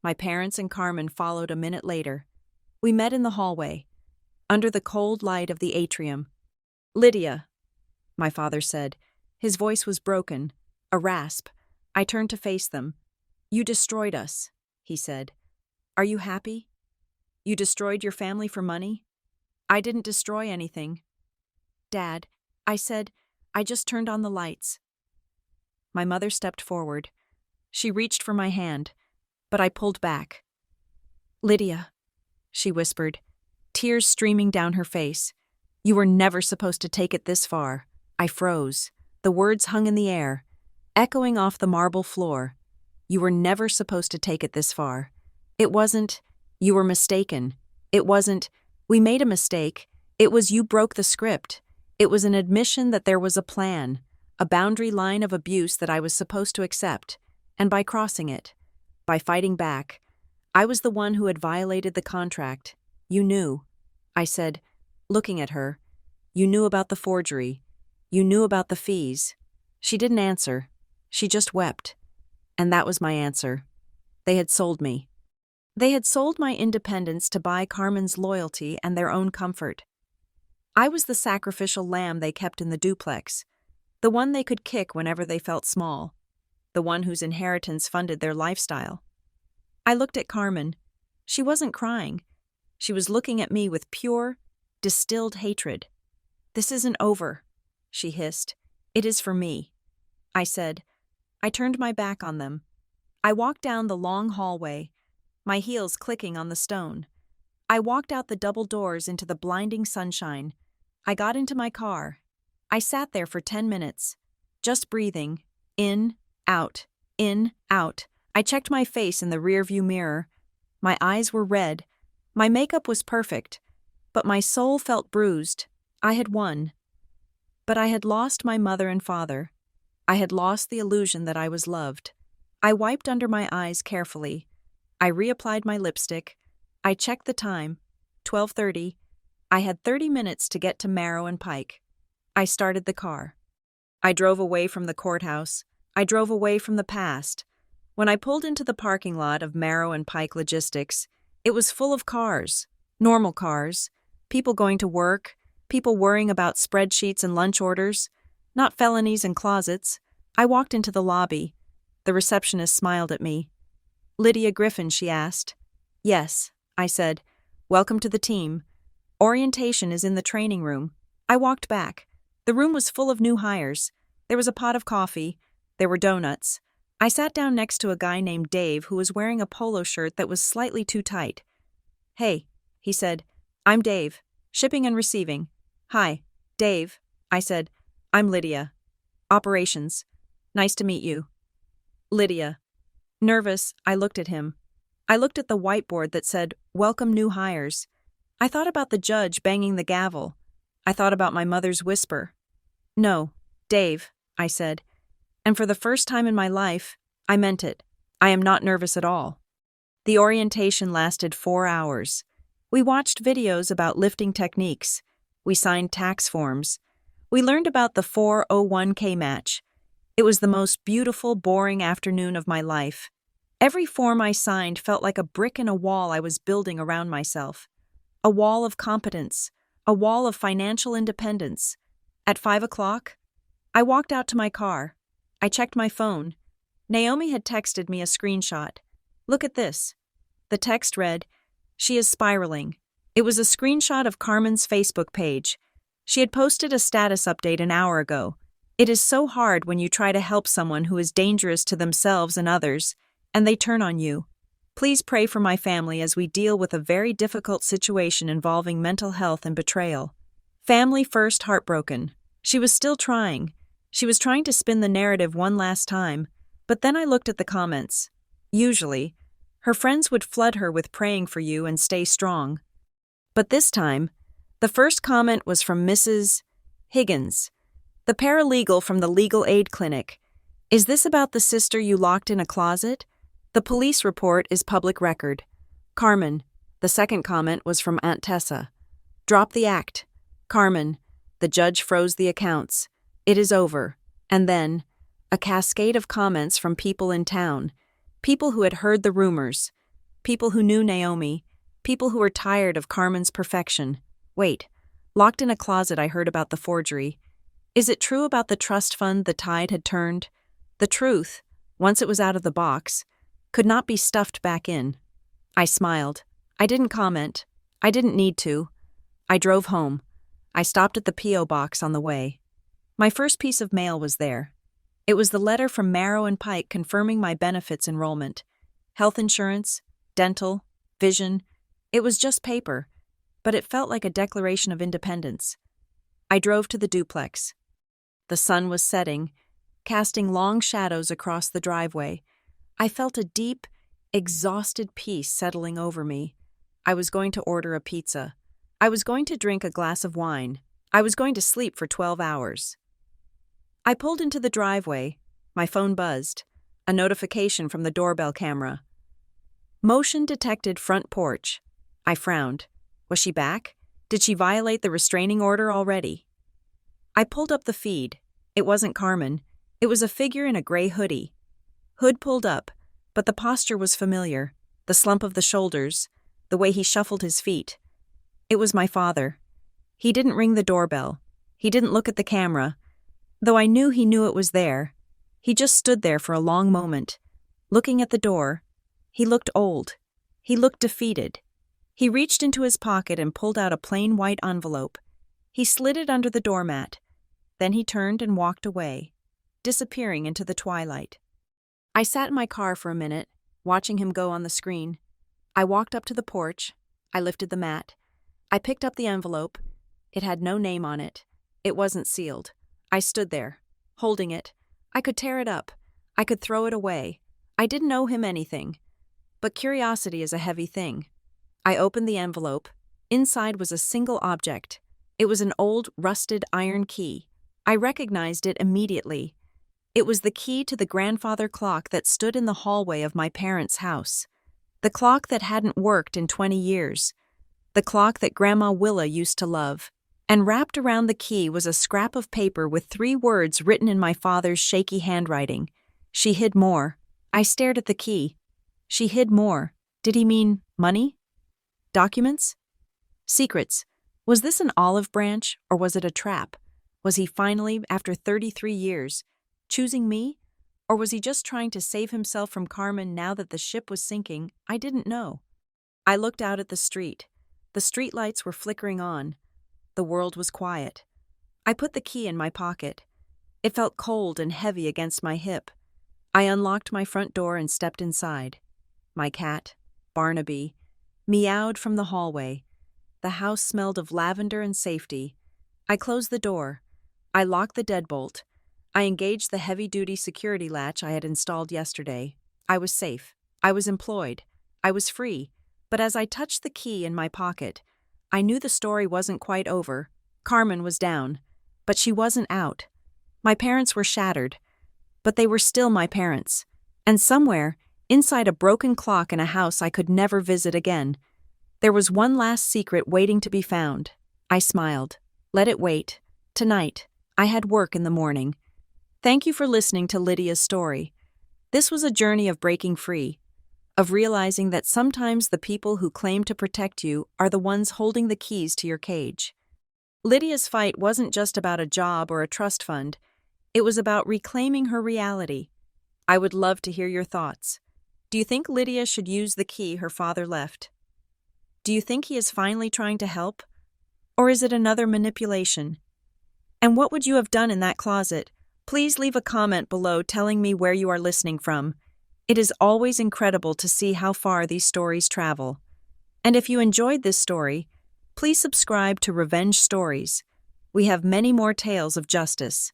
A: My parents and Carmen followed a minute later. We met in the hallway, under the cold light of the atrium. "Lydia," my father said. His voice was broken, a rasp. I turned to face them. "You destroyed us," he said. "Are you happy? You destroyed your family for money?" "I didn't destroy anything." "Dad," I said, "I just turned on the lights." My mother stepped forward. She reached for my hand, but I pulled back. "Lydia," she whispered, tears streaming down her face. "You were never supposed to take it this far." I froze. The words hung in the air, echoing off the marble floor. You were never supposed to take it this far. It wasn't, "You were mistaken." It wasn't, "We made a mistake." It was, "You broke the script." It was an admission that there was a plan, a boundary line of abuse that I was supposed to accept, and by crossing it, by fighting back, I was the one who had violated the contract. "You knew," I said, looking at her. "You knew about the forgery. You knew about the fees." She didn't answer. She just wept. And that was my answer. They had sold me. They had sold my independence to buy Carmen's loyalty and their own comfort. I was the sacrificial lamb they kept in the duplex, the one they could kick whenever they felt small, the one whose inheritance funded their lifestyle. I looked at Carmen. She wasn't crying. She was looking at me with pure, distilled hatred. "This isn't over," she hissed. "It is for me," I said. I turned my back on them. I walked down the long hallway, my heels clicking on the stone. I walked out the double doors into the blinding sunshine. I got into my car. I sat there for 10 minutes, just breathing, in, out, in, out. I checked my face in the rearview mirror. My eyes were red. My makeup was perfect, but my soul felt bruised. I had won. But I had lost my mother and father. I had lost the illusion that I was loved. I wiped under my eyes carefully. I reapplied my lipstick. I checked the time, 12:30. I had 30 minutes to get to Marrow and Pike. I started the car. I drove away from the courthouse. I drove away from the past. When I pulled into the parking lot of Marrow and Pike Logistics, it was full of cars, normal cars, people going to work, people worrying about spreadsheets and lunch orders, not felonies and closets. I walked into the lobby. The receptionist smiled at me. "Lydia Griffin," she asked. "Yes," I said. "Welcome to the team. Orientation is in the training room." I walked back. The room was full of new hires. There was a pot of coffee. There were donuts. I sat down next to a guy named Dave who was wearing a polo shirt that was slightly too tight. "Hey," he said. "I'm Dave, shipping and receiving." "Hi, Dave," I said. "I'm Lydia. Operations. Nice to meet you." "Lydia." Nervous, I looked at him. I looked at the whiteboard that said, "Welcome new hires." I thought about the judge banging the gavel. I thought about my mother's whisper. "No, Dave," I said. And for the first time in my life, I meant it. I am not nervous at all. The orientation lasted 4 hours. We watched videos about lifting techniques. We signed tax forms. We learned about the 401k match. It was the most beautiful, boring afternoon of my life. Every form I signed felt like a brick in a wall I was building around myself. A wall of competence, a wall of financial independence. At 5 o'clock, I walked out to my car. I checked my phone. Naomi had texted me a screenshot. Look at this. The text read, "She is spiraling." It was a screenshot of Carmen's Facebook page. She had posted a status update an hour ago. It is so hard when you try to help someone who is dangerous to themselves and others, and they turn on you. Please pray for my family as we deal with a very difficult situation involving mental health and betrayal. Family first, heartbroken. She was still trying. She was trying to spin the narrative one last time, but then I looked at the comments. Usually, her friends would flood her with praying for you and stay strong. But this time, the first comment was from Mrs. Higgins, the paralegal from the legal aid clinic. Is this about the sister you locked in a closet? The police report is public record. Carmen. The second comment was from Aunt Tessa. Drop the act. Carmen. The judge froze the accounts. It is over. And then, a cascade of comments from people in town. People who had heard the rumors. People who knew Naomi. People who were tired of Carmen's perfection. Wait. Locked in a closet, I heard about the forgery. Is it true about the trust fund the tide had turned? The truth, once it was out of the box, could not be stuffed back in. I smiled. I didn't comment. I didn't need to. I drove home. I stopped at the P.O. box on the way. My first piece of mail was there. It was the letter from Marrow and Pike confirming my benefits enrollment. Health insurance, dental, vision. It was just paper, but it felt like a declaration of independence. I drove to the duplex. The sun was setting, casting long shadows across the driveway. I felt a deep, exhausted peace settling over me. I was going to order a pizza. I was going to drink a glass of wine. I was going to sleep for 12 hours. I pulled into the driveway. My phone buzzed. A notification from the doorbell camera. Motion detected front porch. I frowned. Was she back? Did she violate the restraining order already? I pulled up the feed. It wasn't Carmen. It was a figure in a gray hoodie. Hood pulled up, but the posture was familiar. The slump of the shoulders, the way he shuffled his feet. It was my father. He didn't ring the doorbell. He didn't look at the camera. Though I knew he knew it was there. He just stood there for a long moment, looking at the door. He looked old. He looked defeated. He reached into his pocket and pulled out a plain white envelope. He slid it under the doormat. Then he turned and walked away, disappearing into the twilight. I sat in my car for a minute, watching him go on the screen. I walked up to the porch. I lifted the mat. I picked up the envelope. It had no name on it. It wasn't sealed. I stood there, holding it. I could tear it up. I could throw it away. I didn't owe him anything. But curiosity is a heavy thing. I opened the envelope. Inside was a single object. It was an old, rusted iron key. I recognized it immediately. It was the key to the grandfather clock that stood in the hallway of my parents' house. The clock that hadn't worked in 20 years. The clock that Grandma Willa used to love. And wrapped around the key was a scrap of paper with 3 words written in my father's shaky handwriting. She hid more. I stared at the key. She hid more. Did he mean money? Documents? Secrets? Was this an olive branch, or was it a trap? Was he finally, after 33 years, choosing me? Or was he just trying to save himself from Carmen now that the ship was sinking? I didn't know. I looked out at the street. The streetlights were flickering on. The world was quiet. I put the key in my pocket. It felt cold and heavy against my hip. I unlocked my front door and stepped inside. My cat, Barnaby, meowed from the hallway. The house smelled of lavender and safety. I closed the door. I locked the deadbolt. I engaged the heavy-duty security latch I had installed yesterday. I was safe. I was employed. I was free. But as I touched the key in my pocket, I knew the story wasn't quite over. Carmen was down, but she wasn't out. My parents were shattered, but they were still my parents. And somewhere, inside a broken clock in a house I could never visit again, there was one last secret waiting to be found. I smiled. Let it wait. Tonight, I had work in the morning. Thank you for listening to Lydia's story. This was a journey of breaking free. of realizing that sometimes the people who claim to protect you are the ones holding the keys to your cage. Lydia's fight wasn't just about a job or a trust fund, it was about reclaiming her reality. I would love to hear your thoughts. Do you think Lydia should use the key her father left? Do you think he is finally trying to help? Or is it another manipulation? And what would you have done in that closet? Please leave a comment below telling me where you are listening from. It is always incredible to see how far these stories travel. And if you enjoyed this story, please subscribe to Revenge Stories. We have many more tales of justice,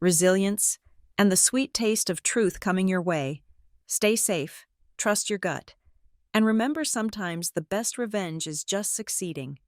A: resilience, and the sweet taste of truth coming your way. Stay safe, trust your gut, and remember sometimes the best revenge is just succeeding.